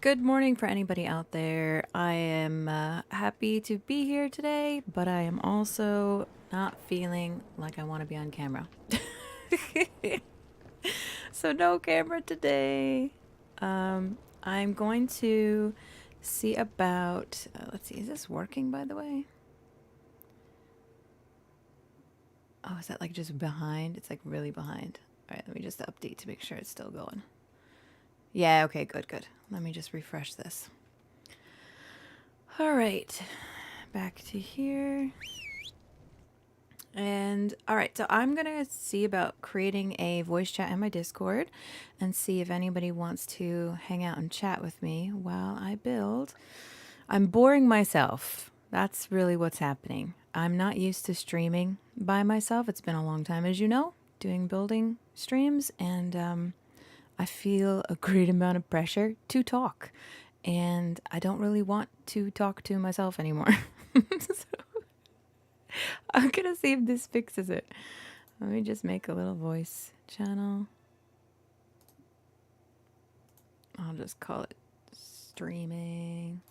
Good morning for anybody out there. I am happy to be here today, but I am also not feeling like I want to be on camera. So no camera today. I'm going to see about, let's see, is this working by the way? Oh, is that like just behind? It's like really behind. All right, let me just update to make sure it's still going. Yeah, okay, good, good. Let me just refresh this. All right, back to here. And all right, so I'm going to see about creating a voice chat in my Discord and see if anybody wants to hang out and chat with me while I build. I'm boring myself. That's really what's happening. I'm not used to streaming by myself. It's been a long time, as you know, doing building streams, and I feel a great amount of pressure to talk. And I don't really want to talk to myself anymore. So I'm going to see if this fixes it. Let me just make a little voice channel. I'll just call it streaming.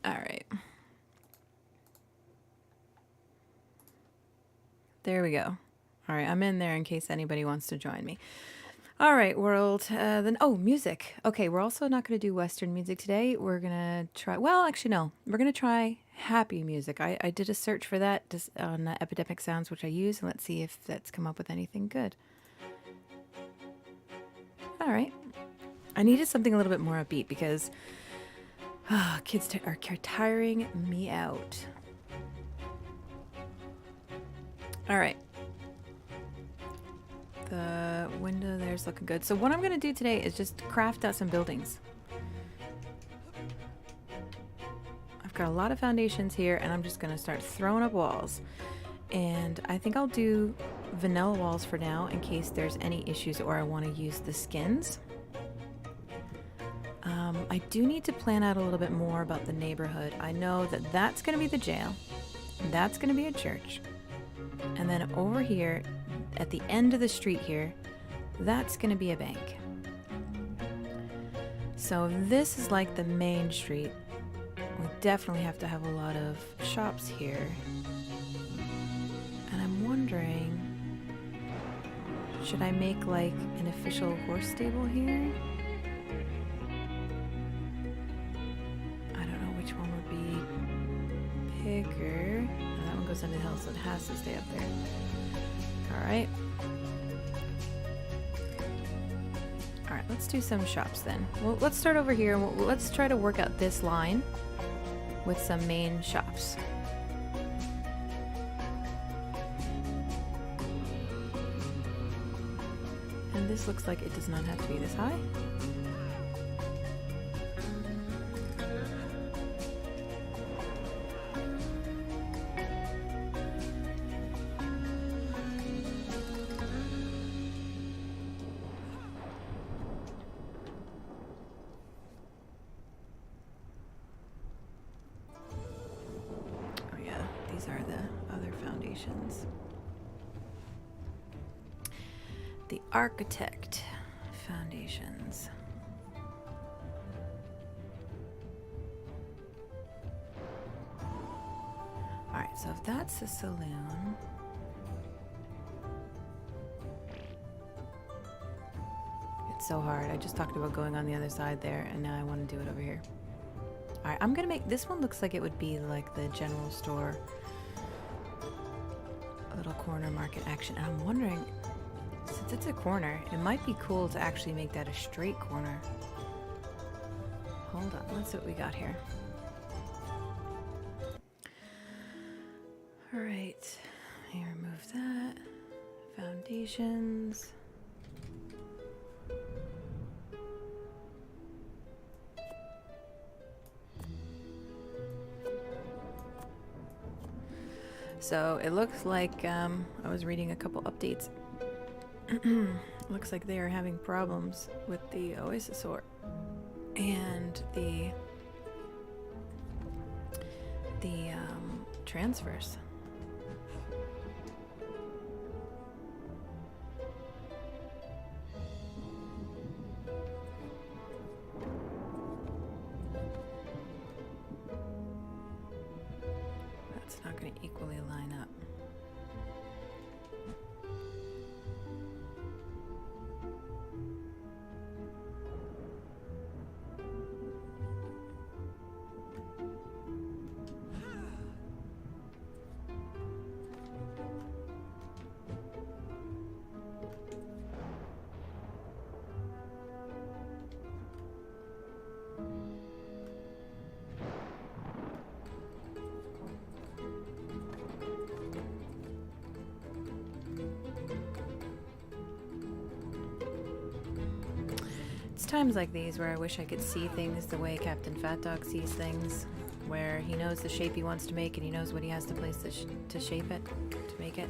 All right. There we go. All right, I'm in there in case anybody wants to join me. All right, world. Then, oh, music. Okay, we're also not going to do Western music today. We're going to try, well, actually, no. We're going to try happy music. I did a search for that just on Epidemic Sounds, which I use, and let's see if that's come up with anything good. All right. I needed something a little bit more upbeat because kids are tiring me out. All right. The window there's looking good. So what I'm going to do today is just craft out some buildings. I've got a lot of foundations here, and I'm just going to start throwing up walls. And I think I'll do vanilla walls for now in case there's any issues or I want to use the skins. I do need to plan out a little bit more about the neighborhood. I know that that's going to be the jail. That's going to be a church. And then over here, at the end of the street here, that's going to be a bank. So this is like the main street. We definitely have to have a lot of shops here. And I'm wondering, should I make like an official horse stable here? I don't know which one would be bigger. Oh, that one goes into the hill, so it has to stay up there. Alright. Alright, let's do some shops then. Well, let's start over here. Let's try to work out this line with some main shops. And this looks like it does not have to be this high. These are the other foundations. The architect foundations. Alright, so if that's the saloon. It's so hard. I just talked about going on the other side there, and now I want to do it over here. Alright, I'm gonna make this one looks like it would be like the general store. Little corner market action. And I'm wondering, since it's a corner, it might be cool to actually make that a straight corner. Hold on, let's see what we got here. Alright, let me remove that. Foundations. So it looks like I was reading a couple updates. Looks like they are having problems with the ASA Scorched and the transfers. times like these where I wish I could see things the way Captain Fat Dog sees things, where he knows the shape he wants to make and he knows what he has to place to shape it, to make it.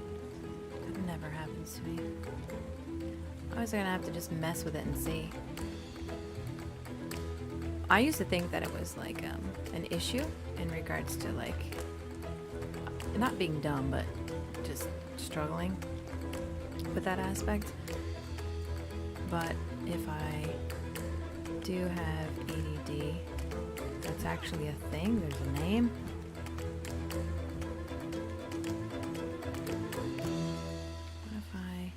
That never happens to me. I was gonna have to just mess with it and see. I used to think that it was like an issue in regards to like not being dumb, but just struggling with that aspect. But if I do have ADD, that's actually a thing. There's a name. What if I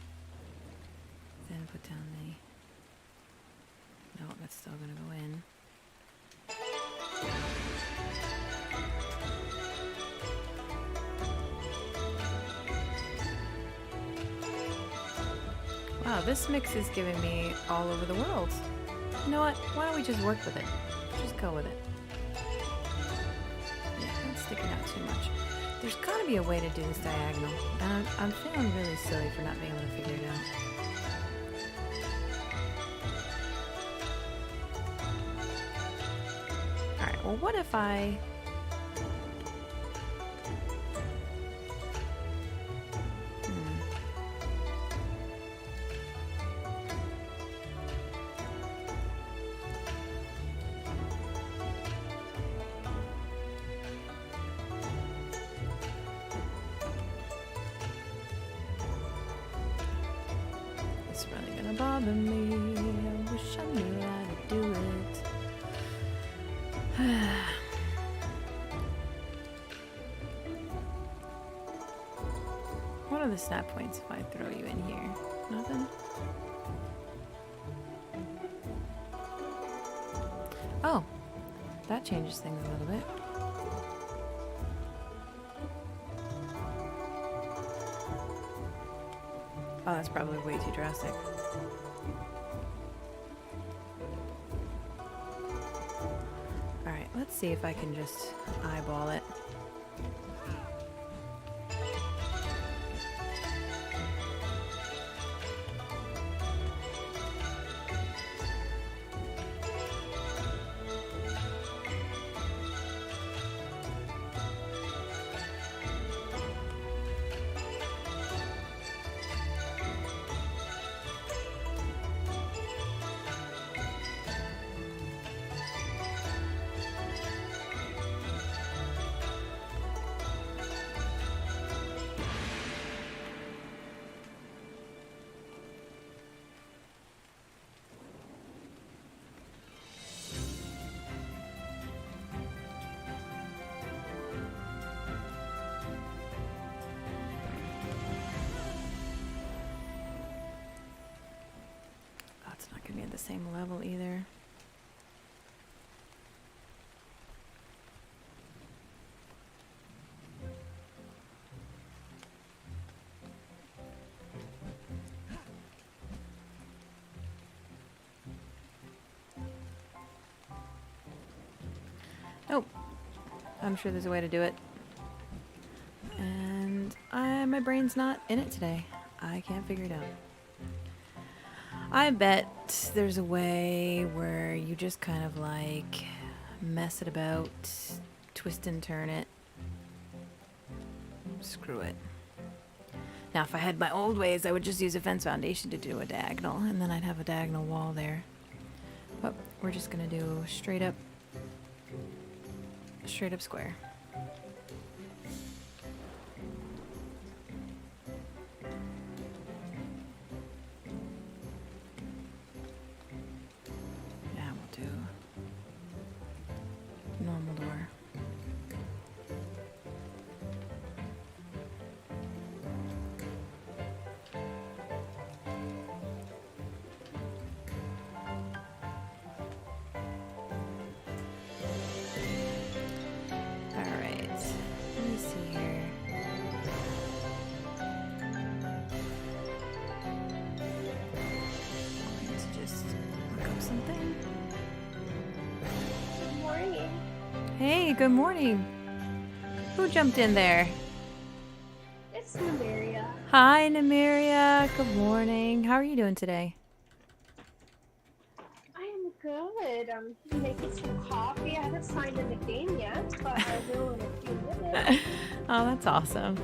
then put down the... No, that's still gonna go in. Wow, this mix is giving me all over the world. You know what? Why don't we just work with it? Just go with it. Yeah, not sticking out too much. There's gotta be a way to do this diagonal. And I'm feeling really silly for not being able to figure it out. Alright, well what if I... It's really gonna bother me. I wish I knew how to do it. What are the snap points if I throw you in here? Nothing? Oh, that changes things a little bit. Oh, that's probably way too drastic. Alright, let's see if I can just eyeball it. Be at the same level either. Oh, I'm sure there's a way to do it. And my brain's not in it today. I can't figure it out. I bet there's a way where you just kind of like mess it about, twist and turn it. Screw it. Now if I had my old ways, I would just use a fence foundation to do a diagonal, and then I'd have a diagonal wall there. But we're just gonna do straight up square. Normal door. Alright, let me see here. Let's just look up something. Good morning. Hey, good morning. Who jumped in there? It's Namiria. Hi, Namiria. Good morning. How are you doing today? I good. I'm making some coffee. I haven't signed in the game yet, but I will in a few minutes. Oh, that's awesome.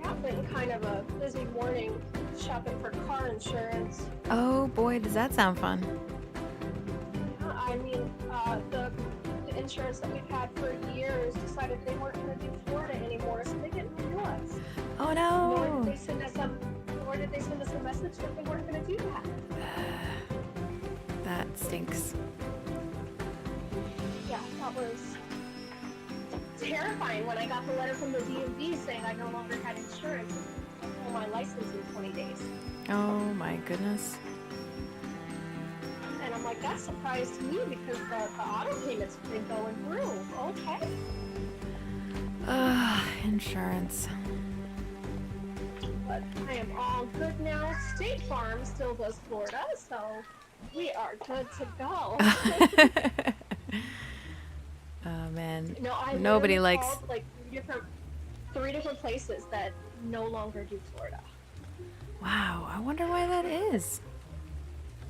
Yeah, been kind of a busy morning shopping for car insurance. Oh boy, does that sound fun. Yeah, I mean, the insurance that we've had for years decided they weren't going to do Florida anymore, so they didn't renew us. Oh Nor did no. they send us a message that they weren't going to do that. That stinks. Yeah, that was terrifying when I got the letter from the DMV saying I no longer had insurance for my license in 20 days. Oh my goodness. And I'm like, that's a surprise to me because the auto payments have been going through. Okay. Insurance. But I am all good now. State Farm still does Florida, so we are good to go. Oh man. No, I Nobody literally likes. called like three different places that no longer do Florida. Wow, I wonder why that is.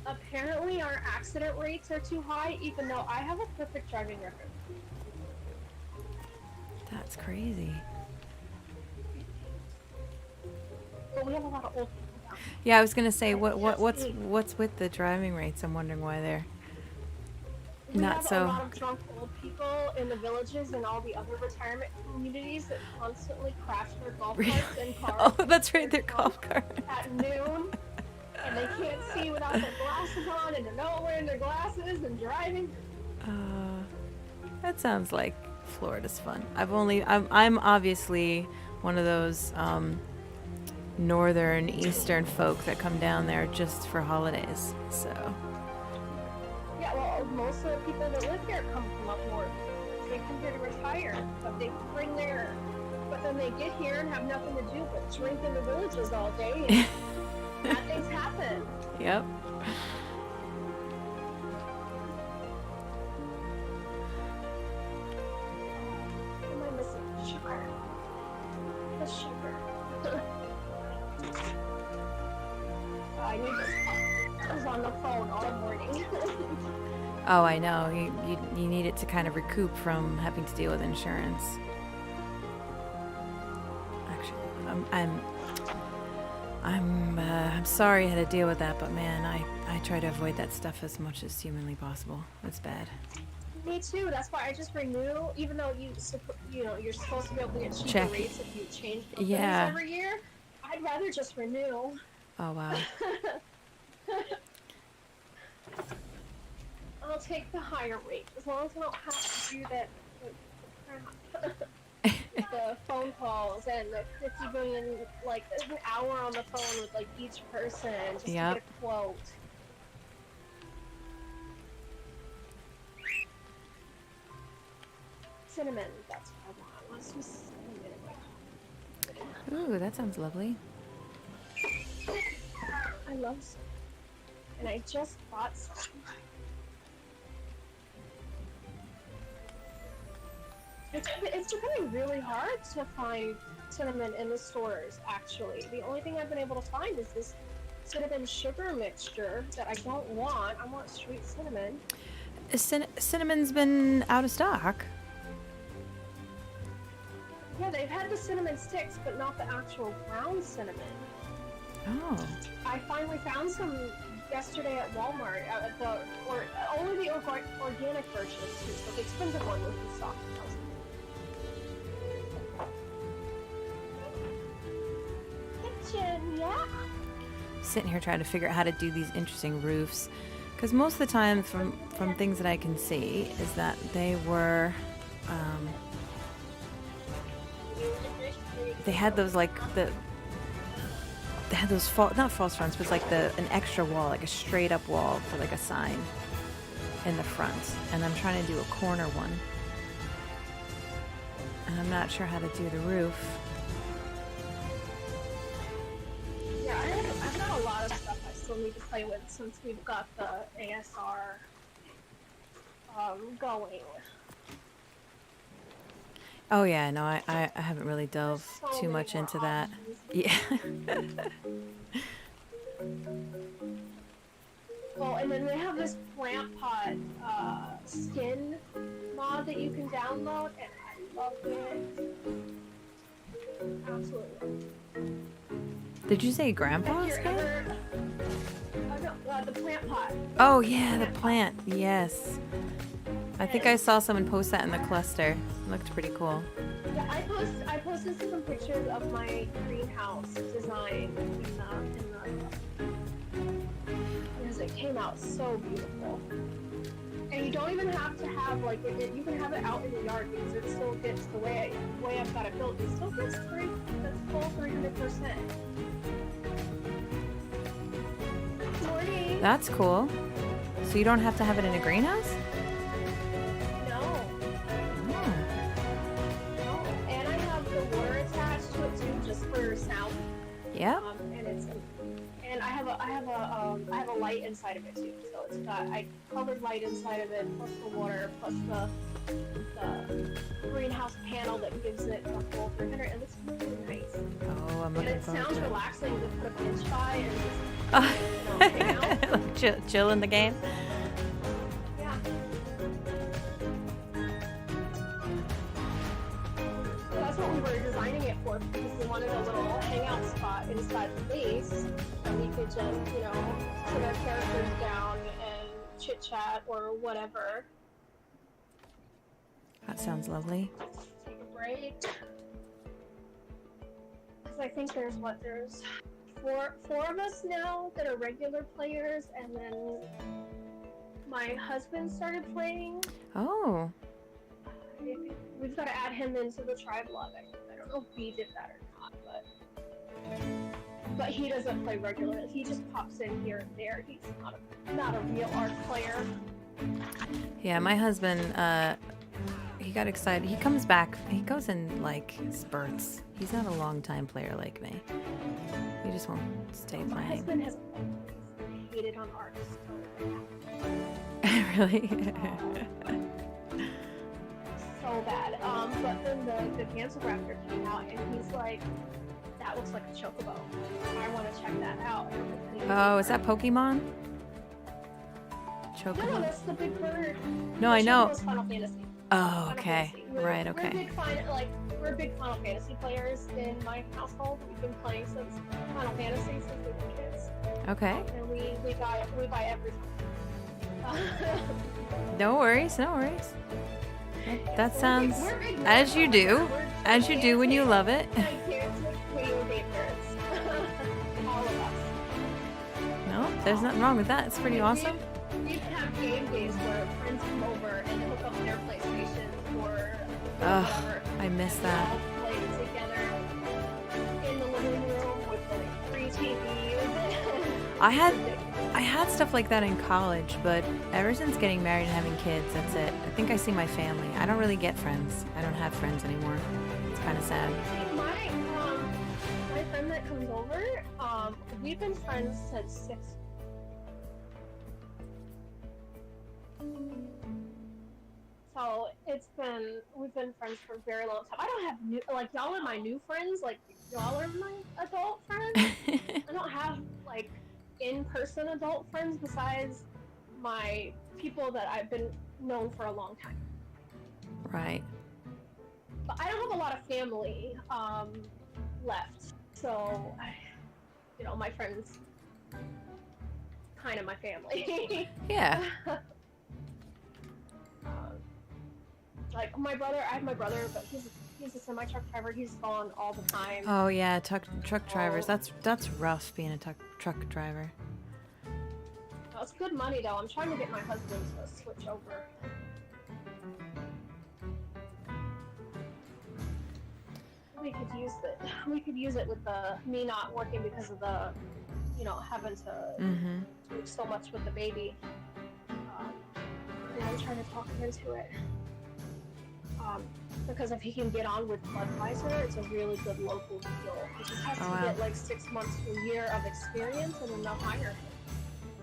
Apparently our accident rates are too high, even though I have a perfect driving record. That's crazy. But we have a lot of old people down Yeah, I was gonna say, there. what's with the driving rates? I'm wondering why they're We not have so. a lot of drunk old people in the villages and all the other retirement communities that constantly crash their golf carts and cars. Oh, that's right, they're golf carts. At noon, and they can't see without their glasses on, and they're not wearing their glasses and driving. That sounds like Florida's fun. I'm obviously one of those northern eastern folk that come down there just for holidays. So Yeah, well, most of the people that live here come from up north. They come here to retire, but then they get here and have nothing to do but drink in the villages all day, and bad things happen. yep. What am I missing? Sugar. The sugar. I need this. I was on the phone all morning. Oh, I know. You need it to kind of recoup from having to deal with insurance. Actually, I'm sorry I had to deal with that, but man, I try to avoid that stuff as much as humanly possible. It's bad. Me too. That's why I just renew, even though you're supposed to be able to get cheaper Check. rates if you change companies Yeah. every year. I'd rather just renew. Oh wow. I'll take the higher rate as long as I don't have to do that. The phone calls and the 50 billion, like an hour on the phone with like each person just Yep. to get a quote. Cinnamon, that's what I want. Let's do cinnamon. Ooh, that sounds lovely. I love cinnamon. And I just bought some. It's becoming really hard to find cinnamon in the stores, actually. The only thing I've been able to find is this cinnamon sugar mixture that I don't want. I want straight cinnamon. Cinnamon's been out of stock. Yeah, they've had the cinnamon sticks, but not the actual ground cinnamon. Oh. I finally found some yesterday at Walmart. Only the organic version, too, so the expensive one was in stock. Kitchen, yeah. Sitting here trying to figure out how to do these interesting roofs, because most of the time, from things that I can see, is that they were, they had those they had those not false fronts, but it's like an extra wall, like a straight up wall for like a sign in the front, and I'm trying to do a corner one, and I'm not sure how to do the roof. Yeah, I've got a lot of stuff I still need to play with since we've got the ASR going. Oh yeah, no, I haven't really delved So too many much more into that. options. Yeah. Well, and then they have this plant pot skin mod that you can download, and I love it. Absolutely. Did you say If grandpa's you're skin? ever, no, the plant pot. Oh yeah, the plant. Yes. I think I saw someone post that in the cluster. It looked pretty cool. Yeah, I posted some pictures of my greenhouse design because it came out so beautiful. And you don't even have to have like you can have it out in the yard because it still gets the way I've got it built. It still gets the full 300%. Morning. That's cool. So you don't have to have it in a greenhouse? No. Oh. No. And I have the water attached to it too, just for sound. Yep. And I have a light inside of it too. So it's got colored light inside of it, plus the water, plus the greenhouse panel that gives it a full 300. It looks really nice. Oh, I'm And looking it forward sounds to it. relaxing to put a pinch by and just Oh. hang out. Like chill in the game. Yeah. So that's what we were designing it for, because we wanted a little hangout spot inside the base, and we could just, put our characters down and chit chat or whatever. That sounds lovely. Take a break. Because I think there's four of us now that are regular players, and then my husband started playing. Oh. We've got to add him into the tribe log. I don't know if he did that or not, but he doesn't play regularly. He just pops in here and there. He's not a real art player. Yeah, my husband, he got excited. He comes back. He goes in like spurts. He's not a long time player like me. He just won't stay My playing. husband has hated on art. Really? So bad. But then the Cancer Raptor came out, and he's like, that looks like a chocobo. I want to check that out. Oh, is that Pokemon? No, Chocobo? that's the big bird. No, I know. Chocobo's Final Fantasy. Oh, Final okay. Fantasy. Right, We're okay. we're big Final Fantasy players in my household. We've been playing since Final Fantasy since we were kids. Okay. And we buy everything. No worries, no worries. That sounds We're big as you do. We're As you do when you love it. gigantic video game nerds. All of us. No, there's nothing wrong with that. It's pretty awesome. We even have game days where friends come over and hook up their PlayStation or Ugh, whatever. I miss We that. all play together in the living room with like 3 TVs. I had stuff like that in college, but ever since getting married and having kids, that's it. I think I see my family. I don't really get friends. I don't have friends anymore. It's kind of sad. My friend that comes over, we've been friends since 6th. So we've been friends for a very long time. I don't have y'all are my new friends, like y'all are my adult friends. I don't have like in-person adult friends besides my people that I've been known for a long time. Right. But I don't have a lot of family left, so my friends kind of my family. Yeah. Like I have my brother, but he's a semi-truck driver. He's gone all the time. Oh yeah, truck drivers. That's rough being a truck driver. No, it's good money though. I'm trying to get my husband to switch over. We could use it with me not working because of the, having to do so much with the baby. I'm trying to talk him into it. Because if he can get on with Budweiser, it's a really good local deal. He just has to get like 6 months to a year of experience, and then they'll hire him.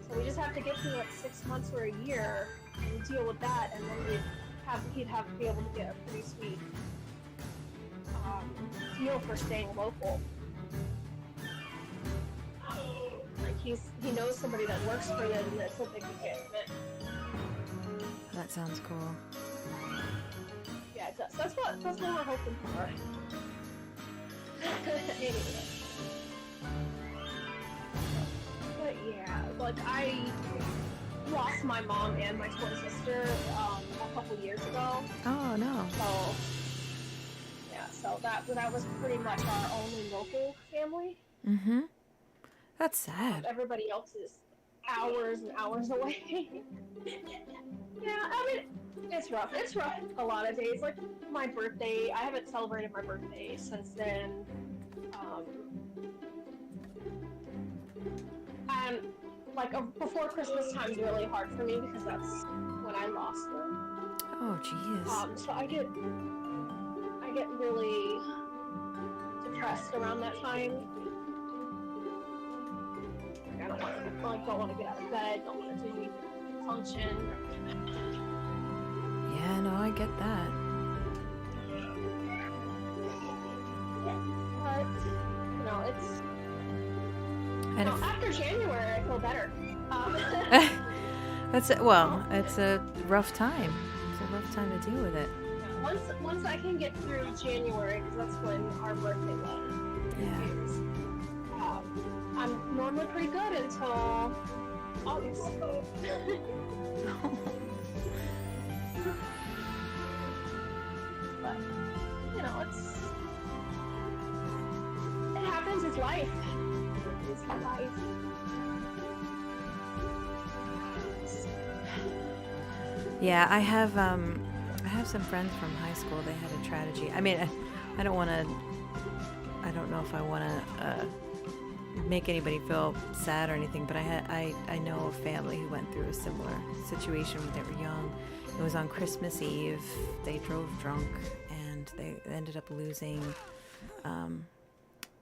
So we just have to get through like 6 months or a year and deal with that, and then he'd have to be able to get a pretty sweet deal for staying local. My he knows somebody that works for them that so they can get it. That sounds cool. Yeah, it does. That's what we're hoping for. Anyway. But yeah, like I lost my mom and my twin sister a couple years ago. Oh no. So yeah, so that was pretty much our only local family. Mm-hmm. That's sad. Everybody else is hours and hours away. Yeah, I mean, it's rough. It's rough a lot of days. Like my birthday, I haven't celebrated my birthday since then. And like before Christmas time is really hard for me because that's when I lost them. Oh jeez. So I get really depressed around that time. I don't want to get out of bed. Don't want to do any function. Yeah, no, I get that. But you know, it's. And after January, I feel better. That's it. Well, it's a rough time. It's a rough time to deal with it. Once I can get through January, because that's when our birthday was. Yeah. I'm normally pretty good until August. But you know, it happens. It's life. It's life. Yeah, I have some friends from high school. They had a tragedy. I mean, I don't know if I want to make anybody feel sad or anything, but I know a family who went through a similar situation when they were young. It was on Christmas Eve. They drove drunk and they ended up losing.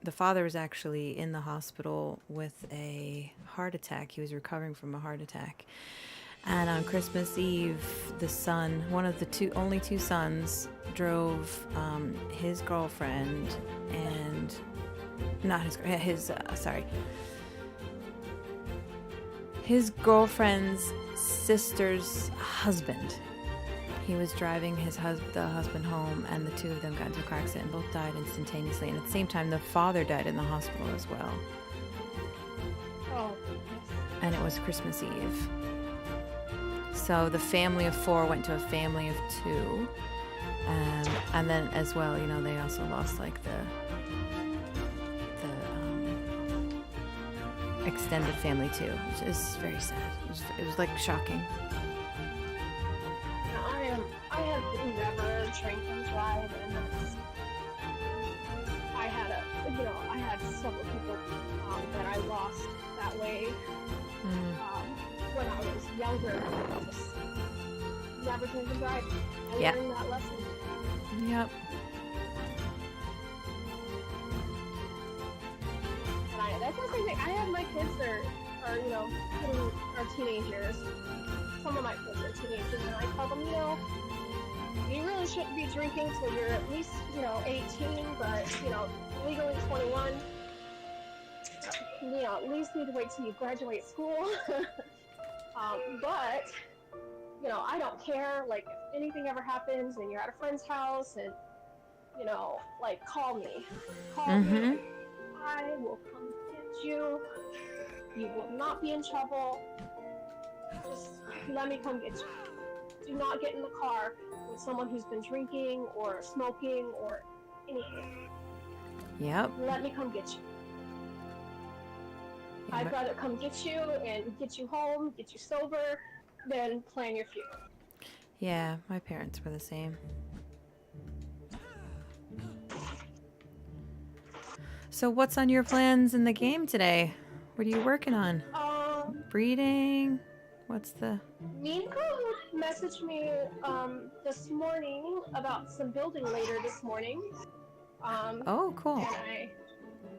The father was actually in the hospital with a heart attack. He was recovering from a heart attack. And on Christmas Eve, the son, one of the only two sons, drove his girlfriend and his girlfriend's sister's husband. He was driving the husband home, and the two of them got into a car accident and both died instantaneously. And at the same time, the father died in the hospital as well. Oh. And it was Christmas Eve. So the family of 4 went to a family of 2. And then as well, you know, they also lost like the extended family too, which is very sad. It was like shocking. I have never drank and drive, and I had several people that I lost that way when I was younger. Just never drink and drive. I learned that lesson. Yep. And that's the same thing. I have my kids are teenagers. Some of my kids are teenagers, and I tell them, you really shouldn't be drinking till you're at least, 18, but, legally 21. At least need to wait till you graduate school. But, I don't care. Like, if anything ever happens and you're at a friend's house and, call me. Call me. I will come get you. You will not be in trouble. Just let me come get you. Do not get in the car with someone who's been drinking or smoking or anything. Yep. Let me come get you. Yeah, I'd rather come get you and get you home, get you sober, than plan your funeral. Yeah, my parents were the same. So what's on your plans in the game today? What are you working on? Breeding? What's the... Minko messaged me this morning about some building later this morning. Oh, cool.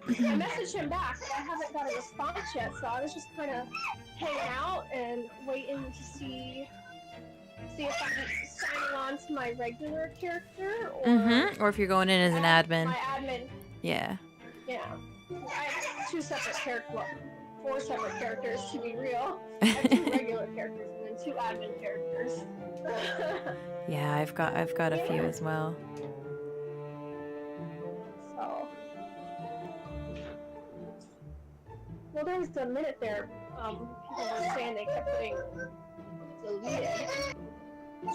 And I messaged him back, but I haven't got a response yet, so I was just kind of hanging out and waiting to see if I'm signing on to my regular character, or... Or if you're going in as an admin. My admin. Yeah. Yeah. I have 2 separate characters. Well, 4 separate characters to be real. I have 2 regular characters and then 2 admin characters. Yeah, I've got a few Yeah. as well. So, well, there was a minute there. People were saying they kept getting deleted,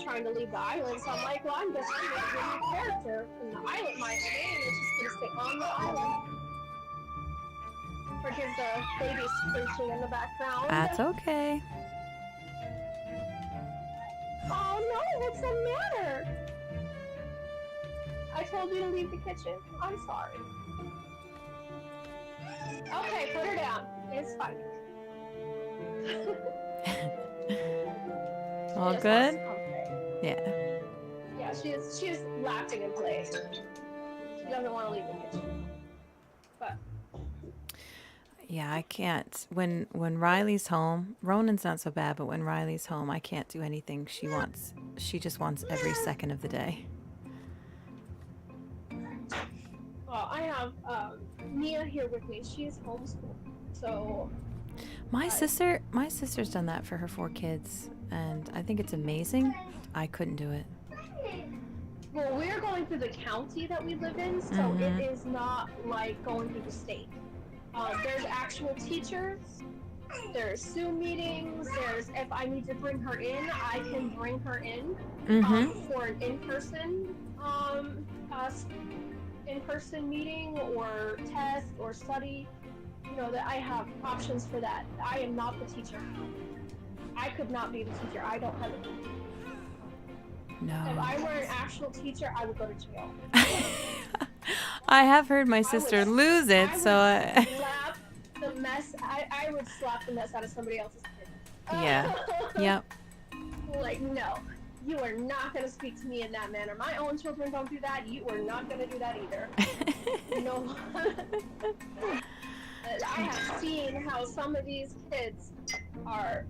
trying to leave the island. So I'm like, well, I'm just gonna make a new character from the island. My name is just gonna stay on the island. Forgive the baby screeching in the background. That's okay. Oh no, what's the matter? I told you to leave the kitchen. I'm sorry. Okay, put her down. It's fine. All She just wants good? to come play. Yeah. Yeah, she's laughing and playing. She doesn't want to leave the kitchen. But Yeah, I can't. When Riley's home, Ronan's not so bad, but when Riley's home, I can't do anything she wants. She just wants every second of the day. well, I have Mia here with me. She's homeschooled, so My sister's done that for her 4 kids, and I think it's amazing. I couldn't do it. well, we're going through the county that we live in, so it is not like going through the state. There's actual teachers. There's Zoom meetings. There's if I need to bring her in, I can bring her in for an in-person meeting or test or study. You know that I have options for that. I am not the teacher. I could not be the teacher. I don't have it. No. If I were an actual teacher, I would go to jail. I have heard my sister lose it, so slap the mess. I would slap the mess out of somebody else's kid. yeah. Yep. Like, no, you are not going to speak to me in that manner. My own children don't do that. You are not going to do that either. No. I have seen how some of these kids are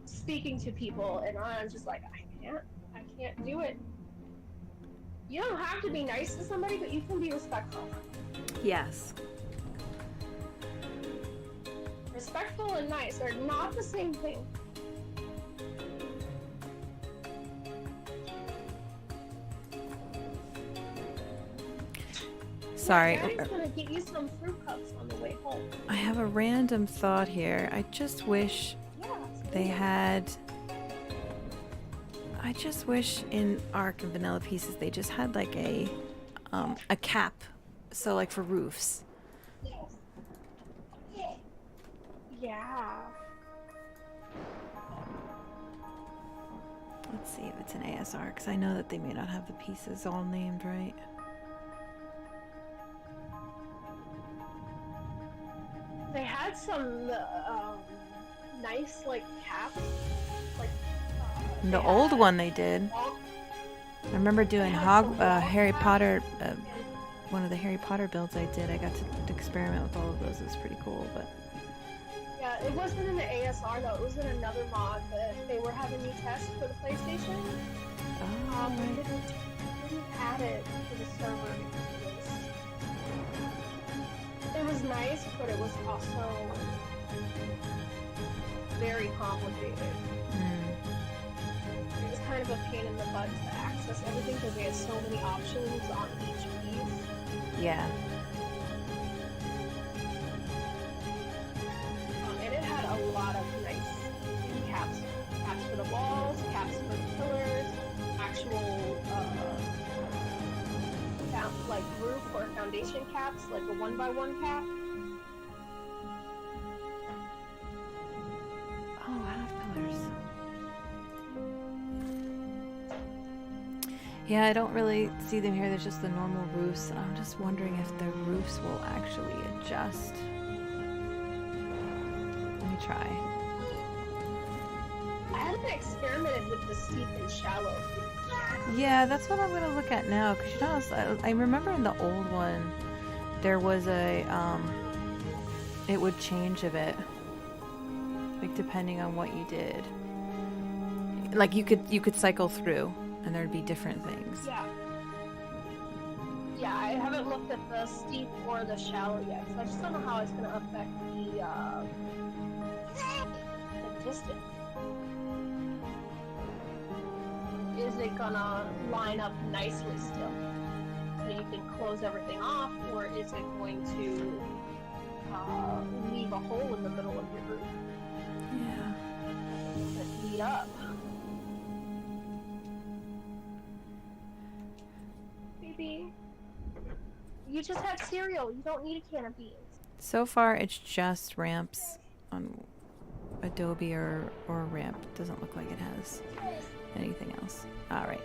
speaking to people, and I'm just like, I can't do it. You don't have to be nice to somebody, but you can be respectful. Yes. Respectful and nice are not the same thing. Sorry. Daddy's gonna get you some fruit cups on the way home. I have a random thought here. I just wish they had. I just wish in Arc and Vanilla Pieces they just had like a cap, so like for roofs. Yeah. Let's see if it's an ASR, because I know that they may not have the pieces all named right. They had some nice like caps, like The old one they did. I remember doing Harry Potter. One of the Harry Potter builds I did. I got to experiment with all of those. It was pretty cool, but. Yeah, it wasn't in the ASR though. It was in another mod that they were having me test for the PlayStation. They didn't add it to the server because it was nice, but it was also very complicated. It was kind of a pain in the butt to access everything because they had so many options on each piece. Yeah. And it had a lot of nice caps. Caps for the walls, caps for the pillars, actual like roof or foundation caps, like a 1x1 cap. Oh, half pillars. Yeah, I don't really see them here. There's just the normal roofs. I'm just wondering if the roofs will actually adjust. Let me try. I haven't experimented with the steep and shallow. Yeah, that's what I'm going to look at now. Because you know, I remember in the old one, there was a, it would change a bit. Like, depending on what you did. Like, you could cycle through, and there'd be different things. Yeah. Yeah, I haven't looked at the steep or the shallow yet, so I just don't know how it's going to affect the distance. Is it gonna line up nicely still, so you can close everything off, or is it going to leave a hole in the middle of your roof? Yeah. Let's lead up. Baby, you just had cereal. You don't need a can of beans. So far, it's just ramps on Adobe or ramp. It doesn't look like it has anything else. All right.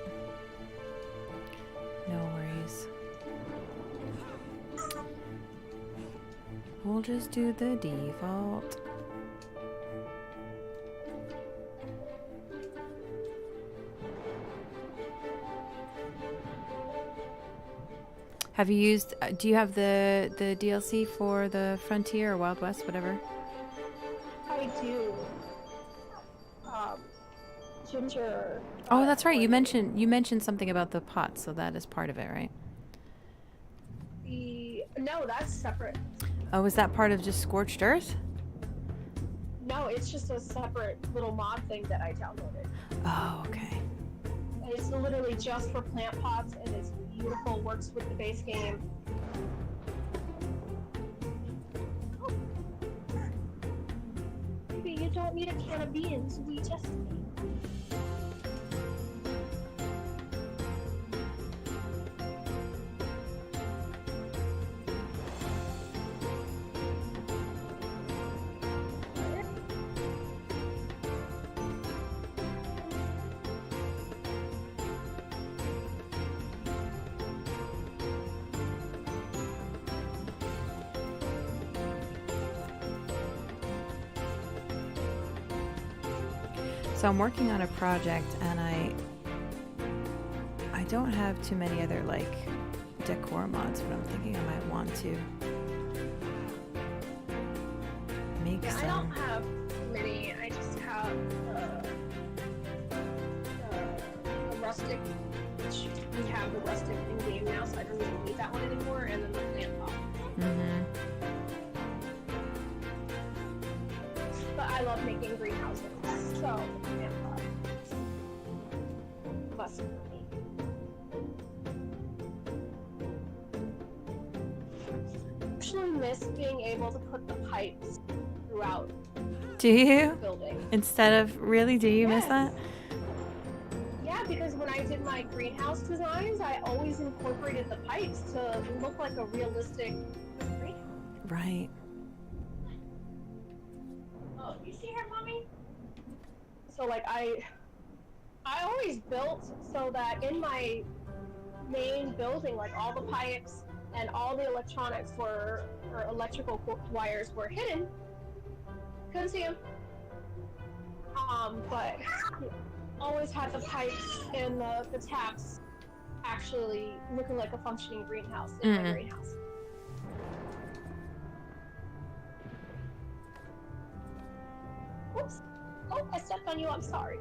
No worries. We'll just do the default. Have you used, do you have the DLC for the Frontier or Wild West, whatever? I do. Ginger. Oh, that's right. You mentioned something about the pot, so that is part of it, right? No, that's separate. Oh, is that part of just Scorched Earth? No, it's just a separate little mod thing that I downloaded. Oh, okay. It's literally just for plant pots, and it's beautiful. Works with the base game. Oh. Maybe you don't need a can of beans. We just need. So I'm working on a project, and I don't have too many other like decor mods, but I'm thinking I might want to make some. I don't have many. I just have the rustic, which we have the rustic in game now, so I don't even need that one anymore. And then the plant pot. Mm-hmm. But I love making greenhouses, so the plant pot must be. Actually miss being able to put the pipes throughout Do the you? building. Instead of, really? Do you miss that? Yeah, because when I did my greenhouse designs, I always incorporated the pipes to look like a realistic greenhouse. Right. Oh, you see her, mommy? So like I always built so that in my main building, like all the pipes and all the electronics or electrical wires were hidden. Couldn't see them. But always had the pipes and the taps actually looking like a functioning greenhouse in my greenhouse. Oops. Oh, I stepped on you. I'm sorry.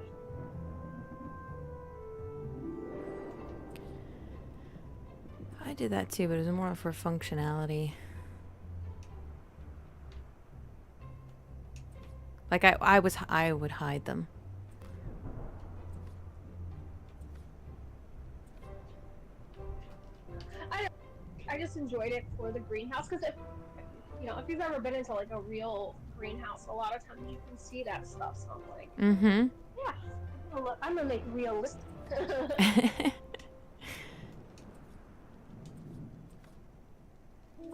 I did that too, but it was more for functionality. Like I would hide them. I just enjoyed it for the greenhouse because if you've ever been into like a real greenhouse, a lot of times you can see that stuff. So I'm like, yeah, I'm gonna make realistic.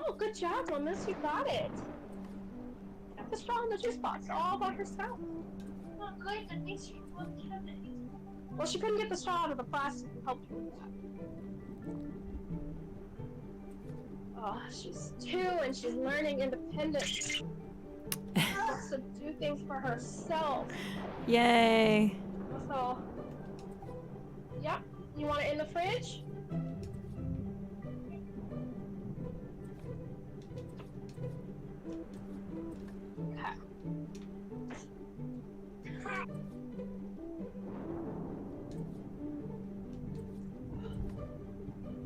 Oh, good job, Lomis. You got it. Got the straw in the juice box all by herself. Oh, good. That makes you look good. Well, she couldn't get the straw out of the plastic and helped you with that. Oh, she's 2 and she's learning independence. She wants to do things for herself. Yay. So, yep. You want it in the fridge? Okay.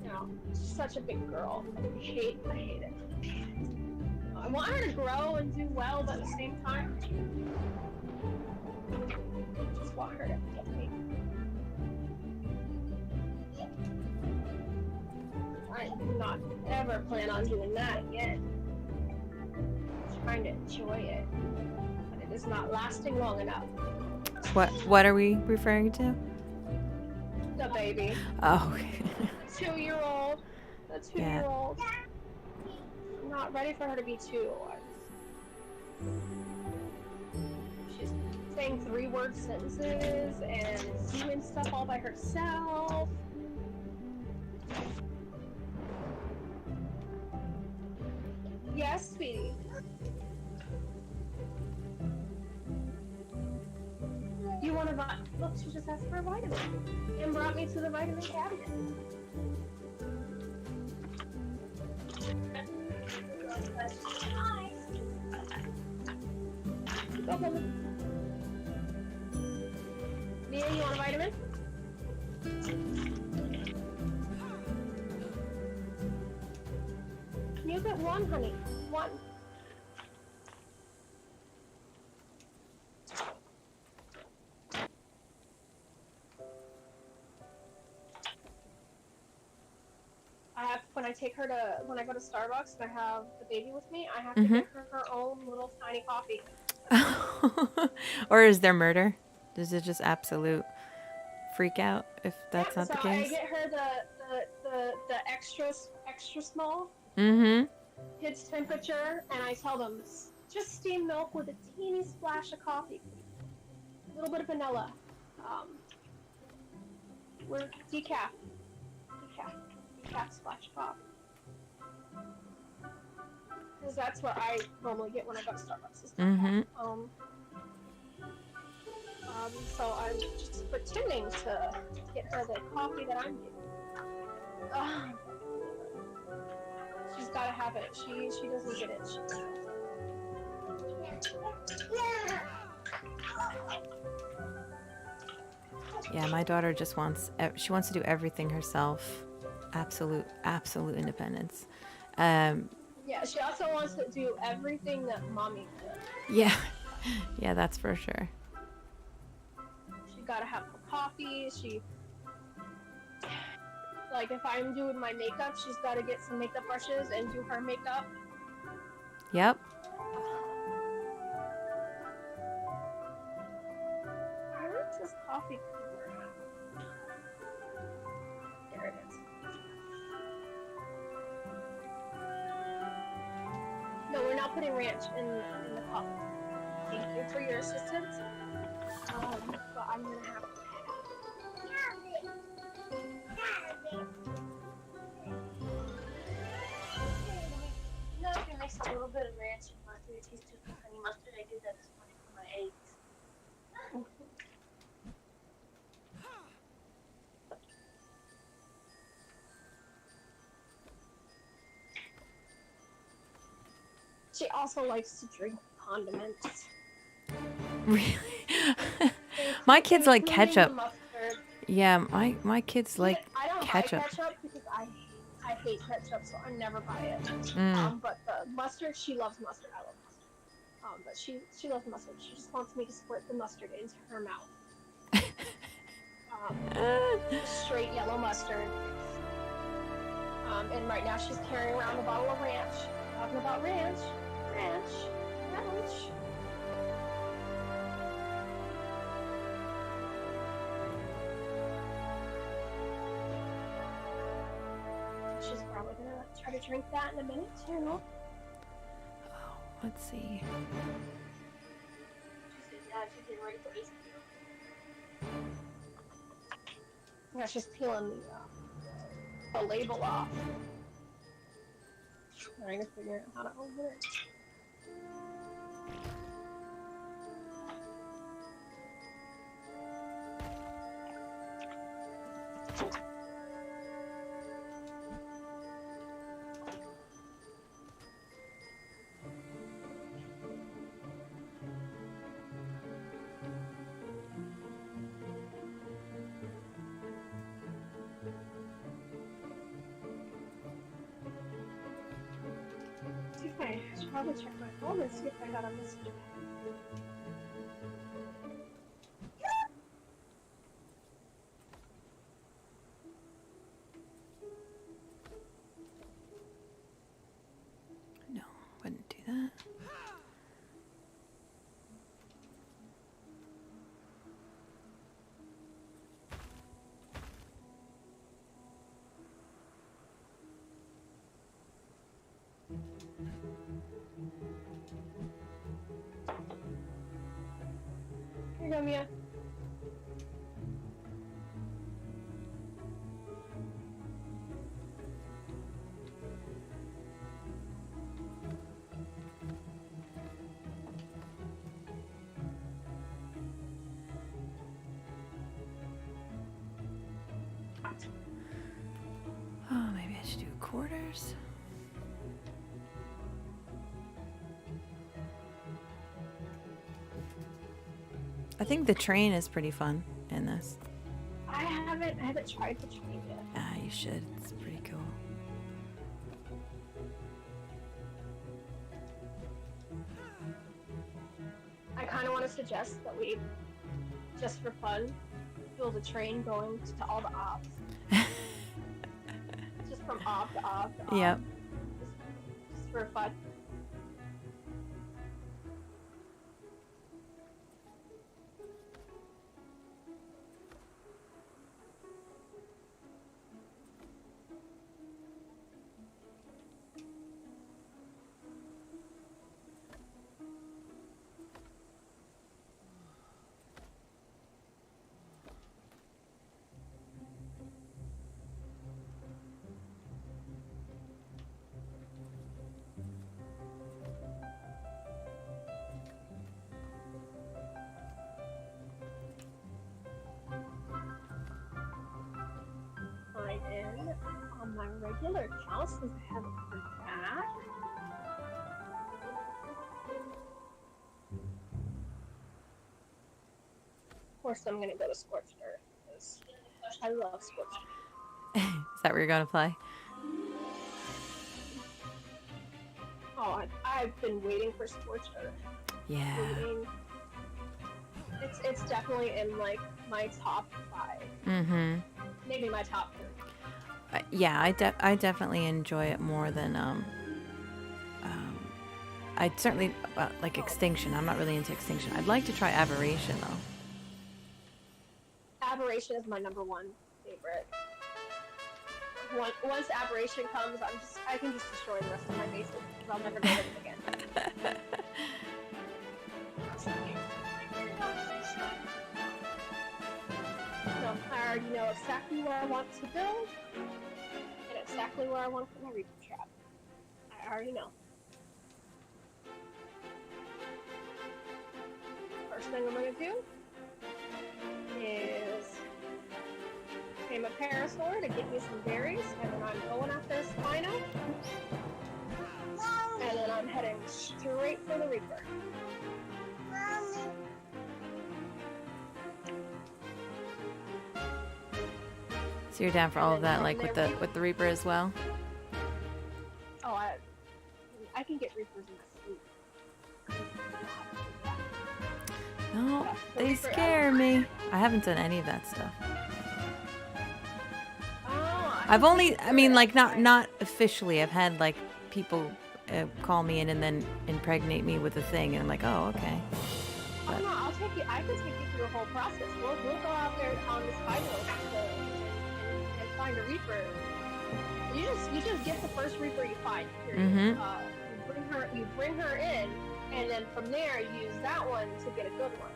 Now, such a big girl. I hate it. I want her to grow and do well, but at the same time, I just want her to get me. I do not ever plan on doing that again. I'm trying to enjoy it, but it is not lasting long enough. What are we referring to? The baby. Oh, okay. 2-year-old. The 2-year-old. I'm not ready for her to be 2. She's saying 3-word sentences and doing stuff all by herself. Yes, sweetie. You want a vitamin? Look, she just asked for a vitamin and brought me to the vitamin cabinet. Go, Bubba. Mia, you want a vitamin? You get 1, honey. 1. When I go to Starbucks and I have the baby with me, I have to get her own little tiny coffee. Or is there murder? Is it just absolute freak out if that's not the case? I get her the extra small. Kids temperature, and I tell them just steamed milk with a teeny splash of coffee, a little bit of vanilla. We're decaf splash of coffee. Because that's what I normally get when I go to Starbucks. So I'm just pretending to get her the coffee that I'm getting. She's gotta have it. She doesn't get it. Yeah, my daughter just wants to do everything herself. Absolute independence. Yeah, she also wants to do everything that mommy does. Yeah, that's for sure. She gotta have her coffee. Like if I'm doing my makeup, she's gotta get some makeup brushes and do her makeup. Yep. Where is this coffee cooler? There it is. No, we're not putting ranch in the cup. Thank you for your assistance. But I'm gonna have to. You know, if you mix a little bit of ranch and mustard, it tastes just like honey mustard. I did that this morning for my eggs. She also likes to drink condiments. Really? My kids like ketchup. Yeah, my kids like ketchup. I don't buy ketchup because I hate ketchup, so I never buy it. But the mustard, she loves mustard. I love mustard. But she loves mustard. She just wants me to squirt the mustard into her mouth. Straight yellow mustard. And right now she's carrying around a bottle of ranch. Talking about ranch. She's probably gonna try to drink that in a minute too. Oh, let's see. She said, yeah, she's getting ready for ice cream. Yeah, she's peeling the label off. Trying to figure out how to open it. I should probably check my phone and see if I got a message. No, wouldn't do that. Here you go, Mia. Oh, maybe I should do quarters. I think the train is pretty fun in this. I haven't tried the train yet. Ah, you should. It's pretty cool. I kind of want to suggest that we, just for fun, build a train going to all the ops. Just from op to op to op. Yep. Just for fun. Sign in on my regular account since I haven't heard back. Of course, I'm gonna go to Scorched Earth because I love Scorched Earth. Is that where you're going to play? Oh, I've been waiting for Scorched Earth. Yeah. It's definitely in like my top 5. Mm-hmm. Maybe my top 3. Yeah, I definitely enjoy it more than I certainly like Extinction. I'm not really into Extinction. I'd like to try Aberration though. Aberration is my #1 favorite. Once Aberration comes, I can just destroy the rest of my basement because I'll never go with it again. So I already know exactly where I want to build and exactly where I want to put my Reaper trap. I already know. First thing I'm gonna do is tame a parasaur to get me some berries, and then I'm going after a Spino, and then I'm heading straight for the Reaper. So you're down for all of that, like with the Reaper as well? Oh, I can get Reapers in my sleep. No, Yeah, the they Reaper- scare me. I haven't done any of that stuff. Oh, I've only, I mean, like Right. not officially. I've had like people call me in and then impregnate me with a thing, and I'm like, oh, okay. Oh no, I'll take you. I can take you through the whole process. We'll go out there on the Spino and find a Reaper. You just get the first Reaper you find. Period. Mhm. You bring her in, and then from there use that one to get a good one.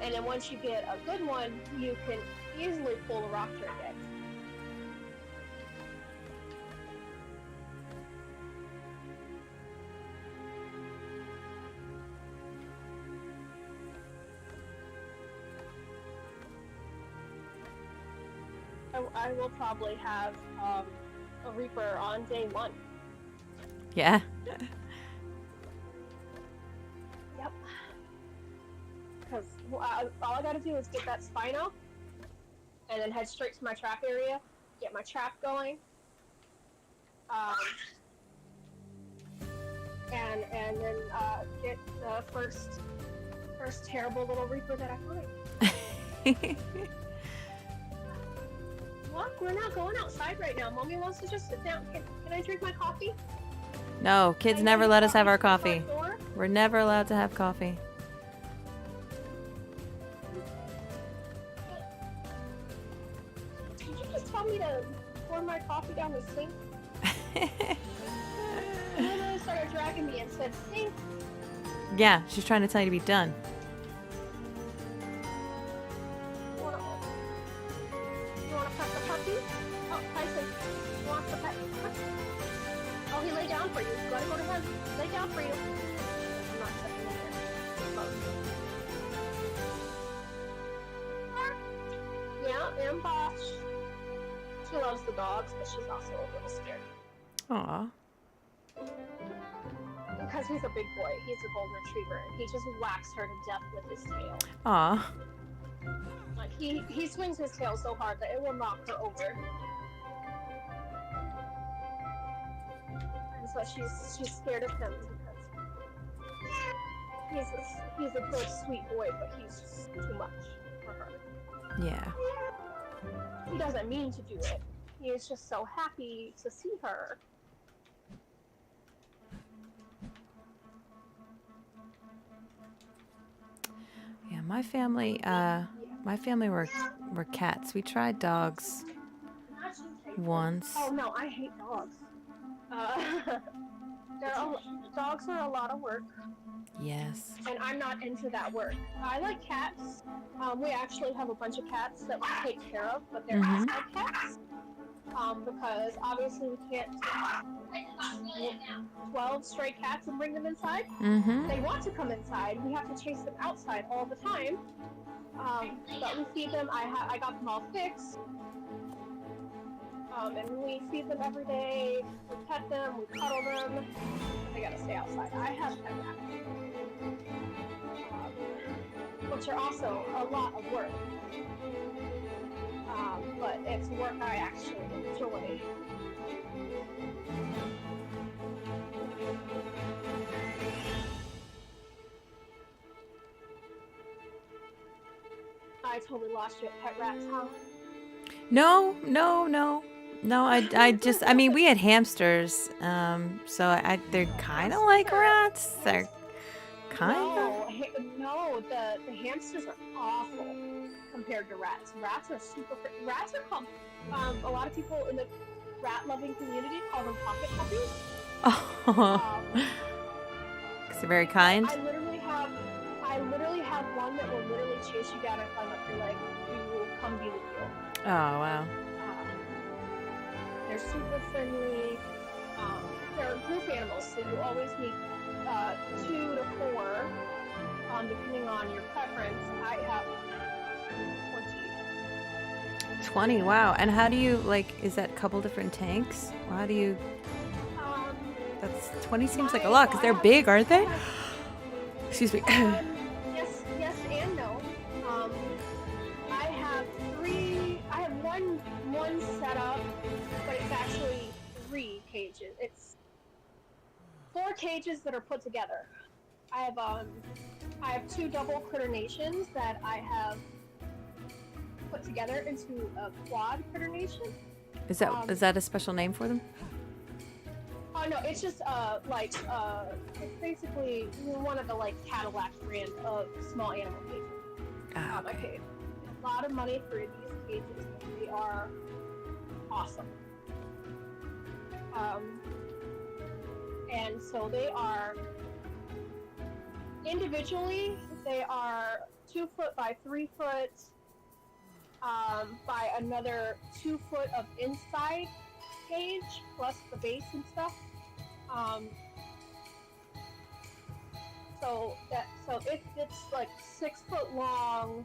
And then once you get a good one, you can easily pull a rock trinket. I will probably have a Reaper on day 1. Yeah. Yep. Because all I gotta do is get that Spino, and then head straight to my trap area, get my trap going, and then get the first terrible little reaper that I find. Look, we're not going outside right now. Mommy wants to just sit down. Can I drink my coffee? No, kids never let us have our coffee. Front door? We're never allowed to have coffee. Did you just tell me to pour my coffee down the sink? And then they started dragging me and said, sink. Yeah, she's trying to tell you to be done. You want to pet the puppy? Oh, Tyson, he wants to pet the puppy. Oh, he lay down for you. You gotta go to him. Lay down for you. I'm not stepping in there. Yeah, and Bosch. She loves the dogs, but she's also a little scared. Aw. Because he's a big boy. He's a golden retriever, and he just whacks her to death with his tail. Aw. Like he swings his tail so hard that it will knock her over. And so she's scared of him because he's a good, sweet boy, but he's just too much for her. Yeah. He doesn't mean to do it. He is just so happy to see her. Yeah, my family were cats. We tried dogs once. Oh no, I hate dogs. Dogs are a lot of work. Yes. And I'm not into that work. I like cats. We actually have a bunch of cats that we take care of, but they're outside cats. Because obviously we can't take 12 stray cats and bring them inside. They want to come inside. We have to chase them outside all the time. But we feed them. I got them all fixed. And we feed them every day. We pet them. We cuddle them. They gotta stay outside. I have pet cats, which are also a lot of work. But it's work I actually enjoy. I totally lost you at pet rats, huh? No. I mean, we had hamsters. So they're kind of like rats. They're kind of. No, the hamsters are awful compared to rats. Rats are called, a lot of people in the rat-loving community call them pocket puppies. Oh. Because they're very kind. I literally have one that will literally chase you down and climb up your leg. We will come be with you. Oh, wow. They're super friendly. They're group animals, so you always need 2 to 4, depending on your preference. I have 20. 20, wow. And how do you, is that a couple different tanks? Or how do you... That's 20 seems like a lot, because they're big, aren't they? Excuse me. Yes and no. I have one set up, but it's actually 3 cages. It's 4 cages that are put together. I have 2 double critter nations that I have put together into a quad critter nation. Is that a special name for them? Oh no, it's just it's basically one of the Cadillac brand of small animal cages. Ah, I paid a lot of money for these cages. They are awesome. And so they are individually. They are 2 foot by 3 foot by another 2 foot of inside cage plus the base and stuff. So it's 6 foot long,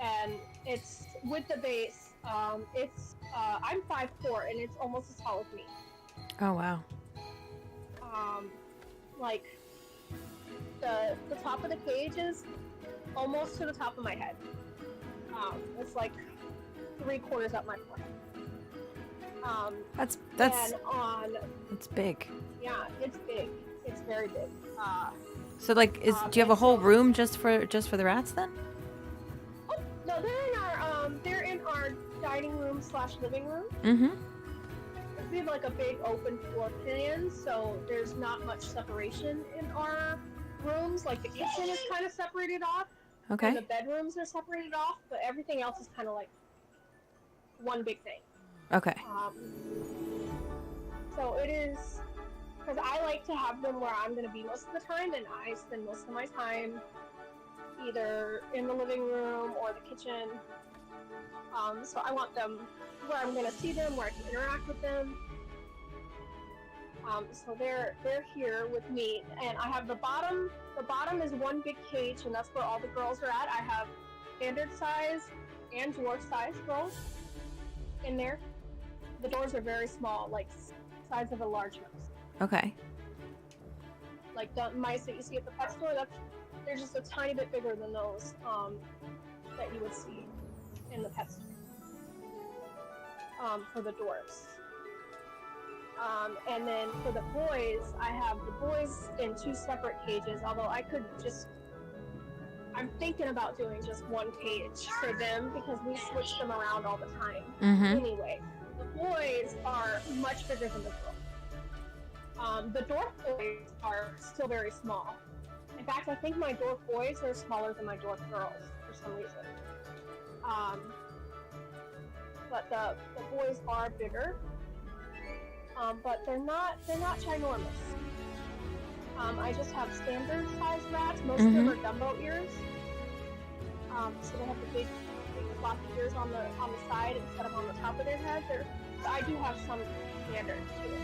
and it's with the base. I'm 5'4", and it's almost as tall as me. Oh, wow. The top of the cage is almost to the top of my head. It's 3/4 up my forehead. That's and on it's big. Yeah, it's big. It's very big. So like, do you have a whole room just for the rats then? Oh no, they're in our dining room / living room. Mm-hmm. We have like a big open floor plan, so there's not much separation in our rooms. Like the kitchen is kind of separated off. Okay. And the bedrooms are separated off, but everything else is kind of like one big thing. Okay. So it is, because I like to have them where I'm going to be most of the time, and I spend most of my time either in the living room or the kitchen. So I want them where I'm going to see them, where I can interact with them. So they're here with me, and I have the bottom. The bottom is one big cage, and that's where all the girls are at. I have standard size and dwarf size girls in there. The doors are very small, like size of a large mouse. Okay. Like the mice that you see at the pet store, they're just a tiny bit bigger than those that you would see in the pet store for the dwarfs. And then for the boys, I have the boys in 2 separate cages, although I'm thinking about doing just one cage for them because we switch them around all the time. Mm-hmm. Anyway, the boys are much bigger than the girls. The dwarf boys are still very small. In fact, I think my dwarf boys are smaller than my dwarf girls for some reason. But the boys are bigger. But they're not ginormous. I just have standard sized rats. Most of them are Dumbo ears. So they have the big floppy ears on the side instead of on the top of their head. I do have some standard too.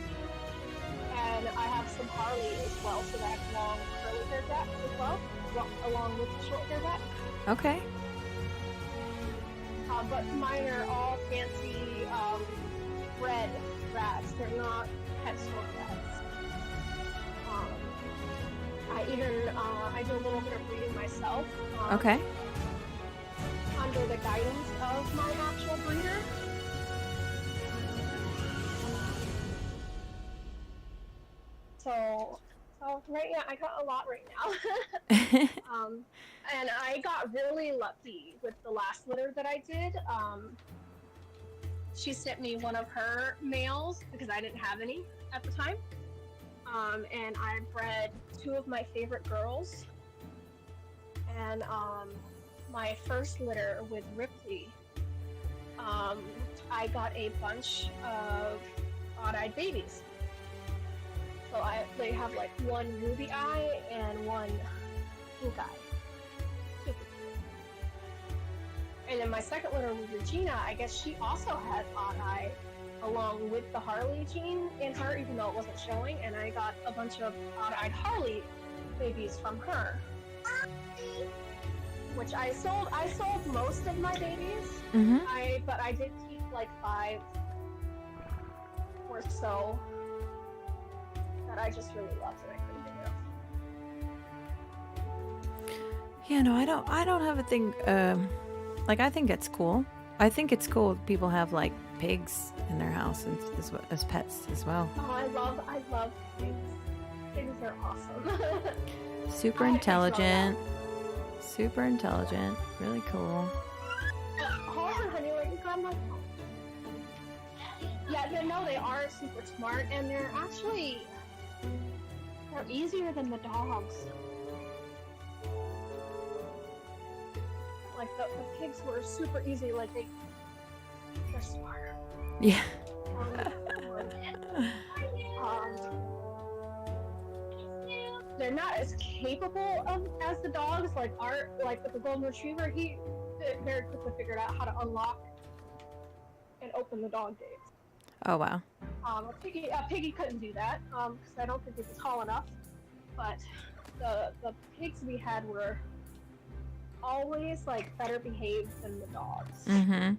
And I have some Harley as well, so I have long curly haired rats as well, along with the short haired rats. Okay. But mine are all fancy red rats. They're not pet store rats. I do a little bit of breeding myself. Okay. Under the guidance of my actual breeder. So right now I got a lot right now. And I got really lucky with the last litter that I did. She sent me one of her males because I didn't have any at the time. And I bred 2 of my favorite girls. And my first litter with Ripley, I got a bunch of odd-eyed babies. So they have like one ruby eye and one pink eye. And then my second litter with Regina, I guess she also had odd eye along with the Harley gene in her, even though it wasn't showing. And I got a bunch of odd-eyed Harley babies from her, which I sold most of my babies. Mm-hmm. But I did keep like 5 or so that I just really loved that I couldn't get rid of. Yeah, no, I don't have a thing. Like, I think it's cool. I think it's cool people have like pigs in their house as pets as well. Oh, I love pigs. Pigs are awesome. Super intelligent. Super intelligent. Really cool. Hold on, honey, wait, you got my phone. Yeah, no, they are super smart, and they're easier than the dogs. Like the pigs were super easy. Like they're smart. Yeah. They're not as capable as the dogs. Like with the golden retriever, he very quickly figured out how to unlock and open the dog gates. Oh wow. A piggy couldn't do that because I don't think he was tall enough. But the pigs we had were always like better behaved than the dogs. Mm-hmm.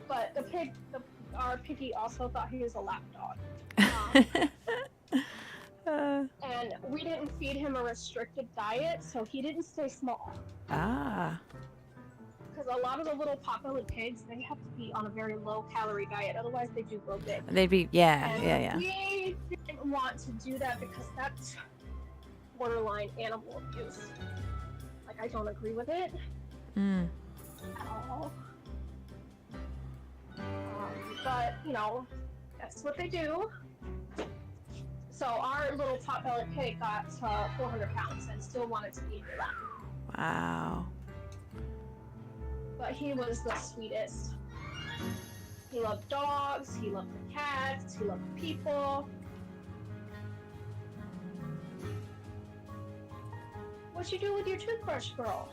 But our piggy also thought he was a lap dog. And we didn't feed him a restricted diet, so he didn't stay small. Ah. because a lot of the little pot-bellied pigs, they have to be on a very low-calorie diet, otherwise they do grow big. They'd be, yeah, And yeah, yeah. we didn't want to do that because that's borderline animal abuse. Like, I don't agree with it at all. But, you know, that's what they do. So our little pot-bellied pig got 400 pounds and still wanted to be in your lap. Wow. But he was the sweetest. He loved dogs, he loved the cats, he loved people. What you do with your toothbrush, girl?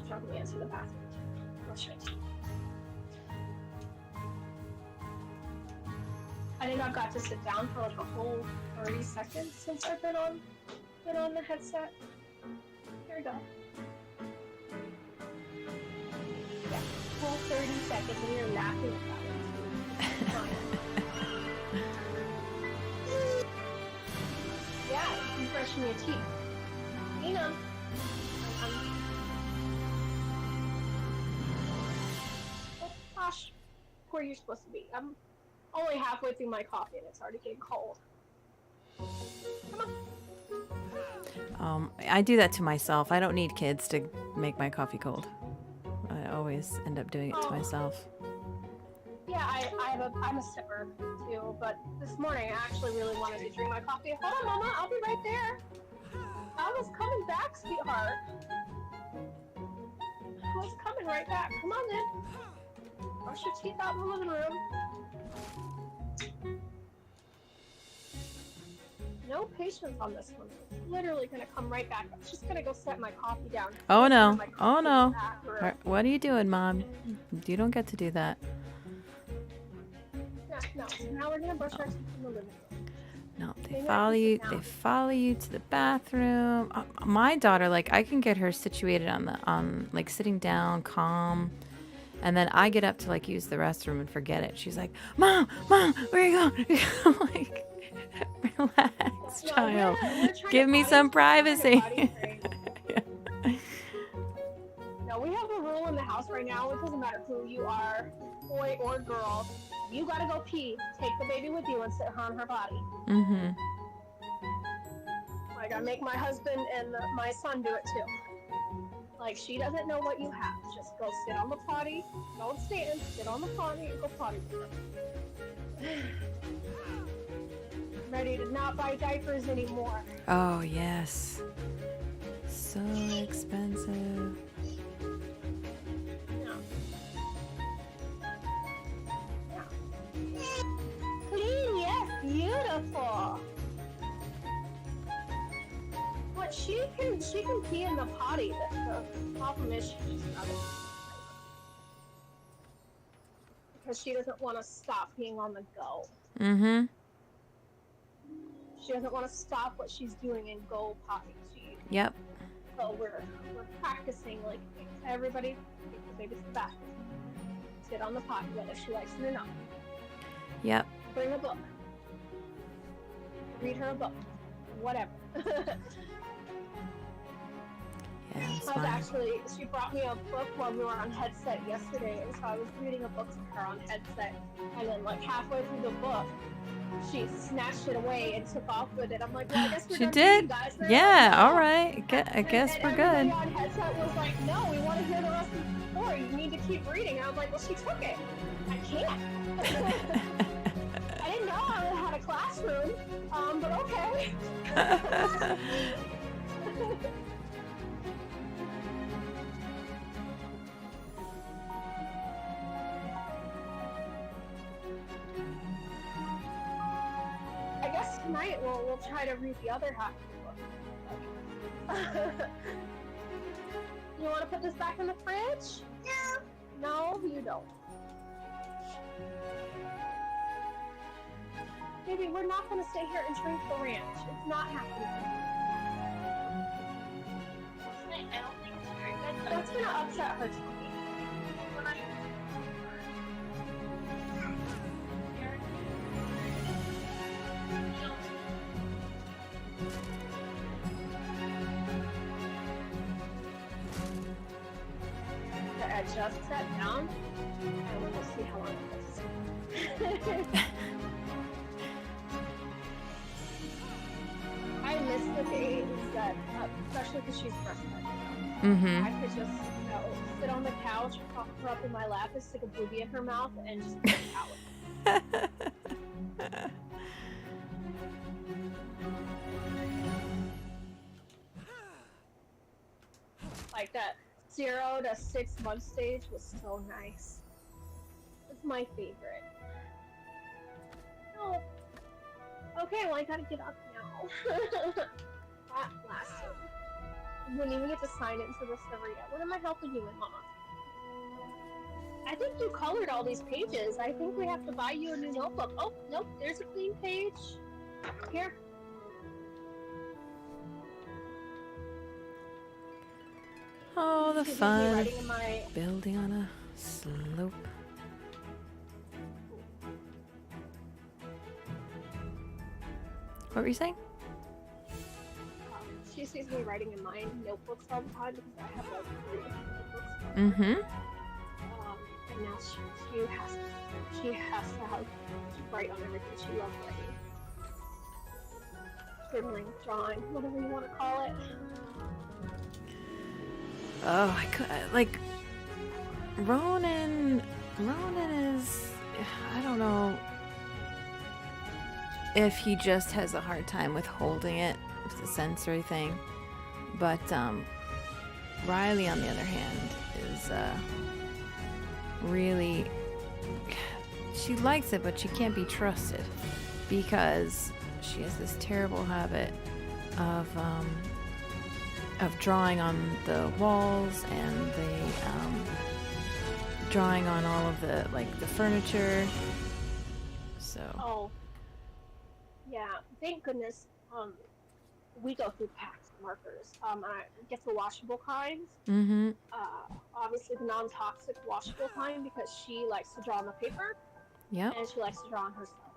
Drug me into the bathroom. Brush your teeth. I think I've got to sit down for like a whole 30 seconds since I've been on the headset. Here we go. Yeah, whole 30 seconds and you're laughing about it. Yeah, you're brushing your teeth. You know. Oh gosh, where you're supposed to be. I'm only halfway through my coffee and it's already getting cold. Come on. I do that to myself. I don't need kids to make my coffee cold. I always end up doing it to myself. Yeah, I'm a sipper too, but this morning I actually really wanted to drink my coffee. Hold on, Mama, I'll be right there. I was coming back, sweetheart. I was coming right back. Come on then. Brush your teeth out in the living room. No patience on this one. It's literally gonna come right back. I'm just gonna go set my coffee down. Oh no. Oh no. What are you doing, Mom? You don't get to do that. No. So now we're gonna brush our teeth in the living room. No, they follow you. They follow you to the bathroom. My daughter, like, I can get her situated on like sitting down, calm, and then I get up to like use the restroom and forget it. She's like, "Mom, where are you going?" I'm like, "Relax, child. Give me some privacy." Yeah. No, we have a rule in the house right now. It doesn't matter who you are, boy or girl. You gotta go pee. Take the baby with you and sit her on her body. Mm-hmm. Like, I make my husband and my son do it too. Like, she doesn't know what you have. Just go sit on the potty. Don't stand. Sit on the potty and go potty with her. I'm ready to not buy diapers anymore. Oh, yes. So expensive. Clean, yes, beautiful. But she can pee in the potty. The problem is she just doesn't. Because she doesn't want to stop being on the go. Mm-hmm. She doesn't want to stop what she's doing and go potty. Yep. So we're practicing, like, everybody take the baby to the bathroom. Sit on the potty, whether she likes it or not. Yep. Bring a book. Read her a book. Whatever. Yeah, she brought me a book while we were on headset yesterday, and so I was reading a book to her on headset, and then like halfway through the book, she snatched it away and took off with it. I'm like, well, I guess we're she done did. reading, guys. Yeah, all right. I guess we're good. Everybody on headset was like, no, we want to hear the rest of the story. You need to keep reading. I was like, well, she took it. I can't. I didn't know I had a classroom, but okay. I guess tonight we'll try to read the other half of the book. You want to put this back in the fridge? No. No, you don't. Baby, we're not going to stay here and drink the ranch. It's not happening. I don't think it's very good. That's going to upset her tummy. just sat down, and we'll see how long it goes. I miss the days that, especially because she's breastfed. Mm-hmm. I could just, sit on the couch, prop her up in my lap, and stick a booby in her mouth, and just put a towel. Like that 0 to 6 month stage was so nice. It's my favorite. Oh. Okay, well I gotta get up now. That lasted. I didn't even get to sign into the story yet. What am I helping you with, Mama? I think you colored all these pages. I think we have to buy you a new notebook. Oh, nope, there's a clean page. Here. Oh, the This is me fun writing in my... building on a slope. What were you saying? She sees me writing in my notebooks all the time because I have like 3 notebooks. Mm-hmm. And now she has to have to write on everything she loves writing. Scribbling, drawing, whatever you want to call it. Oh, I could like Ronan is, I don't know if he just has a hard time with holding it, it's a sensory thing, but Riley on the other hand is really, she likes it, but she can't be trusted because she has this terrible habit of drawing on the walls and the drawing on all of the the furniture. So. Oh. Yeah. Thank goodness. We go through packs of markers. I get the washable kinds. Mm-hmm. Obviously the non-toxic washable kind because she likes to draw on the paper. Yep. And she likes to draw on herself.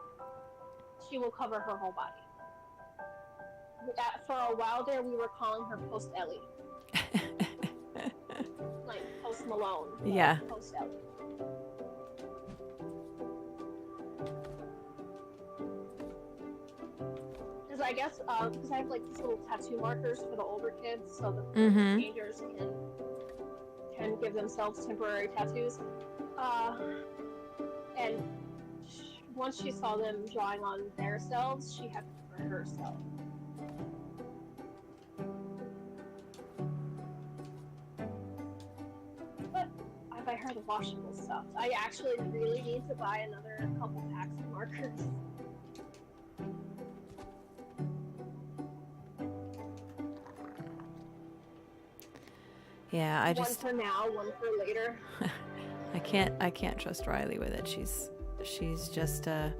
She will cover her whole body. For a while there, we were calling her Post Ellie. Like Post Malone. Yeah. Post Ellie. Because I guess, because I have like these little tattoo markers for the older kids, so the teenagers can give themselves temporary tattoos. And once she saw them drawing on themselves, she had to cover herself. I buy her the washable stuff. I actually really need to buy another couple packs of markers. Yeah, One for now, one for later. I can't trust Riley with it. She's just I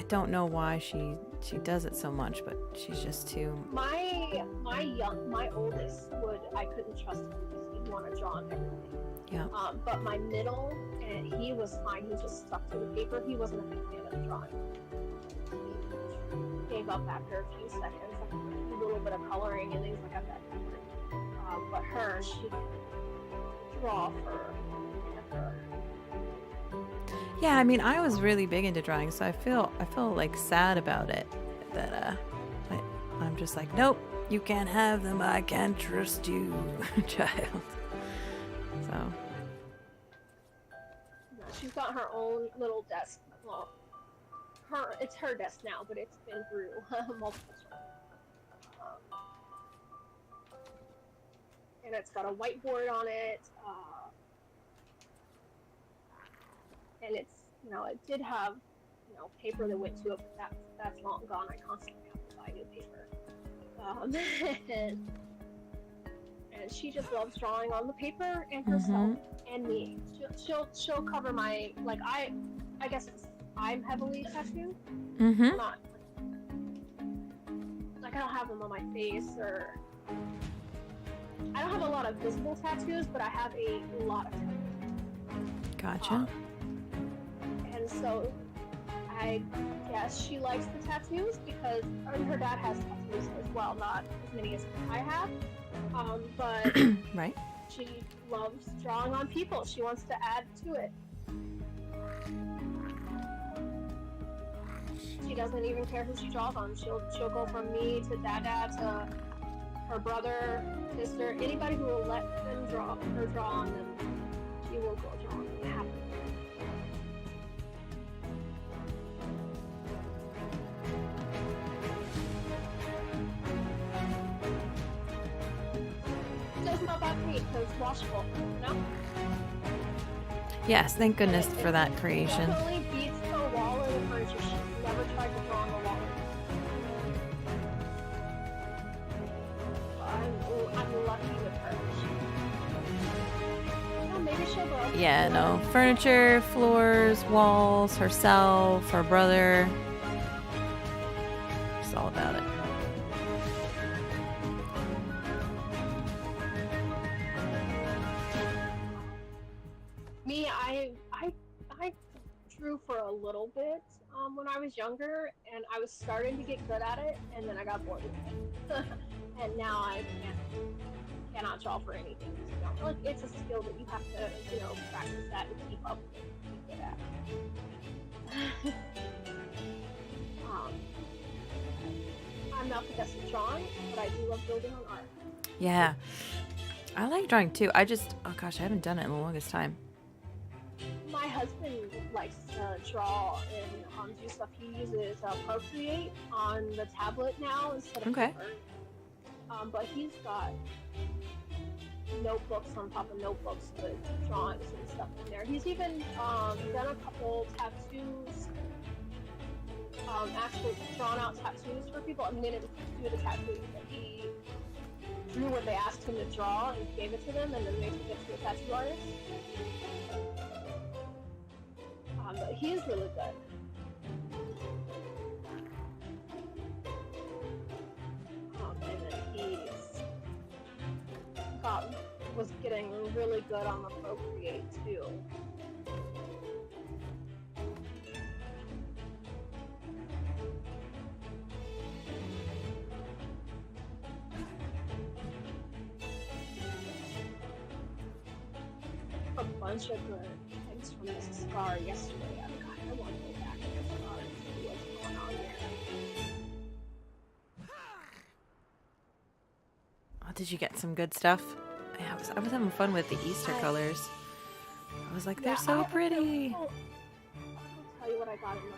don't know why she does it so much, but she's just too. My oldest I couldn't trust him because he'd want to draw on everything. Yeah. But my middle, and he was fine. He just stuck to the paper. He wasn't a big fan of drawing. He gave up after a few seconds, a little bit of coloring and things like that. But her, she can draw forever. Yeah, I mean, I was really big into drawing, so I feel like sad about it. That I'm just like, nope, you can't have them. I can't trust you, child. So. No, she's got her own little desk. Well, it's her desk now, but it's been through multiple times. And it's got a whiteboard on it. And it's, it did have, paper that went to it, but that's long gone. I constantly have to buy new paper. And she just loves drawing on the paper and herself and me. She'll cover my, I guess I'm heavily tattooed. Mm-hmm. Not, I don't have them on my face or, I don't have a lot of visible tattoos, but I have a lot of tattoos. Gotcha. And so I guess she likes the tattoos because her dad has tattoos as well, not as many as I have. But right. She loves drawing on people. She wants to add to it. She doesn't even care who she draws on. She'll go from me to Dada to her brother, sister, anybody who will let them draw on them. She will go draw on them happily. Does not bother me because it's washable, you know? Yes, thank goodness for that creation. Definitely beats the wall in the furniture. She's never tried to draw on the wall. I'm lucky with her. Well, maybe she'll grow. Yeah, no. Furniture, floors, walls, herself, her brother. It's all about it. Me, I drew for a little bit when I was younger, and I was starting to get good at it, and then I got bored with it. And now I cannot draw for anything. So, like, it's a skill that you have to, practice that and keep up with and be good at. I'm not the best at drawing, but I do love building on art. Yeah. I like drawing too. I haven't done it in the longest time. My husband likes to draw and do stuff. He uses Procreate on the tablet now instead of Okay. paper. But he's got notebooks on top of notebooks with drawings and stuff in there. He's even done a couple tattoos, actually drawn out tattoos for people. I'm gonna do the tattoos, but he drew what they asked him to draw and gave it to them, and then they took it to a tattoo artist. But he is really good. And then was getting really good on the Procreate too. A bunch of good things from this scar yesterday. I kind of want to go back to the scar and see what's going on there. Oh, did you get some good stuff? Yeah, I was having fun with the Easter colors. I was like, they're so pretty. I'll tell you what I got in the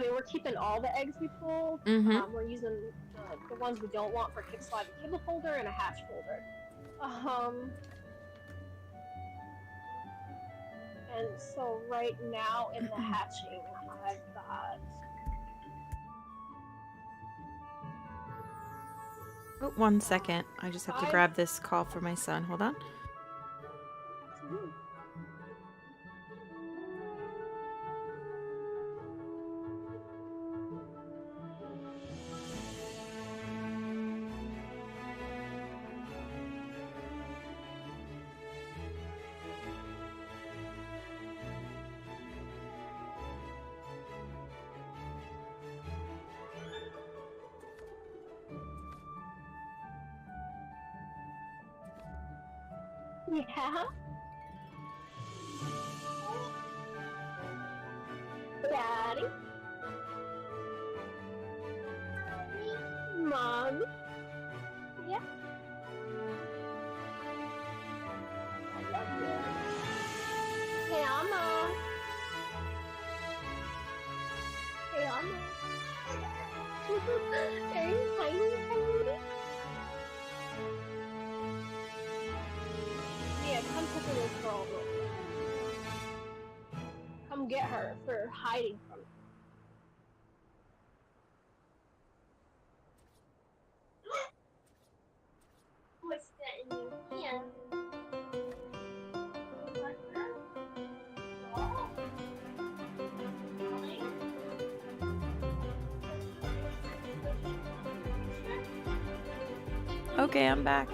because we're keeping all the eggs we pulled. Mm-hmm. We're using the ones we don't want for kick slide and kibble holder and a hatch folder. And so right now in the hatching, I've got. Oh, 1 second. I just have to grab this call for my son. Hold on. Absolutely. Yeah. Daddy. Mom. Yeah. I love you. Hey, Anna. Hey, Anna. Hey, tiny. Yeah, come pick a little girl. Come get her for hiding from me. What's that in your hand? Okay, I'm back.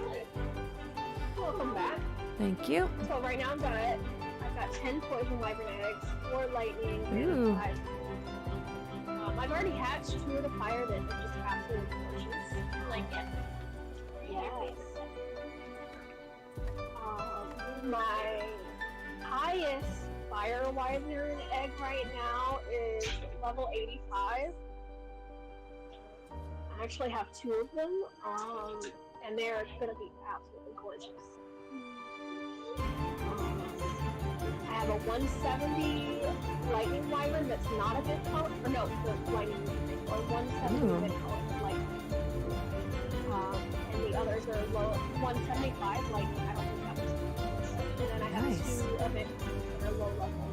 Welcome back. Thank you. So right now I've got 10 poison wyvern eggs, 4 lightning, Ooh. and 5. I've already hatched 2 of the fire that are just absolutely gorgeous. Like it. Yes. My highest fire wyvern egg right now is level 85. I actually have 2 of them, and they're gonna be absolutely gorgeous. I have a 170 lightning wyvern that's not a bit color, or no, the lightning or 170 bit color lightning. And the others are low 175 lightning. I don't think that was. And then I have Nice. 2 of it that are low level.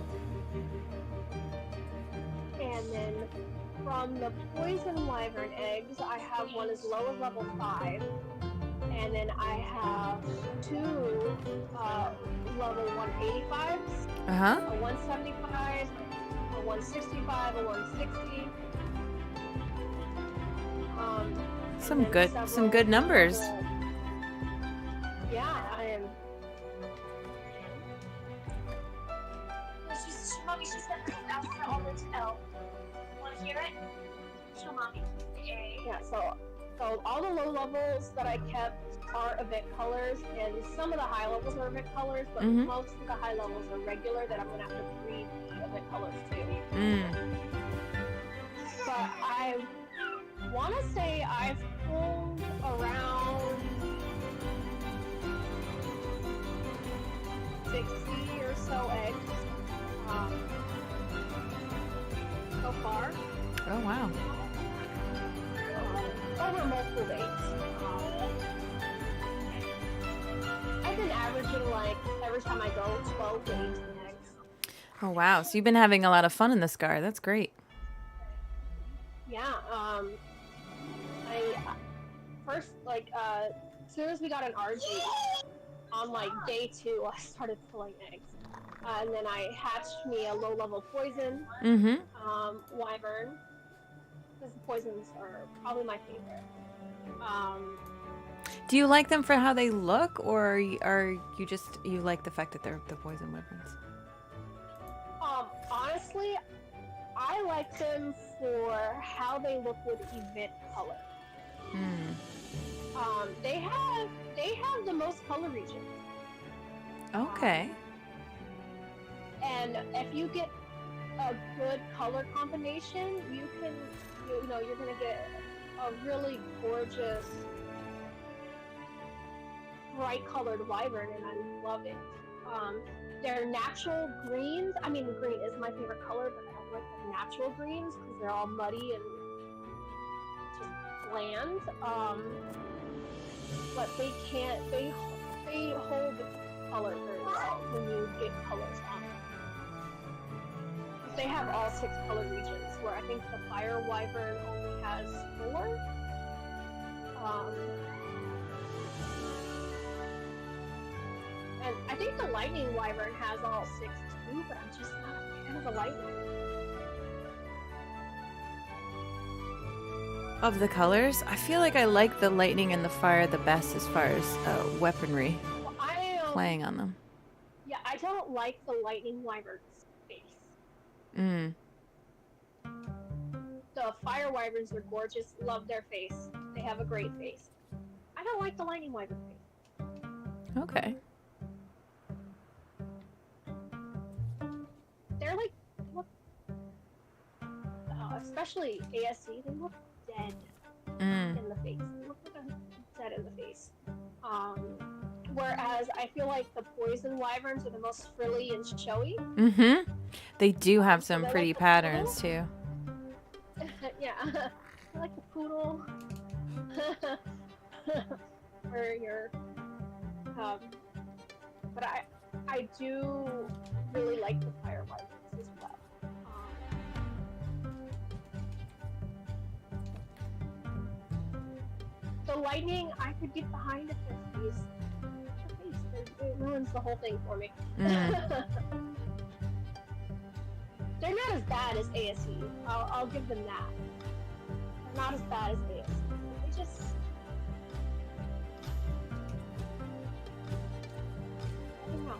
And then from the poison wyvern eggs, I have one as low as level 5. And then I have 2 level 185s, Uh-huh. a 175, a 165, a 160. Some good numbers. Yeah, I am. Mommy, she said after all this L. Want to hear it? Show mommy. A. Yeah, so all the low levels that I kept are event colors, and some of the high levels are event colors, but most of the high levels are regular that I'm gonna have to breed the event colors too. But I want to say I've pulled around 60 or so eggs so far. Oh, wow. Over multiple days. I've been averaging, like, every time I go, 12 to 18 eggs. Oh, wow. So you've been having a lot of fun in the Scar. That's great. Yeah, first, like, as soon as we got an RG, on, like, day 2, I started pulling eggs. And then I hatched me a low-level poison, wyvern, because the poisons are probably my favorite. Do you like them for how they look, or are you just, you like the fact that they're the poison wyverns? Honestly, I like them for how they look with event color. They have the most color regions. Okay. And if you get a good color combination, you're gonna get a really gorgeous, bright colored wyvern, and I love it. They're natural greens. I mean, green is my favorite color, but I don't like the natural greens because they're all muddy and just bland. But they hold color very well when you get colors on them. They have all 6 color regions, where I think the fire wyvern only has 4. And I think the lightning wyvern has all 6 too, but I'm just not a fan of the lightning. Of the colors, I feel like I like the lightning and the fire the best as far as weaponry playing on them. Yeah, I don't like the lightning wyvern's face. The fire wyverns are gorgeous, love their face. They have a great face. I don't like the lightning wyvern face. Okay. They're like, especially ASC, they look dead in the face. They look like dead in the face. Whereas I feel like the poison wyverns are the most frilly and showy. They do have some They're pretty like the patterns poodle. too. Yeah, I like the poodle. Or your, but I do really like the fire wyverns as well. The lightning, I could get behind if their face. It ruins the whole thing for me. They're not as bad as ASE. I'll give them that. They're not as bad as ASE. They just... I don't know.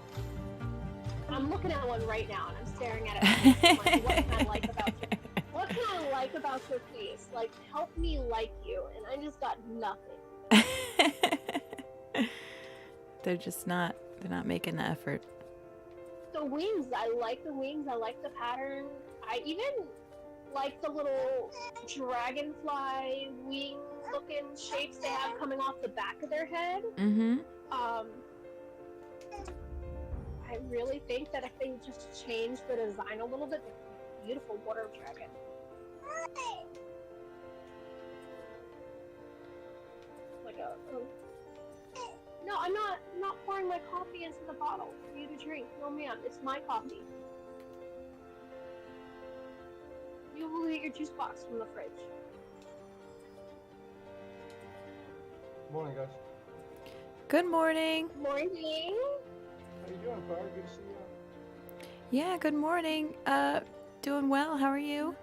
I'm looking at one right now, and I'm staring at it. I'm like, what can I like about it? What can I like about your face? Like, help me like you, and I just got nothing. They're just not. They're not making the effort. The wings, I like the wings. I like the pattern. I even like the little dragonfly wing-looking shapes they have coming off the back of their head. Mm-hmm. I really think that if they just change the design a little bit, they could be a beautiful water dragon. Like a. No, I'm not pouring my coffee into the bottle for you to drink. No, ma'am, it's my coffee. You will get your juice box from the fridge. Morning, guys. Good morning. Morning. How you doing, Fire? Good to see you. Yeah, good morning. Doing well. How are you?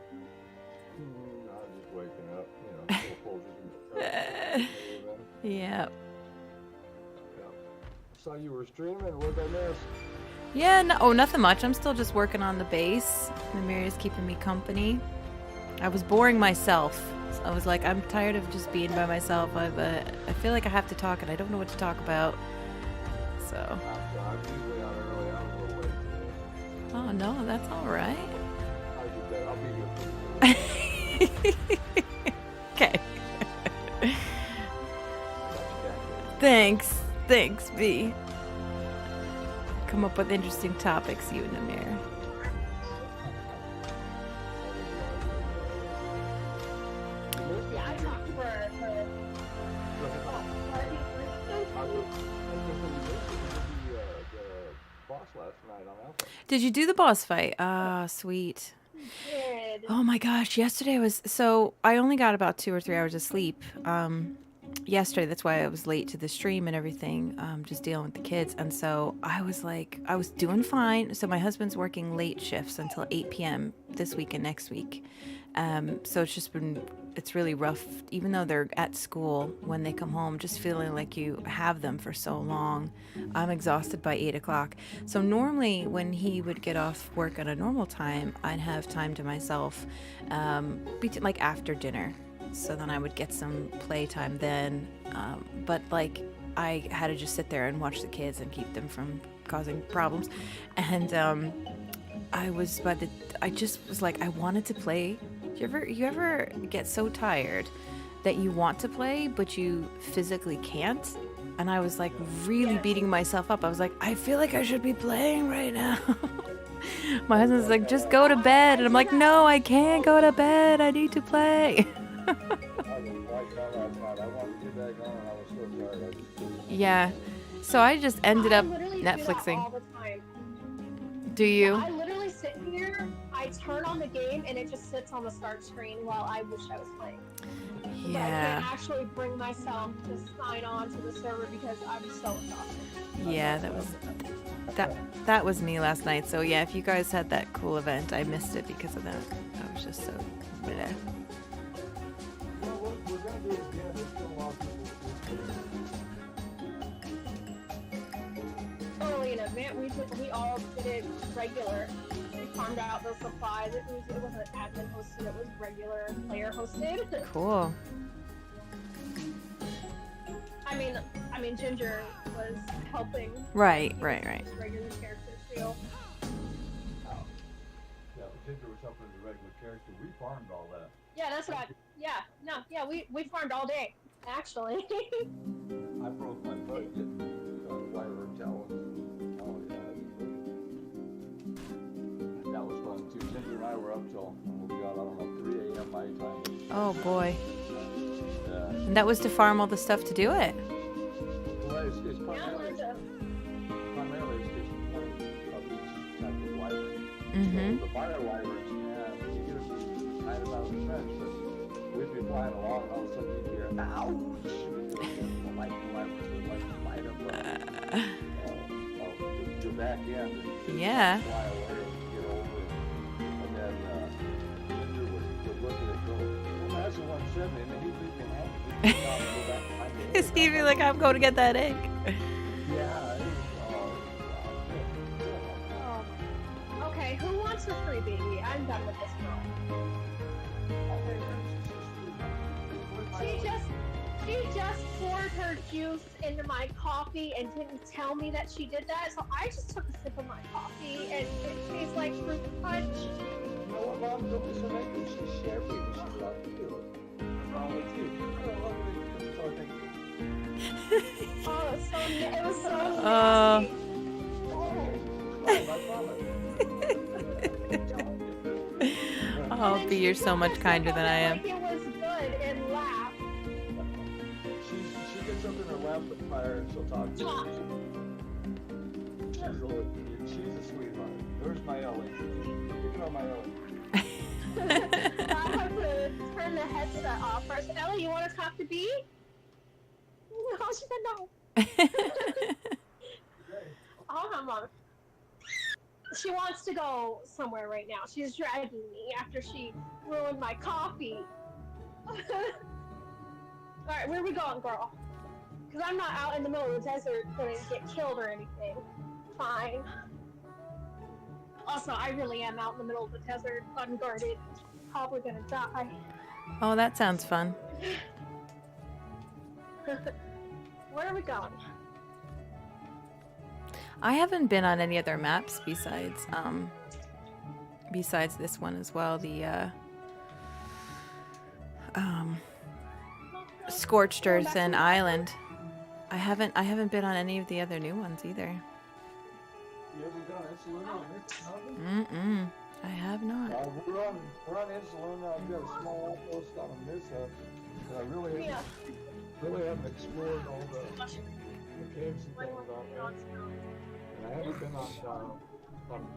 I was just waking up. Full Folgers in the truck. Yeah. Saw you were streaming. What did I miss? Yeah, no, oh, nothing much. I'm still just working on the bass. Namiri's keeping me company. I was boring myself. So I was like, I'm tired of just being by myself. I feel like I have to talk and I don't know what to talk about. So. I'm usually out early. I was a little late today. Oh, no, that's all right. I'll be here. Okay. Thanks, B. Come up with interesting topics, you and Namir. Yeah, I talked for the boss last night on Alpha. Did you do the boss fight? Ah, sweet. Good. Oh my gosh, yesterday I only got about 2 or 3 hours of sleep. Yesterday, that's why I was late to the stream and everything, just dealing with the kids. And so I was doing fine. So my husband's working late shifts until 8 p.m. this week and next week. So it's really rough, even though they're at school, when they come home, just feeling like you have them for so long. I'm exhausted by 8 o'clock. So normally when he would get off work at a normal time, I'd have time to myself, like after dinner. So then I would get some playtime then. But like I had to just sit there and watch the kids and keep them from causing problems. And I just was like, I wanted to play. You ever get so tired that you want to play, but you physically can't? And I was like really beating myself up. I was like, I feel like I should be playing right now. My husband's like, just go to bed. And I'm like, no, I can't go to bed. I need to play. Yeah. So I just ended up Netflixing. All the time. Do you? I literally sit here, I turn on the game, and it just sits on the start screen while I wish I was playing. But I Yeah. can't actually bring myself to sign on to the server because I'm so exhausted. Yeah, that was me last night. So yeah, if you guys had that cool event, I missed it because of that. I was just so bleh. Well, we're going to do it again. There's still a lot of people. Early in event, we all did it regular. We farmed out those supplies. It wasn't admin hosted, it was regular player hosted. Cool. I mean, Ginger was helping. Right. Regular characters feel. Yeah, but Ginger was helping as a regular character. We farmed all that. Yeah, that's what we farmed all day, actually. I broke my foot getting Wyvern talons. Oh, yeah. That was fun, too. Ginger and I were up till, I don't know, 3 a.m. my time. Oh boy. Yeah. And that was to farm all the stuff to do it. Well, it's primarily it's one of each type of wyvern. Mm-hmm. So the fire wyverns, you get them kind of out of the fence, but we'd be flying along and all of a sudden you'd hear, ouch! The light wyverns would like to light up your back end. And Yeah. fly away and get over. And then Ginger would look at it and go, well, that's the 170, and then he'd leave me hanging. He'd go down and go back behind the Is he be like, I'm going to get that egg? Yeah, it was, Okay, who wants a free baby? I'm done with this girl. She just poured her juice into my coffee and didn't tell me that she did that, so I just took a sip of my coffee and it tastes like fruit punch. You know what, Mom? Don't be so negative. She shared with me. She loved you. What's wrong with you? I don't love you. So thank you. Oh, it was so Oh. nasty. Oh, B, you're so much kinder than I am. Like it was good and laughed. She gets up in her lap with fire and she'll talk to you. She's a sweetheart. There's my Ellie. You know my Ellie. I have to turn the headset off first. Ellie, you want to talk to B? No, she said no. Hold on, Mom. She wants to go somewhere right now. She's dragging me after she ruined my coffee. Alright, where are we going, girl? Because I'm not out in the middle of the desert gonna get killed or anything. Fine. Also, I really am out in the middle of the desert, unguarded. Probably gonna die. Oh, that sounds fun. Where are we going? I haven't been on any other maps besides this one as well. The Scorched Earth and Island. I haven't been on any of the other new ones either. You ever gone to Insulina? I have not. We're on Insulina. I've got a small outpost on a Mesa. And I really haven't explored all the caves and things on there. And I haven't been on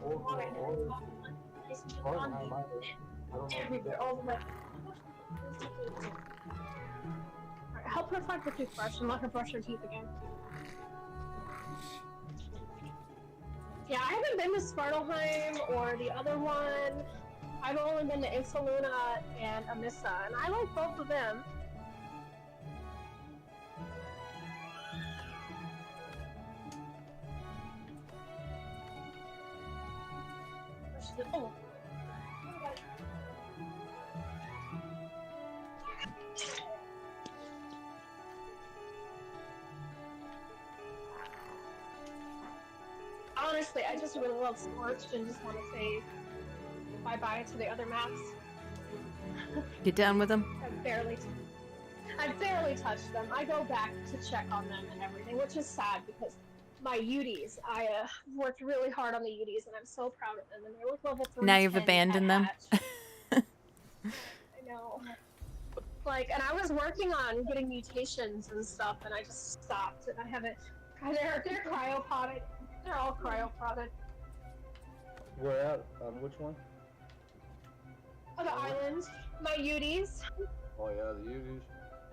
Orville or Spartanheim either. I don't know if Alright, help her find her toothbrush and let her brush her teeth again. Yeah, I haven't been to Spartanheim or the other one. I've only been to Insulina and Amissa, and I like both of them. Oh. Honestly, I just really love Scorched and just want to say bye-bye to the other maps. You done with them? I've barely touched them. I go back to check on them and everything, which is sad because my Uties, I worked really hard on the Uties and I'm so proud of them. And they're like level 3. Now you've abandoned them? I know. Like, and I was working on getting mutations and stuff, and I just stopped. And I haven't. They're cryopotted. They're all cryopotted. Where at? On which one? On the island, my Uties. Oh yeah, the Uties.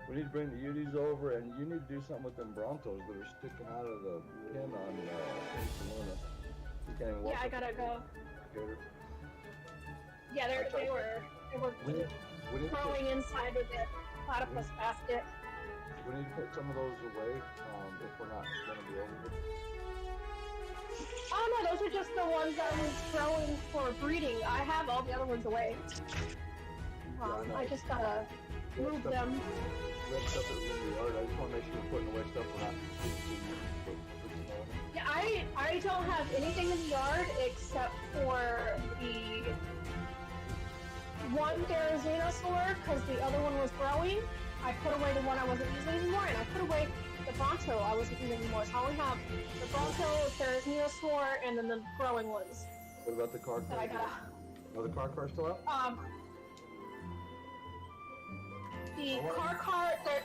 We need to bring the Uties over, and you need to do something with them Brontos that are sticking out of the pin on Insulina. You can't even walk. Yeah, I gotta go. Together. Yeah, they were We need to crawling inside of the platypus basket. We need to put some of those away if we're not going to be over here. Oh no, those are just the ones I was growing for breeding. I have all the other ones away. I just gotta move them. We have stuff that's in the yard. I just want to make sure we're putting away stuff we're not. Yeah, I don't have anything in the yard except for the one Therizinosaur because the other one was growing. I put away the one I wasn't using anymore, and I put away the Bronto I wasn't using anymore. So I only have the Bronto, Therizinosaur, and then the growing ones. What about the car? That I got. Are the car still out? The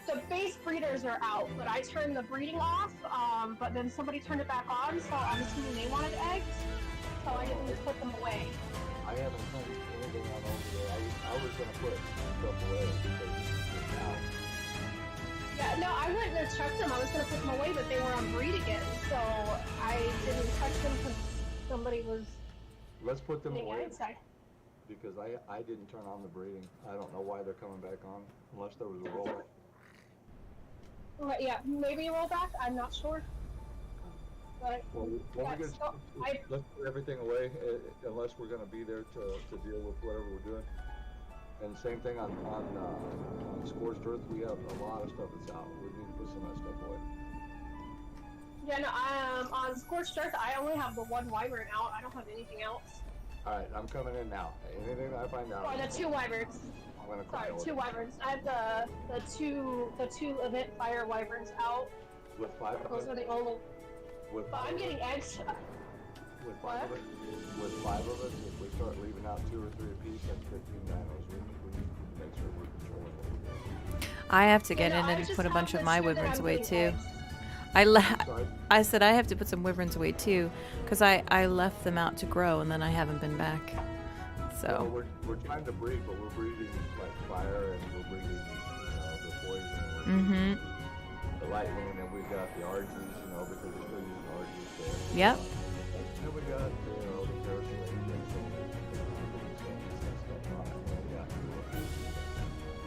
the base breeders are out, but I turned the breeding off, but then somebody turned it back on, so I'm assuming they wanted eggs, so I didn't just put them away. I haven't done anything on those today. I was going to put stuff away because it's out. Yeah, no, I went and checked them. I was going to put them away, but they were on breed again, so I didn't touch them because somebody was... Let's put them away. Inside. Because I didn't turn on the breeding. I don't know why they're coming back on, unless there was a rollback. Well, yeah, maybe a rollback. I'm not sure. But Well, let's put everything away unless we're going to be there to deal with whatever we're doing. And same thing on Scorched Earth. We have a lot of stuff that's out. We need to put some of that stuff away. Yeah, no, on Scorched Earth, I only have the one Wyvern out. I don't have anything else. All right, I'm coming in now. Anything that I find out. Oh, the 2 Wyverns. I'm gonna cry. Sorry, 2 Wyverns. I have the two event fire Wyverns out. With 5 of Those it. are the only. With But 5 I'm of getting it. eggs. With 5 of it. With 5 of us, if we start leaving out 2 or 3 apiece, that's 15 dinos. We need to make sure we're controlling what we're doing. I have to get Yeah, in no, I and just put a have bunch of this my year that wyverns I'm away getting too. eggs. Sorry. I said I have to put some wyverns away too, because I left them out to grow and then I haven't been back. Well, So we're trying to breed, but we're breeding like fire and we're breeding the poison and we're breeding the lightning, and then we've got the RGs, because we're still using RGs there. Yep. And then we got the parachute and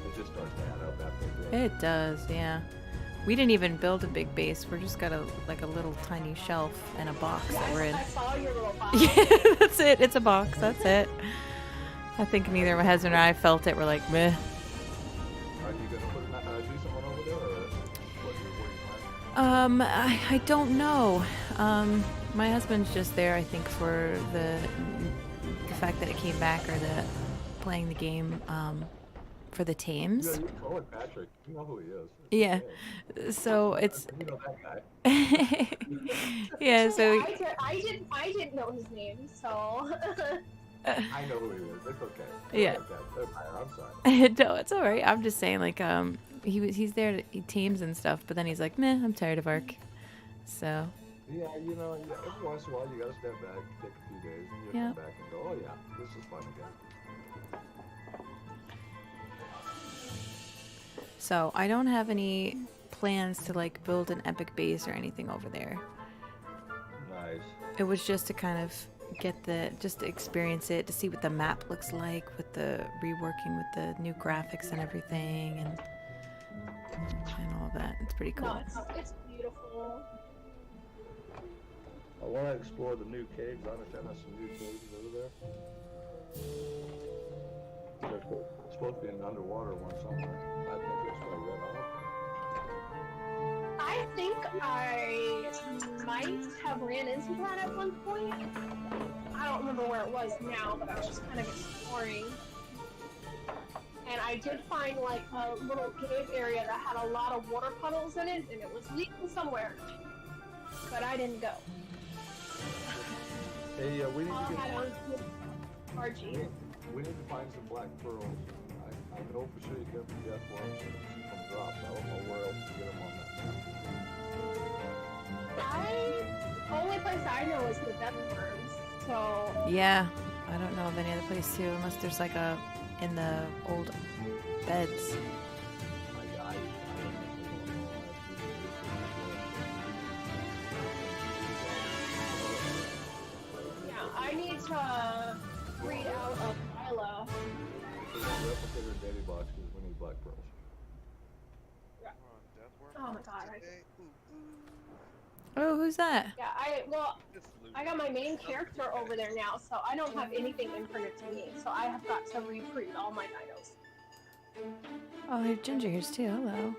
it just starts to add up after a bit. it does, yeah. We didn't even build a big base. We're just got a little tiny shelf and a box that we're in. I saw your little box. Yeah, that's it. It's a box. That's it. I think neither my husband or I felt it. We're like, meh. Are you gonna put do someone over there, or what you planning? I don't know. My husband's just there, I think, for the fact that it came back, or the playing the game, for the tames. Yeah, you call it Patrick. You know who he is. Yeah. So it's You know that guy. yeah. So I didn't know his name, so. I know who he is. It's okay. Yeah. I'm sorry. no, it's all right. I'm just saying, like, he's there to he teams and stuff, but then he's like, meh, I'm tired of ARC. So Yeah, every once in a while you gotta step back, take a few days, and you Yeah. come back and go, oh yeah, this is fun again. So I don't have any plans to like build an epic base or anything over there. Nice. It was just to kind of just to experience it, to see what the map looks like with the reworking with the new graphics and everything and all of that. It's pretty cool. No, it's beautiful. I want to explore the new caves. I understand there's some new caves over there. There's supposed to be an underwater one somewhere. I think it's what I read on it. I think I might have ran into that at one point. I don't remember where it was now, but I was just kind of exploring. And I did find like a little cave area that had a lot of water puddles in it, and it was leaking somewhere. But I didn't go. Hey, we need All to I had get. was RG. We need to find some black pearls. I know for sure you get the death worms from drops. I don't know where else to get them on that map. Only place I know is the death worms. So Yeah, I don't know of any other place too, unless there's like in the old beds. yeah, I need to read out of Lila. Replicator daily box because we need black pearls. Oh my god. Oh, who's that? Yeah, I got my main character over there now, so I don't have anything imprinted to me, so I have got to reprint all my dinos. Oh, there's Ginger here's too. Hello.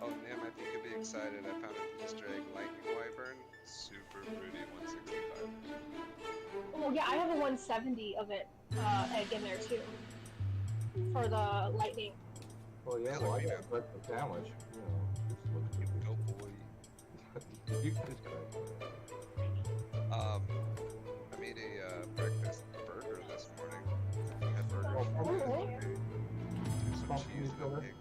Oh, Nim, I think you'll be excited. I found an Easter egg lightning wyvern. Super pretty, 165. Oh yeah, I have a 170 of it egg in there too for the lightning. Well, yeah, well, I got breakfast sandwich. This looks pretty Go good. boy. You guys got I made a breakfast burger this morning. I had burgers Oh, for pumpkin. dinner. Some Pumpkin cheese, is no good. egg.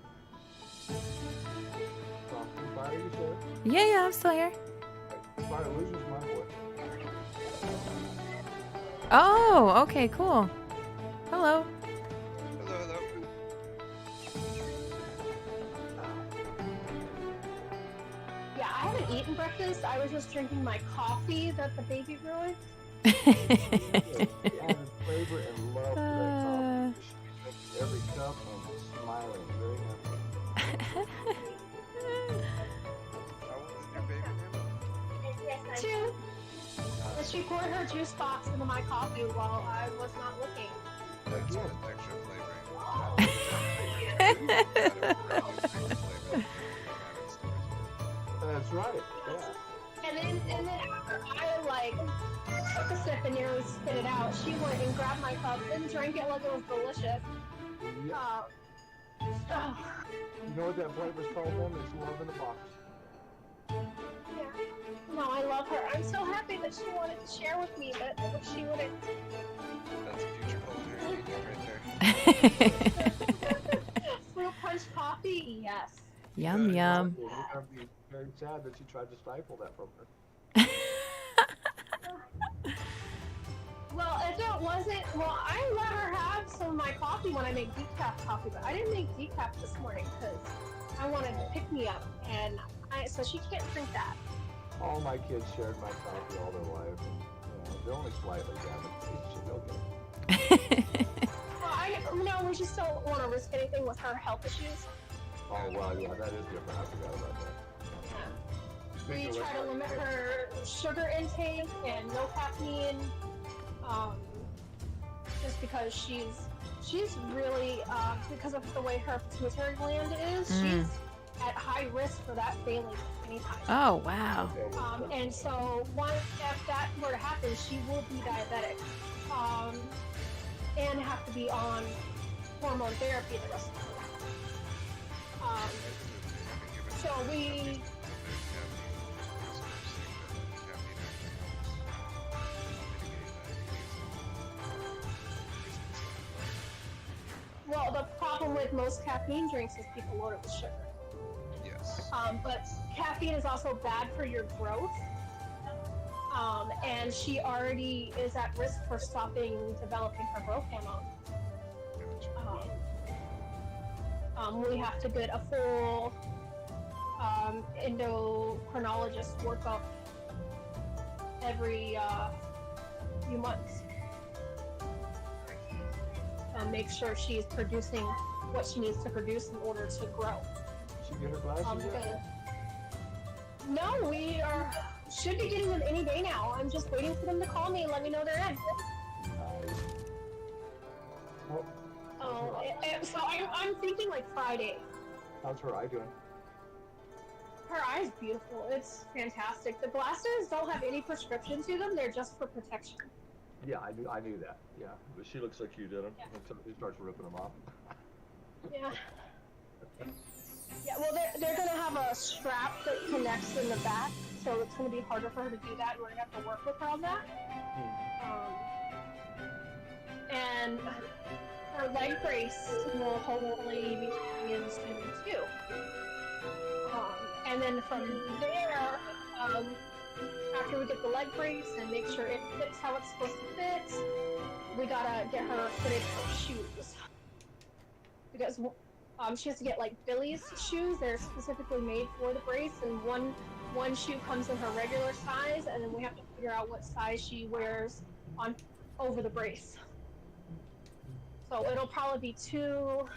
Fire, you said? Yeah, I'm still here. Fire loses my boy. Oh, okay, cool. Hello. Hello, hello. Yeah, I haven't eaten breakfast. I was just drinking my coffee that the baby brewed. Added flavor and love to that coffee. She drinks every cup and smiling, very happy. How old is your baby now? 2. But she poured her juice box into my coffee while I was not looking. That's again. good picture flavoring. That's right. Yeah. And then after I like took a sip and nearly spit it out, she went and grabbed my cup and drank it like it was delicious. Yeah. Oh, You know what that flavor's called, then? It's love in a box. yeah. No, I love her. I'm so happy that she wanted to share with me, but she wouldn't. That's a future culinary genius right there. Fruit punch coffee? Yes. Yum yum. You're gonna be very sad that you tried to stifle that from her. Well, if it wasn't, well, I let her have some of my coffee when I make decaf coffee, but I didn't make decaf this morning because I wanted to pick me up, and so she can't drink that. All my kids shared my coffee all their life. And, they're only slightly damaged. They should go get it. Well, no, we just don't want to risk anything with her health issues. Oh, well, yeah, that is different. I forgot about that. We Speaking of try to which, limit her sugar intake and no caffeine, just because she's really, because of the way her pituitary gland is, she's at high risk for that failing anytime. Oh wow. And so if that were to happen, she will be diabetic, and have to be on hormone therapy the rest of her life. So we, well, the problem with most caffeine drinks is people load it with sugar. Yes. But caffeine is also bad for your growth. And she already is at risk for stopping developing her growth hormone. We have to get a full endocrinologist workup every few months. And make sure she's producing what she needs to produce in order to grow. she get her glasses yet? No, we should be getting them any day now. I'm just waiting for them to call me and let me know they're in. Nice. Well, So I'm thinking like Friday. how's her eye doing? Her eye's beautiful. It's fantastic. The glasses don't have any prescription to them. They're just for protection. Yeah, I knew that. Yeah, but she looks like you did them Yeah. until she starts ripping them off. Yeah. Yeah, well, they're going to have a strap that connects in the back, so it's going to be harder for her to do that, and we're going to have to work with her on that. And her leg brace will hopefully be coming in soon, too. And then from there, after we get the leg brace and make sure it fits how it's supposed to fit, we gotta get her fitted for shoes. Because she has to get like Billy's shoes. They're specifically made for the brace, and one shoe comes in her regular size, and then we have to figure out what size she wears over the brace. So it'll probably be 2 to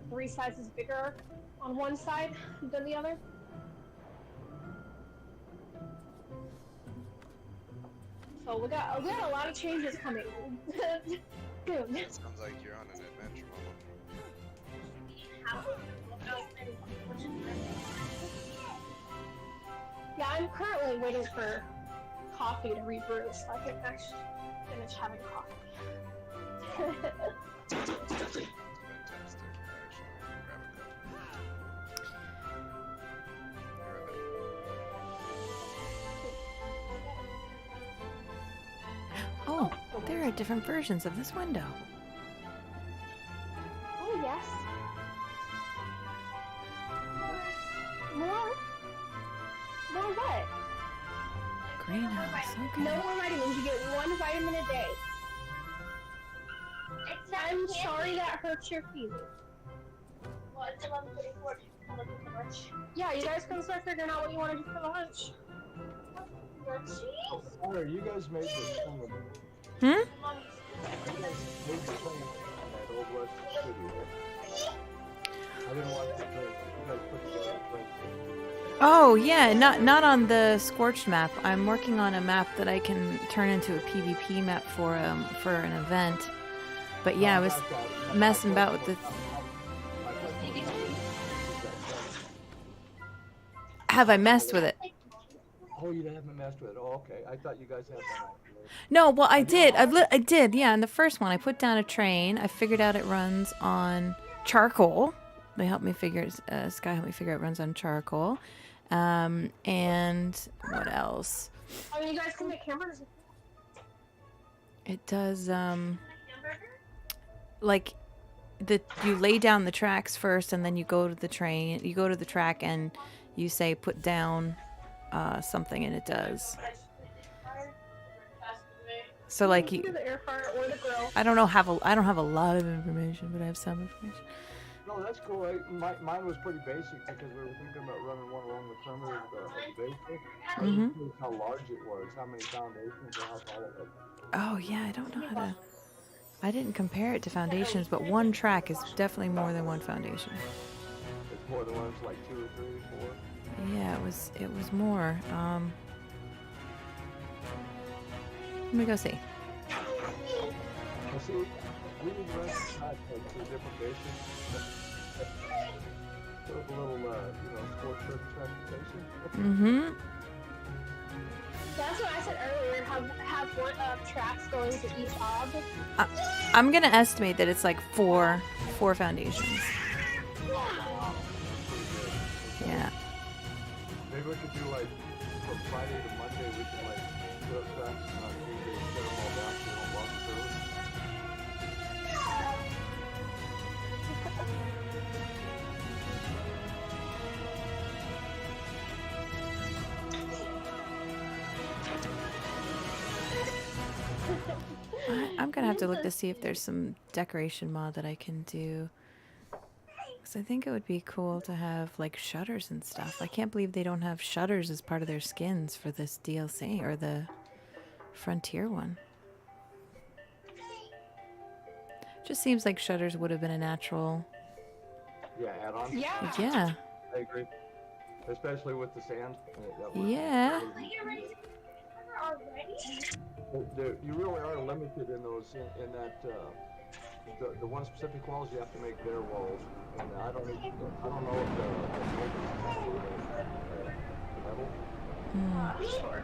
3 sizes bigger on one side than the other. So we got a lot of changes coming. Soon. It sounds like you're on an adventure, Mama. Yeah, I'm currently waiting for coffee to rebrew so I can actually finish having coffee. It's fantastic. Actually, grab a cup. Oh, there are different versions of this window. Oh, yes. More what? Greenhouse, okay. No more vitamins. You get 1 vitamin a day. I'm sorry that hurts your feelings. Well, it's 11:44. I'm looking for lunch. Yeah, you guys can start figuring out what you want to do for lunch. Sorry, you guys made this thing of, Hmm? you guys made the thing on that old West studio, right? I didn't watch the drink. You guys put together a drink. Oh yeah, not on the Scorched map. I'm working on a map that I can turn into a PvP map for an event. But yeah, I was messing about with the. Have I messed with it? Oh, you haven't messed with it. Oh, okay. I thought you guys had one. No, well, I did. I did. Yeah, in the first one, I put down a train. I figured out it runs on charcoal. They helped me figure. Sky helped me figure out it runs on charcoal. And what else? I mean, you guys can make hamburgers. It does. Like, you lay down the tracks first, and then you go to the train. You go to the track, and you say put down something, and it does. So like you, The air fryer or the grill. I don't have a lot of information, but I have some information. No, that's cool. Mine was pretty basic because we were thinking about running one along the perimeter of the basement. I didn't know how large it was, how many foundations, and how tall it was. Oh yeah, I don't know how to. I didn't compare it to foundations, but one track is definitely more than one foundation. It's more than one. It's like 2 or 3 or 4. Yeah, it was more. Let me go see. Well, see, we need to run at 2 different bases. Sort of a little, Scorched Earth transportation. That's what I said earlier. Have one tracks going to each ob. I'm gonna estimate that it's like four foundations. Yeah. Maybe we could do like from Friday to Monday. We can like put up tracks and on Tuesday set them all down so we don't walk through. I'm gonna have to look to see if there's some decoration mod that I can do. Because I think it would be cool to have like shutters and stuff. I can't believe they don't have shutters as part of their skins for this DLC or the Frontier one. Just seems like shutters would have been a natural. Yeah, add on. Yeah. Yeah. I agree. Especially with the sand. Yeah. You really are limited in those in that the one specific walls you have to make their walls, and I don't know if the metal. Sure.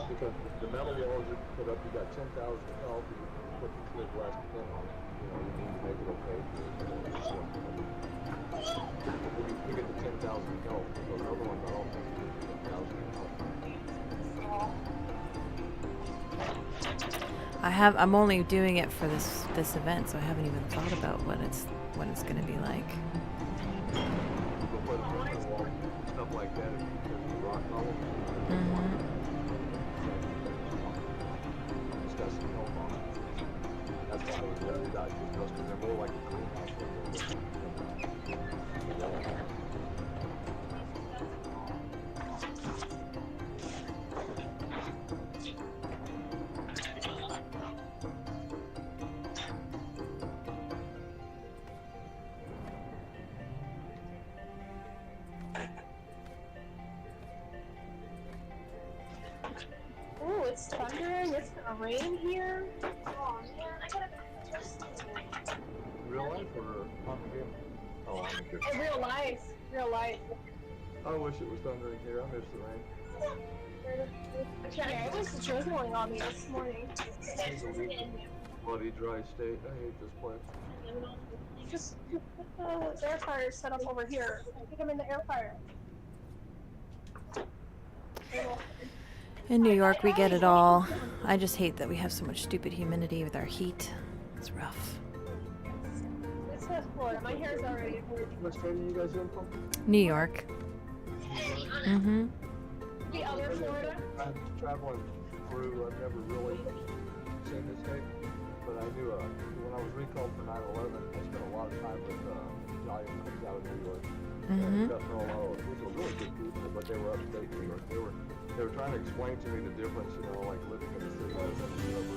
Because the metal walls you put up, you got 10,000 health, you put the clear glass pin on it. You need to make it okay. You get the 10,000 health, those other ones are all 10,000 health. I'm only doing it for this event, so I haven't even thought about what it's gonna be like. Stuff like that, if you rock level. That's why I was very dodgy, because they're more like a greenhouse. Ooh, it's thundering. It's gonna rain here. Oh man, I gotta just. Real life or on the game? Oh, on the game. In real life. Real life. I wish it was thundering here. I miss the rain. Yeah, it was drizzling on me this morning. Bloody dry state. I hate this place. Just put the air fryer set up over here. Put them in the air fryer. In New York, we get it all. I just hate that we have so much stupid humidity with our heat. It's rough. This is Florida. My hair's already. What state are you guys in from? New York. Mm-hmm. The other Florida. I'm traveling through. I've never really seen this state, but I knew when I was recalled for 9/11, I spent a lot of time with giants out of New York. Mm-hmm. These were really good people, but they were upstate New York. They were trying to explain to me the difference, like living in the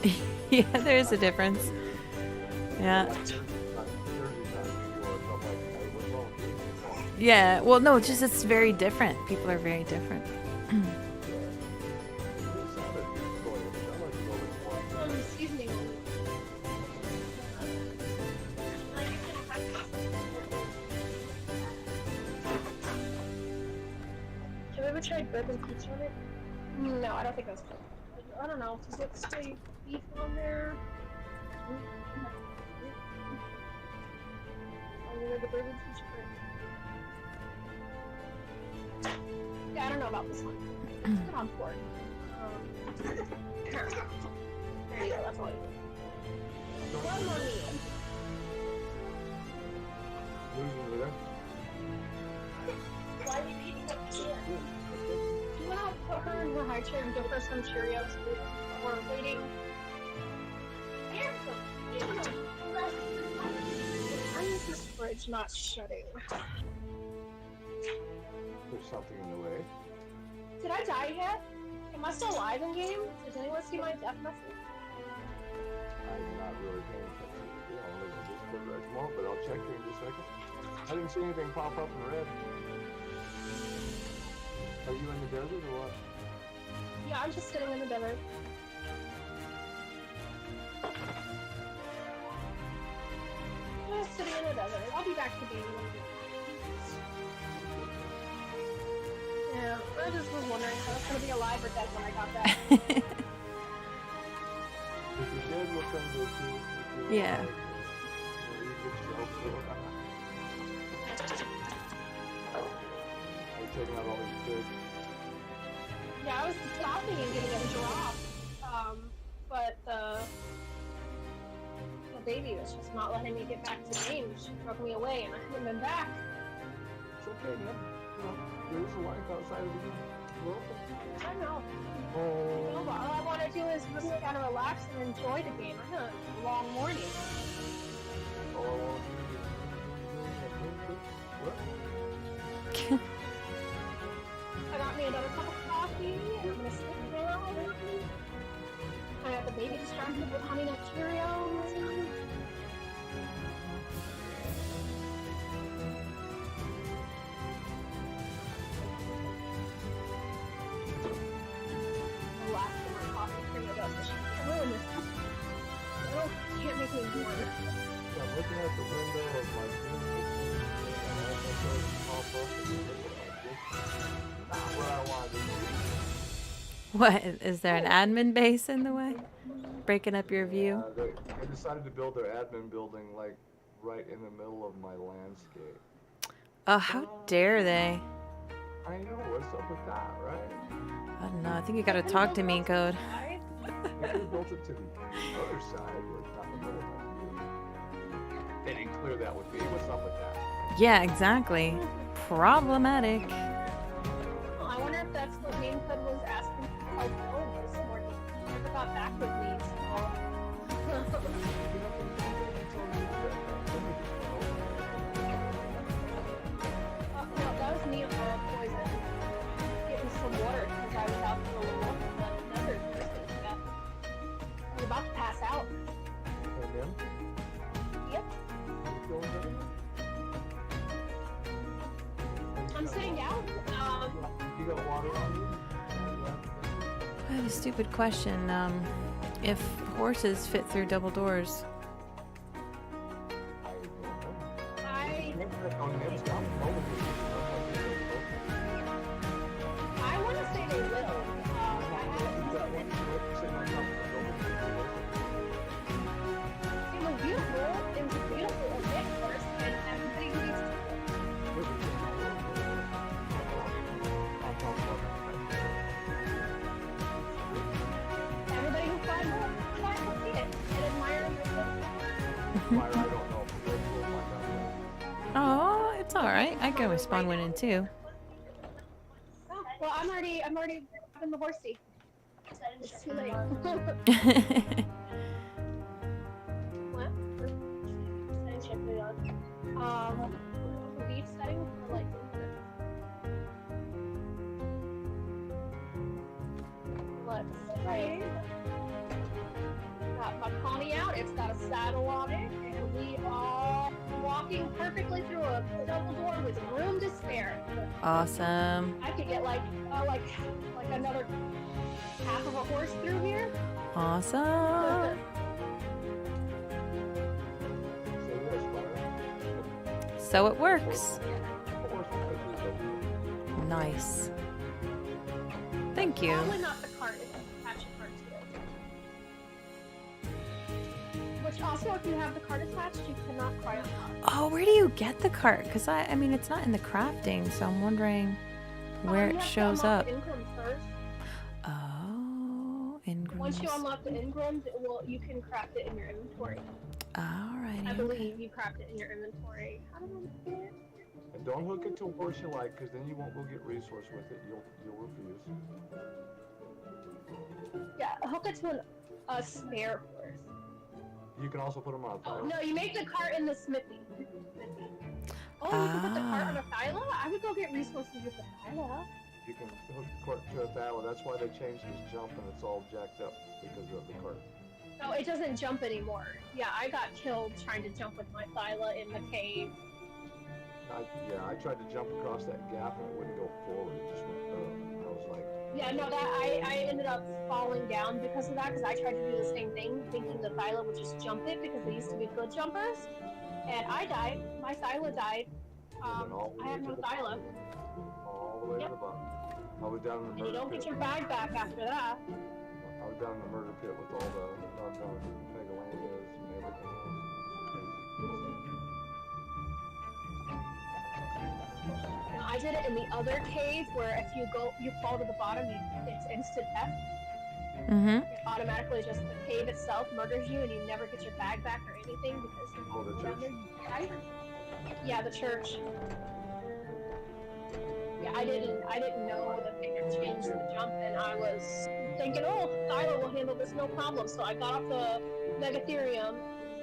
city. Yeah, there is a difference. Yeah. Yeah. Well, no, it's very different. People are very different. Excuse me. bourbon peach on it? No, I don't think that's good. I don't know. Does it say beef on there? The bourbon peach fruit. Yeah, I don't know about this one. It's good on pork. There you go, that's all I need. One more meal. Losing there. Why are you beating up the kid? Do you want to put her in her high chair and give her some Cheerios? We're waiting. Why is this fridge not shutting? There's something in the way. Did I die yet? Am I still alive in game? Does anyone see my death message? I'm not really paying attention to the only in Discord right now, but I'll check here in just a second. I didn't see anything pop up in red. Are you in the desert or what? Yeah, I'm just sitting in the desert. Just sitting in the desert. I'll be back to being one. Yeah, I just was wondering if I was gonna be alive or dead when I got back. If you're dead, we'll come to you. Yeah. I'm checking out all these kids. Yeah, I was stopping and getting a drop, but the baby was just not letting me get back to game. She broke me away, and I haven't been back. It's okay, man. You know, there is a life outside of the game. Well, I know. oh. No, but all I want to do is just kind of relax and enjoy the game. I had a long morning. All I want to do is... What? I got me another cup of coffee, and I'm gonna sit down. I got the baby distracted with honey nut Cheerios. Relax in my coffee cream of us. She can't ruin this. No, can't make me warm. I'm looking at the window of my room and I have myself pop up and look at this. Not what I wanted to do. What? Is there an admin base in the way? Breaking up your view? They decided to build their admin building like right in the middle of my landscape. Oh, how dare they? I know, what's up with that, right? I don't know. I think you gotta talk to Mean Code. They could have built it to the other side where it's not in the middle of my field. They didn't clear that with me. What's up with that? Yeah, exactly. Problematic. Well, I wonder if that's what Mean Code was asking for help with this morning. He never got back with me, no, that was me poison. Getting some water because I was out for a walk in the desert. I was about to pass out. And then? Yep. You feeling better? I'm staying out. You got water on you? I have a stupid question. If horses fit through double doors. I want to say they will. It was beautiful. It was a beautiful event first, and everybody needs to. Everybody who flies will see it and admire it. Oh, it's alright. I can respond winning too. Oh, well, I'm already having the horsey. It's too late. What? Beef setting for like. Let's see. Got my pony out. It's got a saddle on it, and we are walking perfectly through a double door with room to spare. Awesome. I could get like another half of a horse through here. Awesome. So it works. Nice. Thank you. Probably not the cart. It's attach a cart to it. Which also, if you have the cart attached, you cannot cry out loud. Oh, where do you get the cart? Because I mean, it's not in the crafting, so I'm wondering where You it have to shows unlock up. the Ingrams first. Oh, Once you Ingrams. unlock the Ingrams, you can craft it in your inventory. Alrighty. I Okay. believe you craft it in your inventory. How do I do it? And don't hook it to a horse you like, because then you won't go get resource with it. You'll refuse. Yeah, hook it to a spare horse. You can also put them on a Oh, tile. no, you make the cart in the smithy. Oh, you can put the cart on a thyla? I would go get resources with the thyla. You can hook the cart to a tile. That's why they changed his jump and it's all jacked up because of the cart. No, it doesn't jump anymore. Yeah, I got killed trying to jump with my thyla in the cave. I tried to jump across that gap and it wouldn't go forward. It just went up. I was like, Yeah, no, I ended up falling down because of that, because I tried to do the same thing, thinking the thyla would just jump it because they used to be good jumpers. And I died. My thyla died. and then all the I way have to no the thyla. all the way to the bottom. I was down in the And you murder don't pit. get your bag back after that. I was down in the murder pit with all the doggone Megalandas and everything else. Now, I did it in the other cave where if you fall to the bottom, it's instant death. Mm-hmm. It automatically just, the cave itself murders you and you never get your bag back or anything because Oh, the down church. there you die. Yeah, the church. Yeah, I didn't know that they had changed the jump, and I was thinking, oh, Thyla will handle this no problem. So I got off the Megatherium,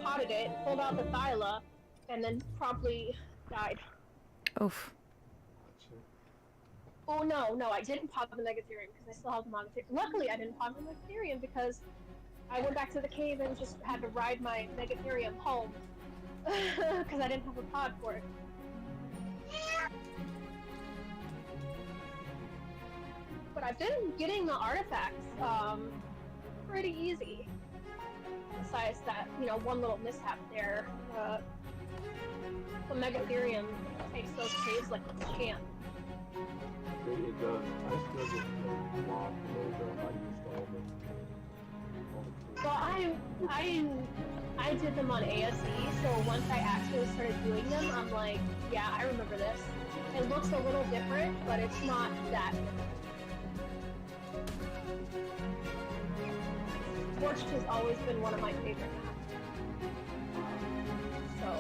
potted it, pulled out the Thyla, and then promptly died. Oof. Oh no, I didn't pop the Megatherium because I still have the Megatherium. Luckily, I didn't pop the Megatherium because I went back to the cave and just had to ride my Megatherium home because I didn't have a pod for it. But I've been getting the artifacts pretty easy. Besides that, one little mishap there. The Megatherium takes those caves like a champ. It does. I still get a lot of them. I used all the Well, I did them on ASE, so once I actually started doing them, I'm like, yeah, I remember this. It looks a little different, but it's not that different. Scorched has always been one of my favorite maps. So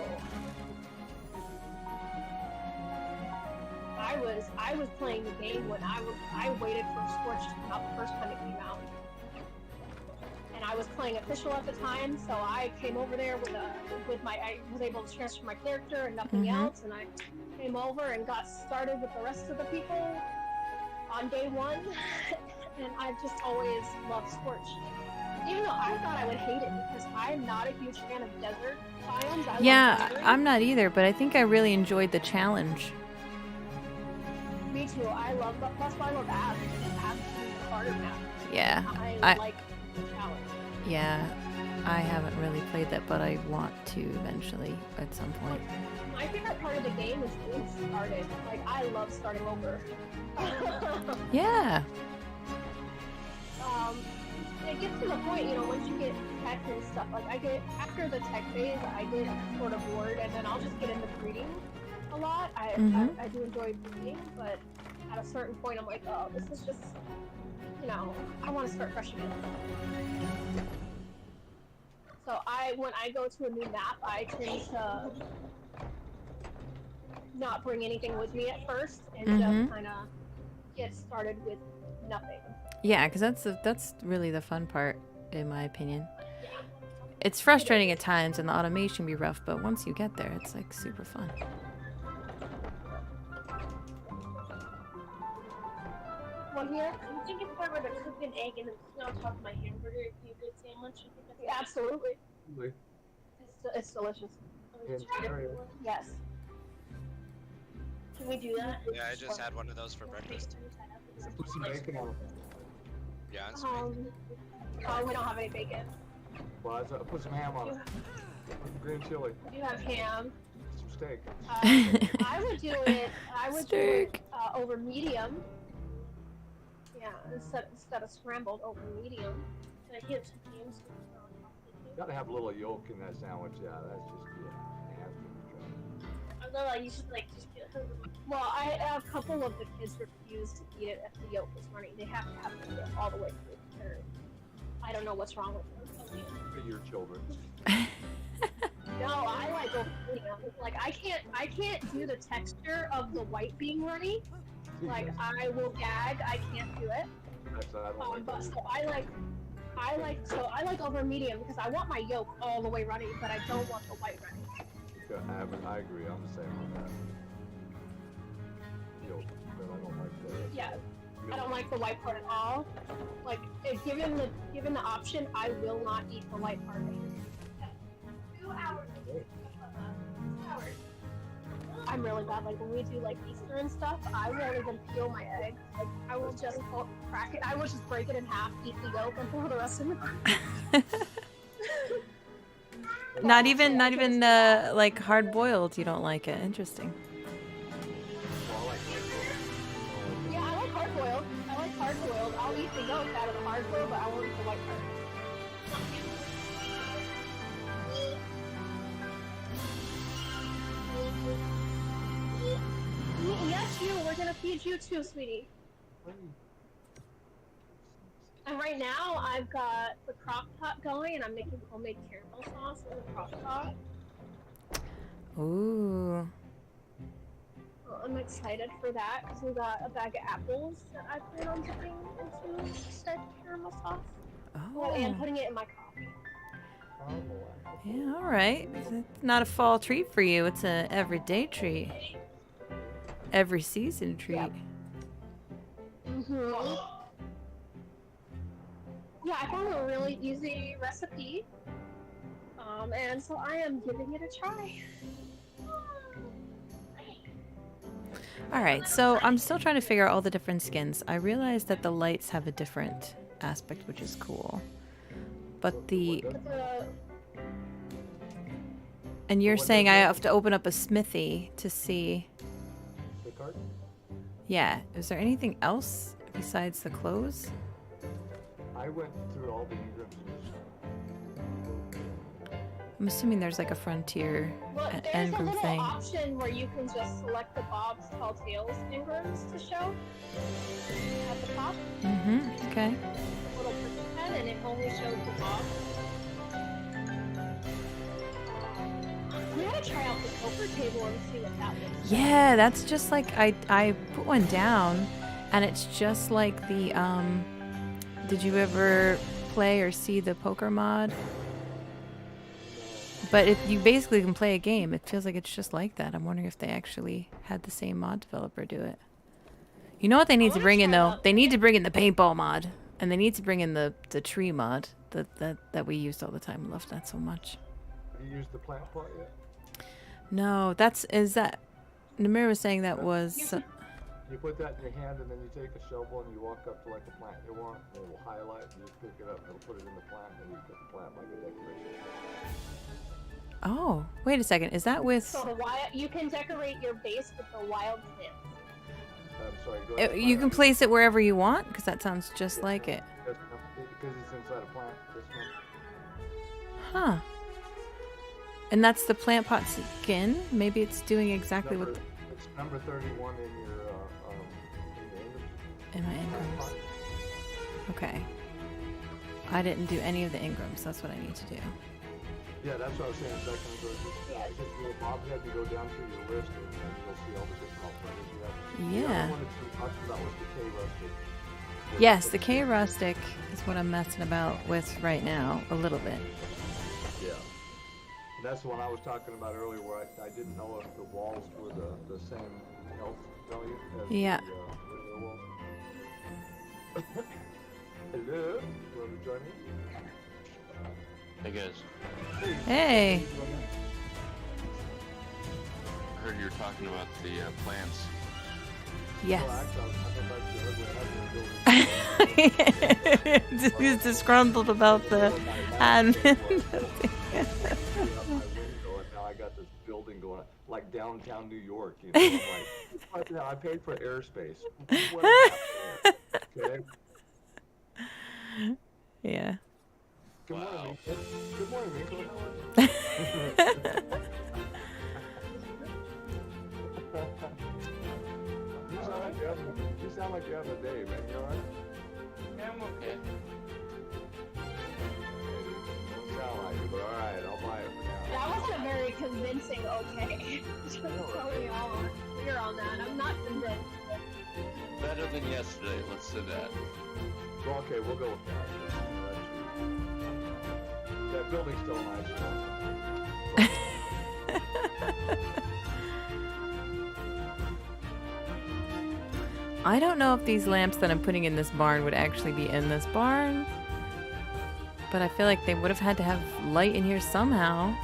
I was playing the game when I waited for Scorched to come out the first time it came out. And I was playing official at the time, so I came over there I was able to transfer my character and nothing else, and I came over and got started with the rest of the people on day one, and I've just always loved Scorched. Even though I thought I would hate it because I'm not a huge fan of desert biomes. I love desert. I'm not either, but I think I really enjoyed the challenge. Me too. I love that. That's why I love Abs. Abs is the harder map. Yeah. I like the challenge. Yeah. I haven't really played that, but I want to eventually at some point. My favorite part of the game is getting started. Like, I love starting over. Yeah. It gets to the point, once you get tech and stuff, like after the tech phase, I get sort of bored, and then I'll just get into breeding a lot. I do enjoy breeding, but at a certain point, I'm like, oh, this is just, I want to start fresh again. So when I go to a new map, I tend to not bring anything with me at first, and just kind of get started with nothing. Yeah, because that's really the fun part, in my opinion. It's frustrating at times, and the automation can be rough, but once you get there, it's like super fun. One here? I think if I were to cook an egg and then put it on top of my hamburger, it'd be a good sandwich. I think that's Yeah, absolutely. Really? It's delicious. Vegetarian. Yes. Can we do that? Yeah, I just had one of those for breakfast. Put some bacon on it. Yeah, and sweet. We don't have any bacon. Well, I put some ham on it. Green chili. We do have ham. Some steak. I would do it. Steak. Over medium. Yeah, instead of scrambled over medium. Can I get some games? Gotta have a little yolk in that sandwich. Yeah, that's just it has to be dry. I know, you should like just get her little. Well, a couple of the kids refuse to eat it if the yolk is running. They have to have the yolk all the way through. I don't know what's wrong with them. For your children. No, I like over medium. Like I can't do the texture of the white being runny. Like I will gag. I can't do it. I don't like But that. so I like over medium because I want my yolk all the way runny, but I don't want the white runny. Yeah, I agree. I'm the same on that. Yolk, but I don't like the. Yeah, I don't like the white part at all. Like, if given the option, I will not eat the white part. 2 hours. 2 hours. I'm really bad. Like when we do like Easter and stuff, I won't even peel my egg. Like I will just crack it. I will just break it in half, eat the yolk, and throw the rest in the. Not even like hard boiled. You don't like it. Interesting. Yeah, I like hard boiled. I'll eat the yolk out of the hard boiled, but I won't eat the white part. Yes, you. We're gonna feed you too, sweetie. And right now, I've got the crock pot going, and I'm making homemade caramel sauce in the crock pot. Ooh. Well, I'm excited for that because we got a bag of apples that I plan on dipping into said caramel sauce. Oh. And putting it in my coffee. Yeah. All right. It's not a fall treat for you. It's a everyday treat. Every season treat. Yep. Mhm. Yeah, I found a really easy recipe, and so I am giving it a try. All right. So I'm still trying to figure out all the different skins. I realized that the lights have a different aspect, which is cool. But the and you're saying I have to open up a smithy to see. The cart? Yeah. Is there anything else besides the clothes? I went through all the ingrams. I'm assuming there's like a frontier Well, there's a engram little thing. option where you can just select the Bob's Tall Tales engrams to show at the top. Mm-hmm. Okay. A little purple pen, and it only shows the Bob. We gotta try out the poker table and see what that looks like. Yeah, that's just like I put one down, and it's just like the Did you ever play or see the poker mod? But if you basically can play a game, it feels like it's just like that. I'm wondering if they actually had the same mod developer do it. You know what they need to bring in though? They need to bring in the paintball mod, and they need to bring in the tree mod that we used all the time. I loved that so much. Have you used the plant pot yet? No, is that Namir was saying that was. You put that in your hand and then you take a shovel and you walk up to like a plant you want, and it will highlight, and you just pick it up and it'll put it in the plant, and you put the plant like a decoration. Oh, wait a second. Is that with? So you can decorate your base with the wild plants. I'm sorry, go ahead. You can place it wherever you want, because that sounds just like it. Because it's inside a plant, this one. Huh. And that's the plant pot skin? Maybe it's doing exactly what. It's number 31 in your In my engrams. Okay. I didn't do any of the engrams. That's what I need to do. Yeah, that's what I was saying a second ago. Just little Bob had to go down through your list and you'll see all the different alternatives you have. The Yeah. other one that you were talking about was the K rustic. Yes, the K rustic is what I'm messing about with right now, a little bit. Yeah. And that's the one I was talking about earlier where I didn't know if the walls were the same health value as Yeah. the regular walls. Hello, you want to join me? Hey guys, Hey! I heard you were talking about the plants. Yes. Well, actually, I thought about the other He's disgruntled about the admin. Now I got this building going on. like downtown New York. You know, I'm like, I paid for airspace. What is happening? Okay. Yeah. Good Wow. morning, Miko. Good morning, Miko. You sound like you're having a day, man. You alright? Yeah, I'm okay. Don't sound like it, but alright, I'll buy it for now. That wasn't a very convincing okay. Just so we all are clear on that. I'm not convinced. Better than yesterday, let's say that. Well, okay, we'll go with that. That building's still nice. I don't know if these lamps that I'm putting in this barn would actually be in this barn. But I feel like they would have had to have light in here somehow.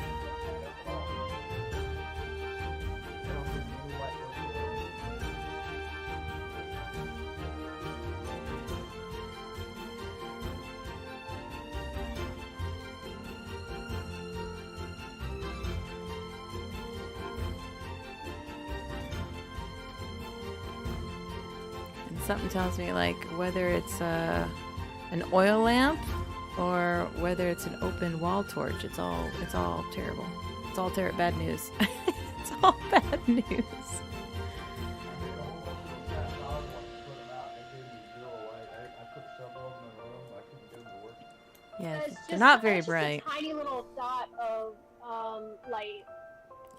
And something tells me like whether it's an oil lamp or whether it's an open wall torch, it's all terrible. It's all bad news. It's all bad news. Yeah, It's they're just- not very it's just bright. A tiny little dot of light.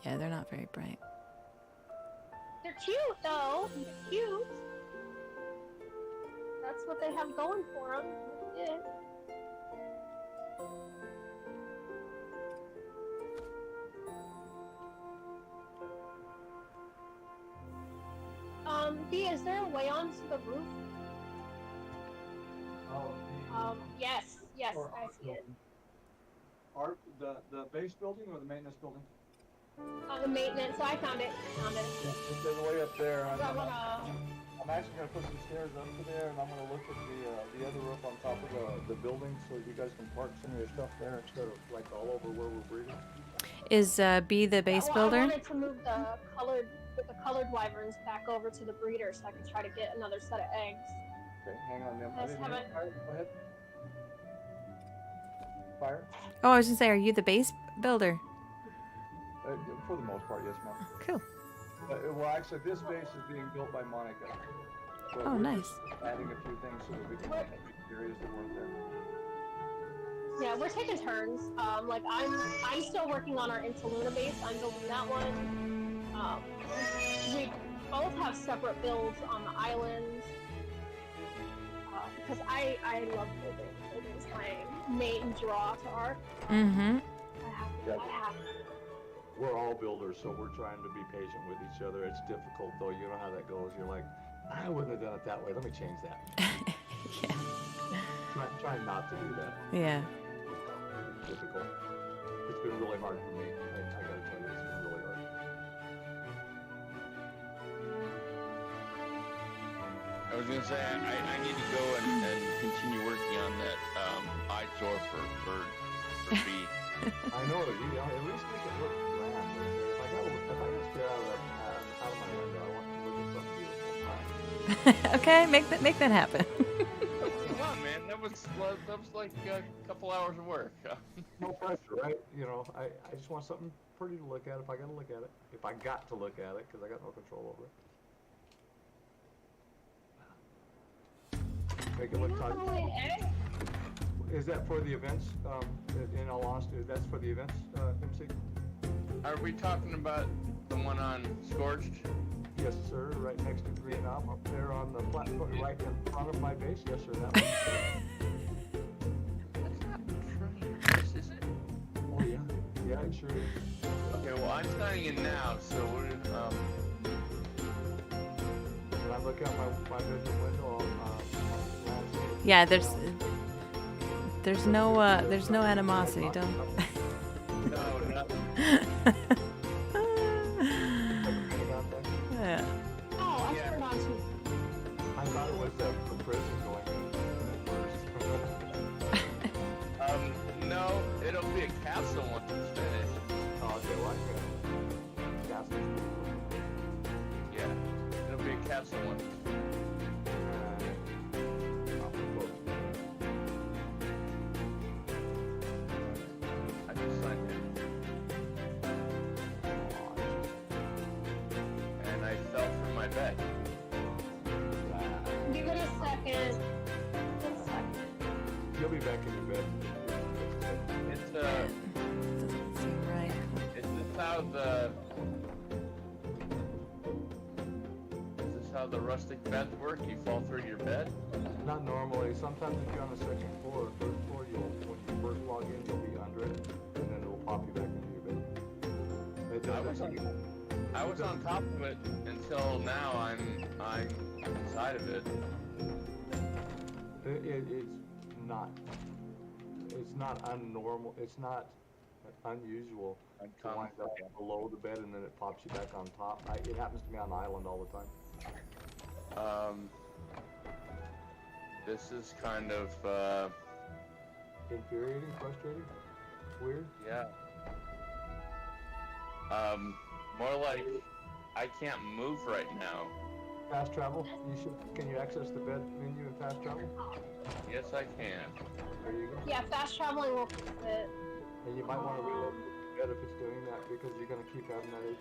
Yeah, they're not very bright. They're cute though. They're cute. That's what they have going for them. Yeah. B, is there a way onto the roof? Yes, Or I see it. Art, the base building or the maintenance building? The maintenance. So I found it. There's a way up there. I'm gonna. I'm actually gonna put some stairs up to there, and I'm gonna look at the other roof on top of the building, so you guys can park some of your stuff there instead of like all over where we're breeding. Is B the base I builder? wanted to move the colored wyverns back over to the breeder, so I could try to get another set of eggs. Okay, hang on. Them. Let's have it. Fire, go ahead. Fire. Oh, I was gonna say, are you the base builder? For the most part, yes, ma'am. Cool. Well, actually, this base is being built by Monica. So Oh, we're nice. just adding a few things so that we can make areas that work there. Yeah, we're taking turns. Like I'm still working on our Intaluna base. I'm building that one. We both have separate builds on the islands. Because I love building. Building is my main draw to art. Mm-hmm. I have to. We're all builders, so we're trying to be patient with each other. It's difficult, though. You know how that goes. You're like, I wouldn't have done it that way. Let me change that. Yeah. Try not to do that. Yeah. It's difficult. It's been really hard for me. I gotta tell you, it's been really hard. I was gonna say, I need to go and continue working on that eyesore for B. I know that you at least make it look grand. If I gotta stare out of my window, I want to look at something beautiful. Okay, make that happen. Come on, man, that was like a couple hours of work. No pressure, right? You know, I just want something pretty to look at if I gotta look at it. If I got to look at it, because I got no control over it. Make it look tight. Is that for the events? In all honesty, that's for the events, MC? Are we talking about the one on Scorched? Yes, sir. Right next to Green Up, up there on the platform, right in front of my base. Yes, sir. That one. That's not Trainers, is it? Oh yeah, yeah, it sure is. Okay, well I'm signing in now, so we're When I look out my bedroom window, Yeah, there's no animosity, don't. no. Yeah. Oh, I turned on to. I thought it was the prison going in first. No, it'll be a castle once it's finished. Oh, okay, well, I can. Castle. have someone. I just signed in. And I fell from my bed. Give it a second. You'll be back in your bed. It's Doesn't seem right. Is this how the rustic beds work? You fall through your bed? Not normally. Sometimes if you're on the second floor or third floor, when you first log in, you'll be under it, and then it'll pop you back into your bed. I was on top of it until now. I'm inside of it. It's not unnormal. It's not unusual to wind up below the bed and then it pops you back on top. It happens to me on the island all the time. This is kind of Infuriating, frustrating, weird. yeah. More like I can't move right now. Fast travel. Can you access the bed menu in fast travel? Yes, I can. There you go. Yeah, fast traveling will fix it. And you might want to reload the bed if it's doing that because you're gonna keep having that issue.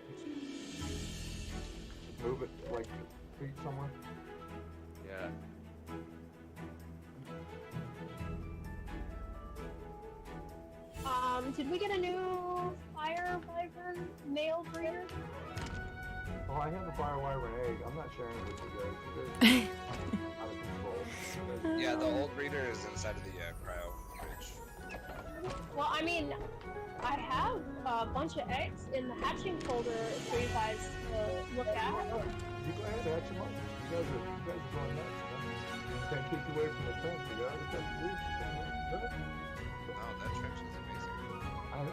Move it like feet somewhere. Yeah. Did we get a new fire wyvern male breeder? Oh, I have a fire wyvern egg. I'm not sharing it with you guys. Out of control. Yeah, the old breeder is inside of the cryo fridge. Well, I mean, I have a bunch of eggs in the hatching folder for you guys to look at. You go ahead, hatch them up. You guys are going nuts. Man. Can't keep you away from the trench. You got to do. No, that trench is amazing. I know.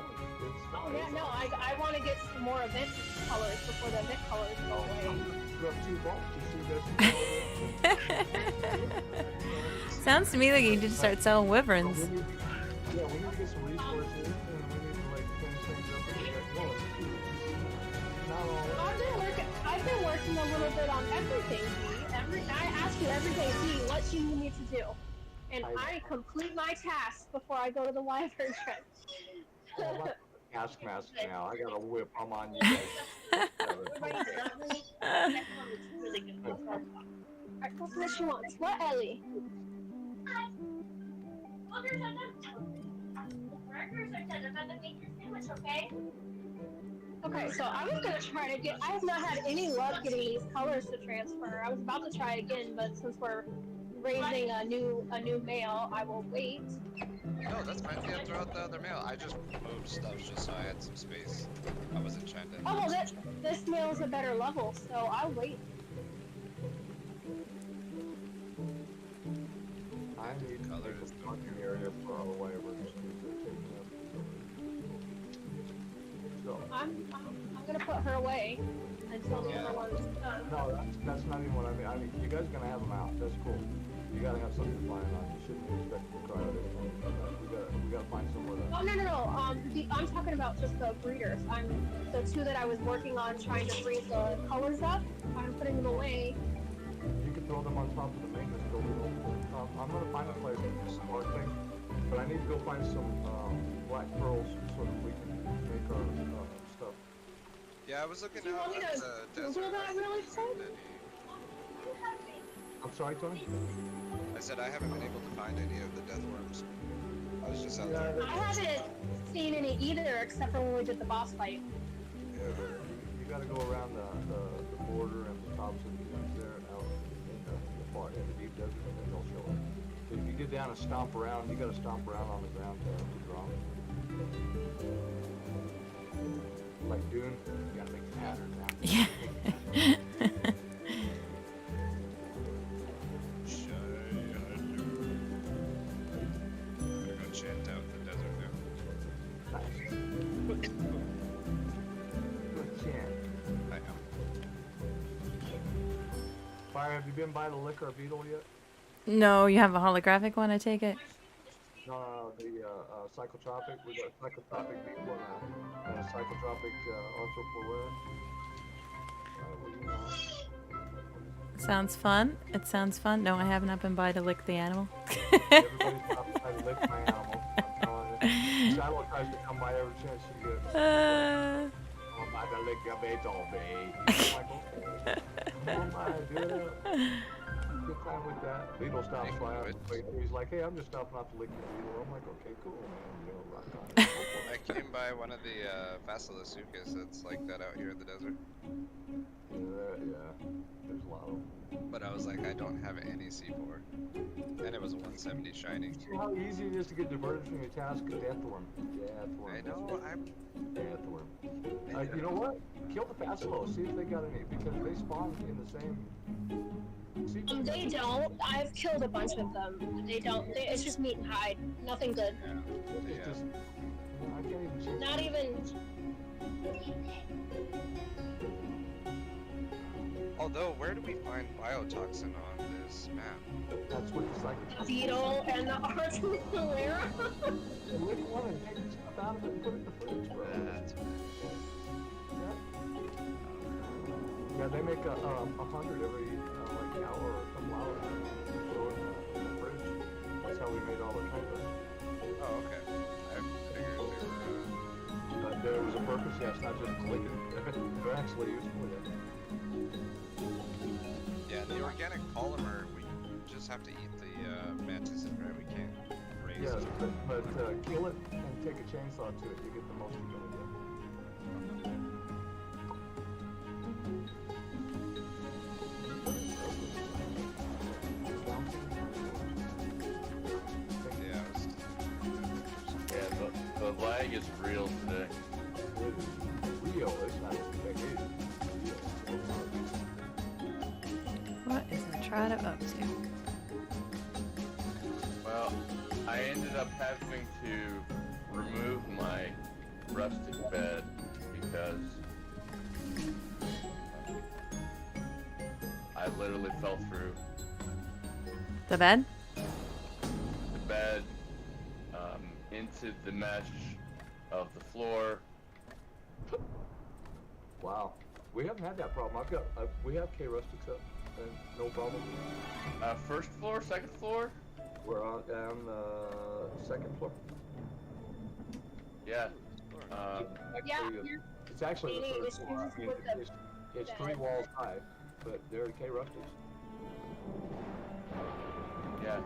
Oh yeah, no, I want to get some more event colors before the event colors go away. You have 2 bolts. Sounds to me like you just start selling wyverns. Yeah, we need to get some resources and we need to like finish things up and get going. Not all I've been working a little bit on everything, D. I ask you every day, D, what you need me to do. And I complete my tasks before I go to the wyvern trench. mask now. I got a whip. I'm on you guys. Alright, what's what she wants? What, Ellie? Burgers are done. I'm gonna make your sandwich, okay? Okay, so I was gonna try to get. I have not had any luck getting these colors to transfer. I was about to try again, but since we're raising a new male, I will wait. No, that's fine. Yeah, throw out the other mail. I just moved stuff just so I had some space. I wasn't trying to. Oh well, this male is a better level, so I'll wait. I need color a parking area for all the wyverns. So. I'm gonna put her away until the other one's done. No, that's not even what I mean. I mean, you guys are gonna have them out. That's cool. You gotta have something to fly on. You shouldn't be expecting to cry out anything. We gotta find somewhere to. Oh no. I'm talking about just the breeders. The 2 that I was working on trying to breed the colors up. I'm putting them away. You can throw them on top of the maintenance building. I'm gonna find a place to start things, but I need to go find some black pearls so that we can make our stuff. Yeah, I was looking Do you out want me at to the Google desert. that really quick? I'm sorry, Tony? I said I haven't been able to find any of the death worms. I was just out there. I haven't seen any either, except for when we did the boss fight. Yeah, you gotta go around the border and the tops of the dunes there out in the deep desert, and then they'll show up. But if you get down and stomp around, you gotta stomp around on the ground to draw them. Like Dune, you gotta make patterns out. Yeah. Gonna go chant out the desert now. Nice. Good chant. I know. Fire, have you been by the liquor beetle yet? No, you have a holographic one, I take it? No, the psychotropic. We got a psychotropic beetle and a psychotropic arthropolare. Sounds fun. It sounds fun. No, I haven't up and by to lick the animal. Everybody's up to lick my animal. I'm telling you. Shiloh tries to come by every chance she gets. I'm about to lick your beetle, babe. I'm like, okay. Oh my, do it. Good time with that. Beetle stops by. He's like, hey, I'm just stopping off to lick your beetle. I'm like, okay, cool, man. You know, rock on. I came by one of the Vasilasuchus that's like that out here in the desert. Yeah. There's a lot of them. But I was like, I don't have any C4. And it was a 170 shining. See how easy it is to get diverted from your task? Deathworm. Deathworm. I know, I'm... Deathworm. You know what? Kill the Facilo. See if they got any, because they spawn in the same... They don't. I've killed a bunch of them. They don't. It's just meat and hide. Nothing good. It's just... I can't even change. Not even... Although, where do we find biotoxin on this map? That's what the psychic... Beetle and the Articulera. Lick one and take the stuff out of it and put it in the fridge, bro. Yeah, they make 100 every like hour or a couple hours. Throw it in the fridge. That's how we made all the trumpets. Oh, okay. I figured they were, But there was a purpose, yes, not just clicking. They're actually useful with it. Yeah, the organic polymer, we just have to eat the mantises, right? We can't raise Yes, it. but kill it and take a chainsaw to it. You get the most you're gonna get. Yeah, the lag is real today. Rio is not vacation. What is the Trotta up to? Well, I ended up having to remove my rustic bed because I literally fell through The bed? the bed into the mesh of the floor. Wow. We haven't had that problem. We have K rustics up and no problem. First floor, second floor? We're on the second floor. Yeah. Yeah. It's actually the third It's floor. I mean, it's 3 walls high, but they're K rustics. Yeah.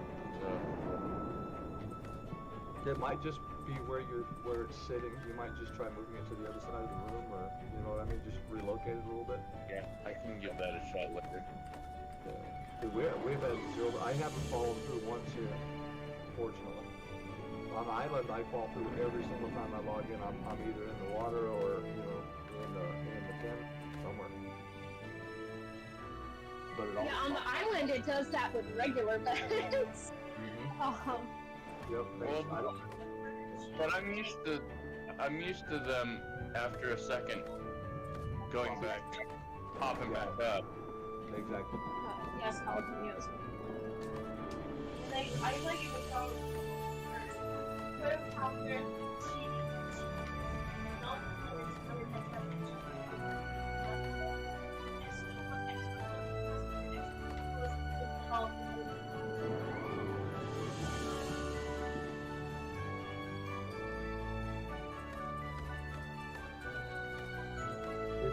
It might just be where it's sitting. You might just try moving it to the other side of the room, or you know what I mean, just relocate it a little bit. Yeah, I can give that a shot later. Yeah. We've had zero. I haven't fallen through once here, fortunately. On the island, I fall through every single time I log in. I'm either in the water or in the pen somewhere. But it Yeah, on the island it does that with regular beds. Yep. Well, I don't. but I'm used to them after a second going back, popping back up. Exactly. Yes, jalapenos. I like it with all put a powder,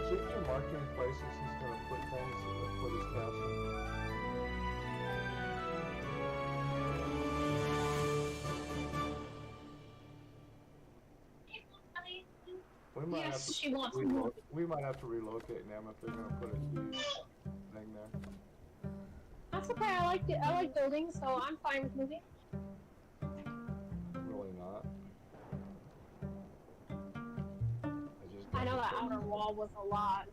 If you're marking places, he's gonna put things for his task. We might have Yes, to she wants more. we might have to relocate them if they're gonna put a huge thing there. That's okay. I like buildings, so I'm fine with moving. Really not. I know that outer wall was a lot.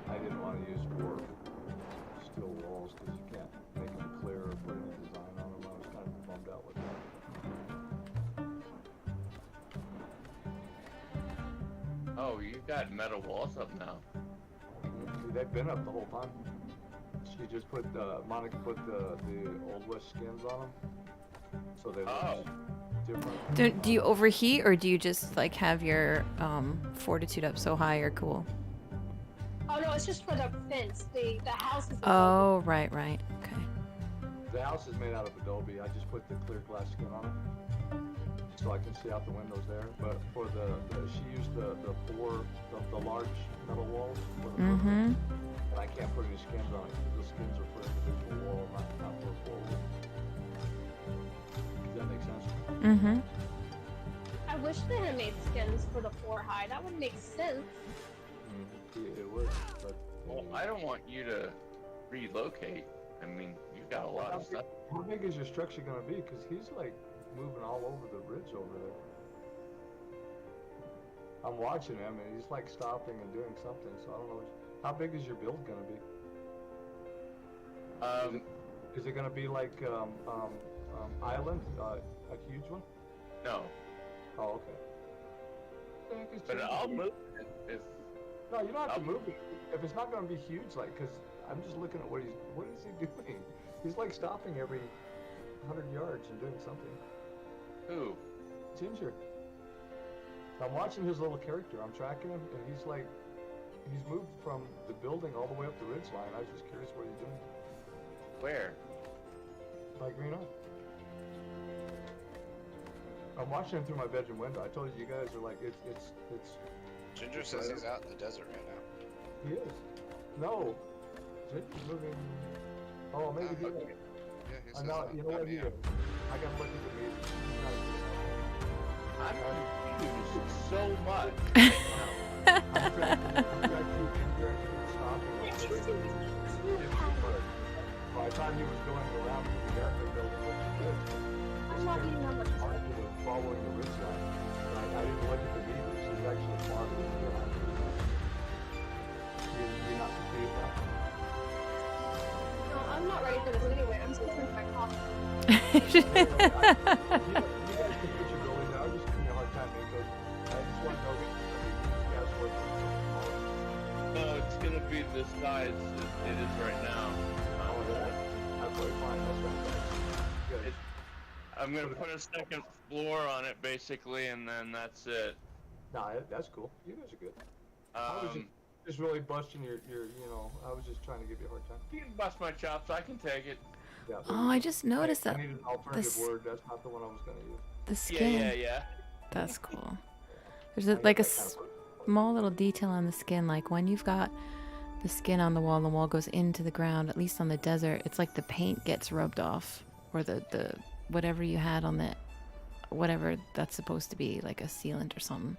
I didn't want to use 4 steel walls because you can't make them clear or put any design on them. I was kind of bummed out with that. Oh, you got metal walls up now. They've been up the whole time. She just put Monica put the Old West skins on them, so they look different. Do you overheat or do you just like have your fortitude up so high or cool? Oh no, it's just for the fence. The house is. Oh, right. Okay. The house is made out of adobe. I just put the clear glass skin on it, so I can see out the windows there. But for she used the large metal walls for the Mm-hmm. and I can't put any skins on it. The skins are for individual wall, not for a full wall. Does that make sense? Mm-hmm. I wish they had made skins for the 4 high. That would make sense. It would, but Well, I don't want you to relocate. I mean, you've got a lot of stuff. how big is your structure gonna be? Because he's like moving all over the ridge over there. I'm watching him, and he's like stopping and doing something. So I don't know. How big is your build gonna be? Is it gonna be like island, a huge one? No, Oh, okay. but I'll move it if. No, you don't have to move it if it's not gonna be huge. Like, cause I'm just looking at what is he doing? He's like stopping every 100 yards and doing something. Who? Ginger. I'm watching his little character. I'm tracking him, and he's moved from the building all the way up the ridge line. I was just curious what he's doing. Where? By Green Eye. I'm watching him through my bedroom window. I told you guys are like, it's. Ginger says he's out in the desert right now. He is. No. Ginger's moving. Oh, maybe he is. Yeah, he says No, that. you know what he is. I gotta look at the meter. I'm confused so much. I thought he was going around the apartment building. I'm not eating that much. Was following the ridge line. I didn't look at the meters. He's actually farther than the line. You're not confused now? No, I'm not ready for this anyway. I'm just gonna drink my coffee. You guys can put your building down. I'm just giving you a hard time because I just want to know if you guys work. No, it's gonna be the size it is right now. That's really fine. That's right. Good. I'm gonna put a second floor on it basically, and then that's it. Nah, that's cool. You guys are good. I was just really busting your, I was just trying to give you a hard time. You can bust my chops, I can take it. Yeah, Oh, I just noticed I that need an alternative this- word. That's not the one I was going to use. the skin. Yeah. That's cool. There's I a, got like a that kind of word. small little detail on the skin, like when you've got the skin on the wall and the wall goes into the ground, at least on the desert, it's like the paint gets rubbed off, or the whatever you had on the, whatever that's supposed to be, like a sealant or something,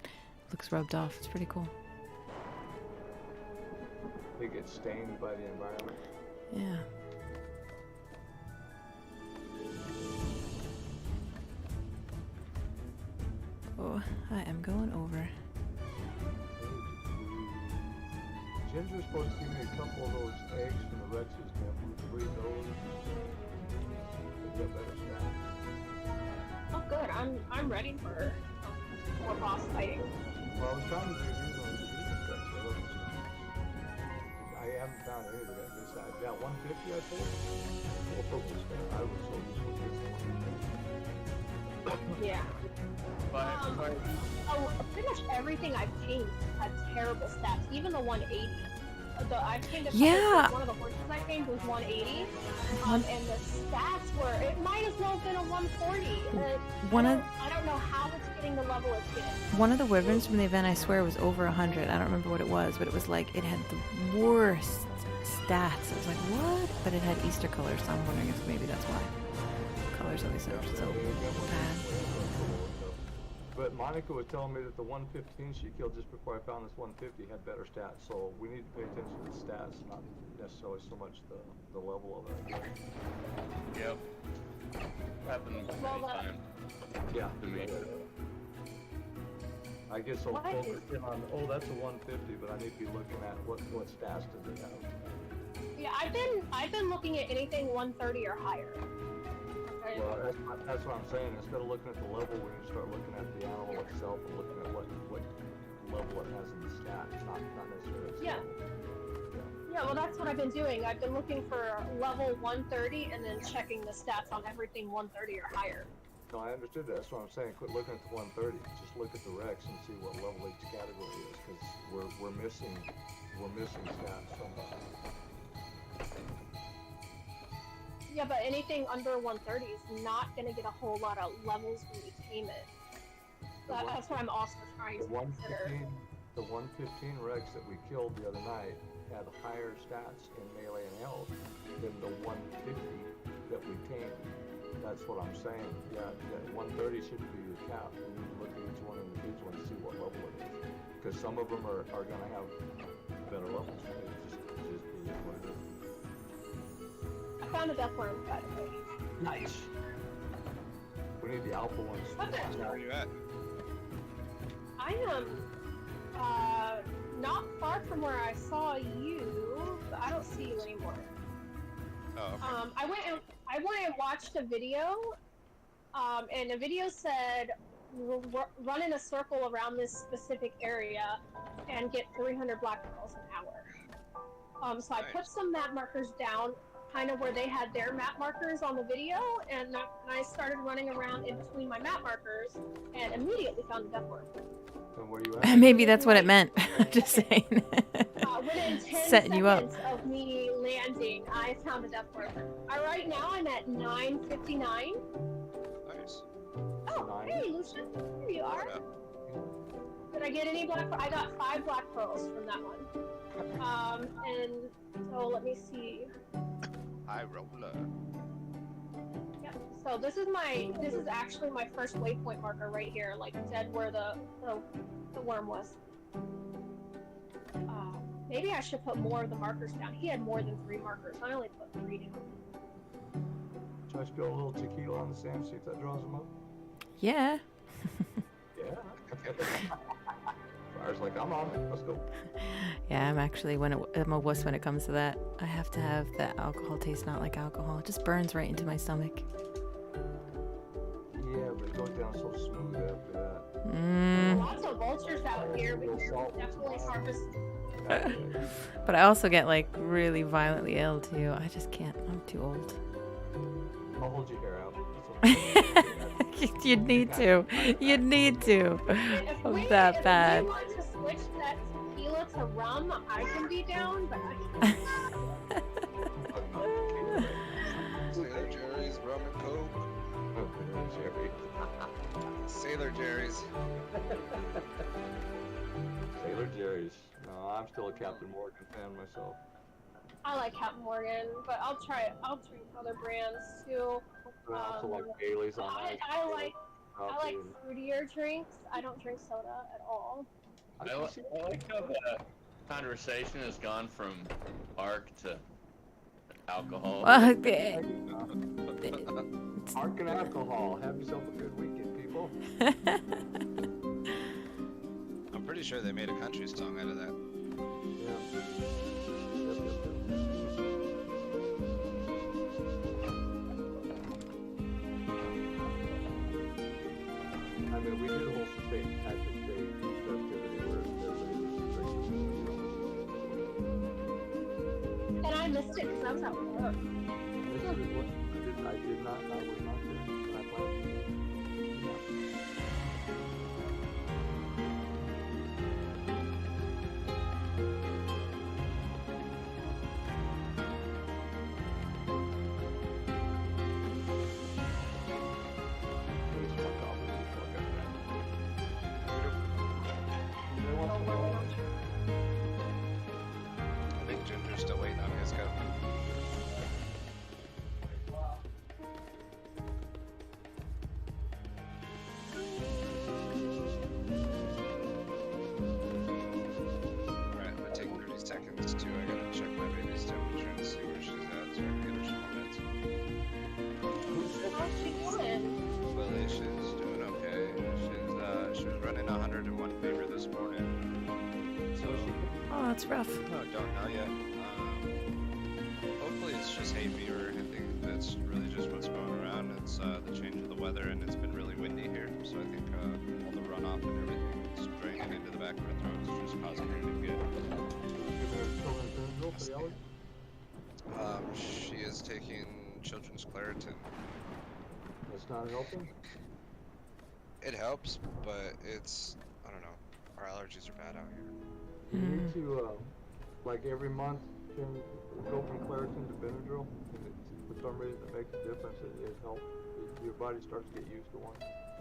looks rubbed off. It's pretty cool. They get stained by the environment. Yeah. Oh, I am going over. Ginger's supposed to give me a couple of those eggs from the Rex's. Can I breed those? They get better stats. Oh, good. I'm ready for more boss fighting. Well, I was trying to do these on the guts. I haven't found any of that good side. That 150 I told you? Well, purple stat. I was so used to this one. Yeah. But Pretty much everything I've tamed had terrible stats. Even the 180. I tamed a Yeah. one of the horses I tamed was 180. And the stats were, it might as well have been a 140. I don't know how it's getting the level it's getting. One of the wyverns from the event, I swear, was over 100. I don't remember what it was, but it was like, it had the worst stats. I was like, what? But it had Easter colors, so I'm wondering if maybe that's why. Colors always sound so bad. But Monica was telling me that the 115 she killed just before I found this 150 had better stats, so we need to pay attention to the stats, not necessarily so much the level of it, I guess. yep. Happened many times Yeah. to me. I get so What? focused in on, oh, that's a 150, but I need to be looking at what stats does it have. Yeah, I've been looking at anything 130 or higher. Okay. Well, that's what I'm saying. Instead of looking at the level, we need to start looking at the animal itself and looking at what level it has in the stats, not necessarily its Yeah. level. Yeah, well, that's what I've been doing. I've been looking for level 130 and then checking the stats on everything 130 or higher. No, I understood that. That's what I'm saying. Quit looking at the 130. Just look at the Rex and see what level each category is, because we're missing we're missing stats somewhere. Yeah, but anything under 130 is not going to get a whole lot of levels when you tame it. That's what I'm also trying to consider. The 115 Rex that we killed the other night had higher stats in melee and health than the 150 that we tamed. That's what I'm saying. Yeah, 130 shouldn't be the cap. We need to look at each one individually and see what level it is. Because some of them are going to have better levels. It just is what it is. I found a death worm, by the way. Nice. We need the alpha ones. Where are you at? I am not far from where I saw you, but I don't see you anymore. Oh, okay. I went and watched a video, and the video said run in a circle around this specific area and get 300 black pearls an hour. So I put some map markers down, kind of where they had their map markers on the video, and I started running around in between my map markers, and immediately found a death worm. And where you at? Maybe that's what it meant. Just saying. Within 10 Setting you up. seconds of me landing, I found a death worm. Right now I'm at 959. Nice. Oh, hey, Lucian. Here you are. Did I get any black pearls? I got 5 black pearls from that one. And so let me see. High roller. Yep. So this is actually my first waypoint marker right here, like dead where the worm was. Maybe I should put more of the markers down. He had more than 3 markers. I only put 3 down. Should I spill a little tequila on the sand, see if that draws them up? Yeah. Yeah. Fire's like, I'm on it. Let's go. Yeah, I'm a wuss when it comes to that. I have to have the alcohol taste not like alcohol. It just burns right into my stomach. Yeah, but it goes down so smooth after that. Lots of vultures out here. We can definitely harvest. But I also get like really violently ill too. I just can't. I'm too old. I'll hold your hair out. You'd need to. You'd need to. I'm that bad. If we want to switch that tequila to rum, I can be down, but I can't. Sailor Jerry's rum and coke. Sailor Jerry's. Sailor Jerry's. No, I'm still a Captain Morgan fan myself. I like Captain Morgan, but I'll drink other brands too. I also like Bailey's on ice. I like fruitier drinks. I don't drink soda at all. I like how the conversation has gone from arc to alcohol. Arc and alcohol. Have yourself a good weekend, people. I'm pretty sure they made a country song out of that. Yeah. I mean, we did a whole St. Patrick's Day festivity where everybody was drinking. And I missed it because I was at work. I did not. I was not there. I planned. I think Ginger's still waiting on his go. Alright, I'm gonna take 30 seconds too. I gotta check my baby's temperature and see where she's at so I can get her some meds. How's she doing? Lily, she's doing okay. She was running 101 fever this morning. So, Oh, that's rough. no, don't know yet. Hopefully it's just hay fever. I think that's really just what's going around. It's the change of the weather and it's been really windy here. So I think all the runoff and everything is draining into the back of her throat is just causing her to get. She is taking children's Claritin. That's not helping? It helps, but it's, I don't know. Our allergies are bad out here. You need to, like every month, can go from Claritin to Benadryl, and for some reason it makes a difference. It helps. Your body starts to get used to one.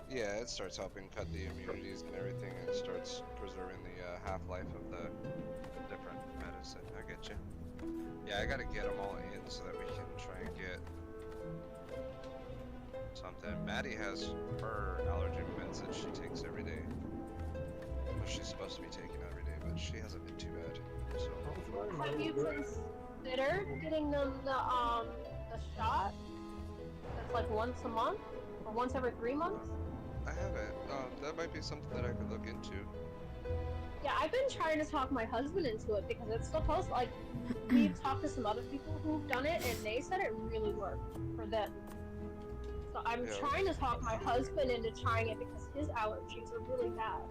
Yeah, it starts helping cut the immunities and everything, and it starts preserving the half-life of the different medicine. I get you. Yeah, I gotta get them all in so that we can try and get something. Maddie has her allergen meds that she takes every day. Well, she's supposed to be taking every day, but she hasn't been too bad. So. Have you considered getting them the shot? That's like once a month or once every 3 months. I haven't. That might be something that I could look into. Yeah, I've been trying to talk my husband into it because it's supposed like we've talked to some other people who've done it and they said it really worked for them. So I'm trying to talk my husband into trying it because his allergies are really bad.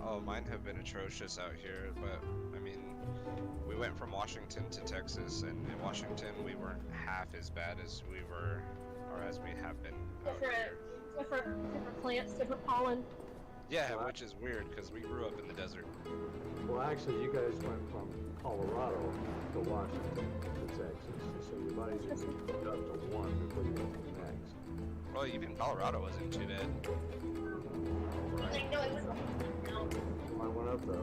Oh, mine have been atrocious out here, but I mean, we went from Washington to Texas, and in Washington we weren't half as bad as we were, or as we have been out here. Different plants, different pollen. Yeah, which is weird because we grew up in the desert. Well, actually, you guys went from Colorado to Washington to Texas, so your body didn't get up to one before you went to the next. Well, even Colorado wasn't too bad. Like, no, it was I went up there.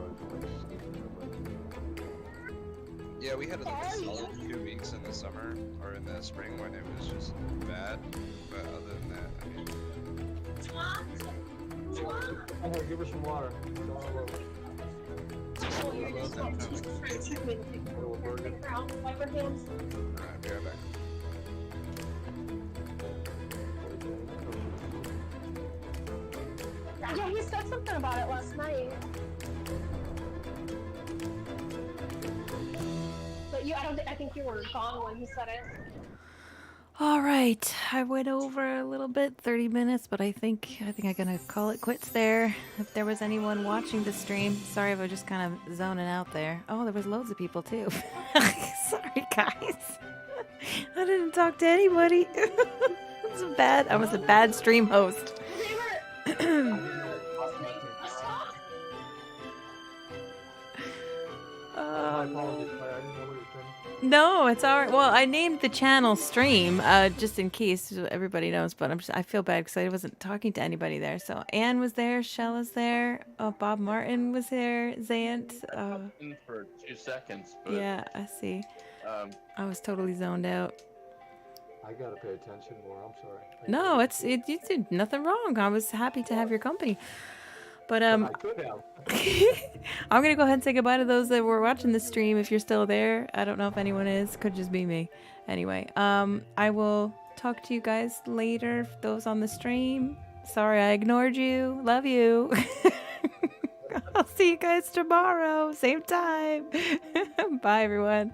Yeah, we had like a solid 2 weeks in the summer or in the spring when it was just bad. But other than that, I mean, Oh, give her some water. Oh, you're just like Little burger. wipe her hands. alright, be right back. Yeah, he said something about it last night. But I think you were gone when he said it. All right, I went over a little bit, 30 minutes, but I think I'm gonna call it quits there. If there was anyone watching the stream, sorry if I was just kind of zoning out there. Oh, there was loads of people too. Sorry, guys. I didn't talk to anybody. I was a bad stream host. I apologize, I didn't know what you were saying. No, it's all right. Well, I named the channel Stream just in case so everybody knows, but I feel bad because I wasn't talking to anybody there. So Anne was there, Shell was there, Bob Martin was there, Zant. For 2 seconds. But, Yeah, I see. I was totally zoned out. I gotta pay attention more. I'm sorry. No, you did nothing wrong. I was happy to have your company. But I could have. I'm gonna go ahead and say goodbye to those that were watching the stream. If you're still there, I don't know if anyone is. Could just be me. Anyway, I will talk to you guys later. Those on the stream. Sorry I ignored you. Love you. I'll see you guys tomorrow, same time. Bye, everyone.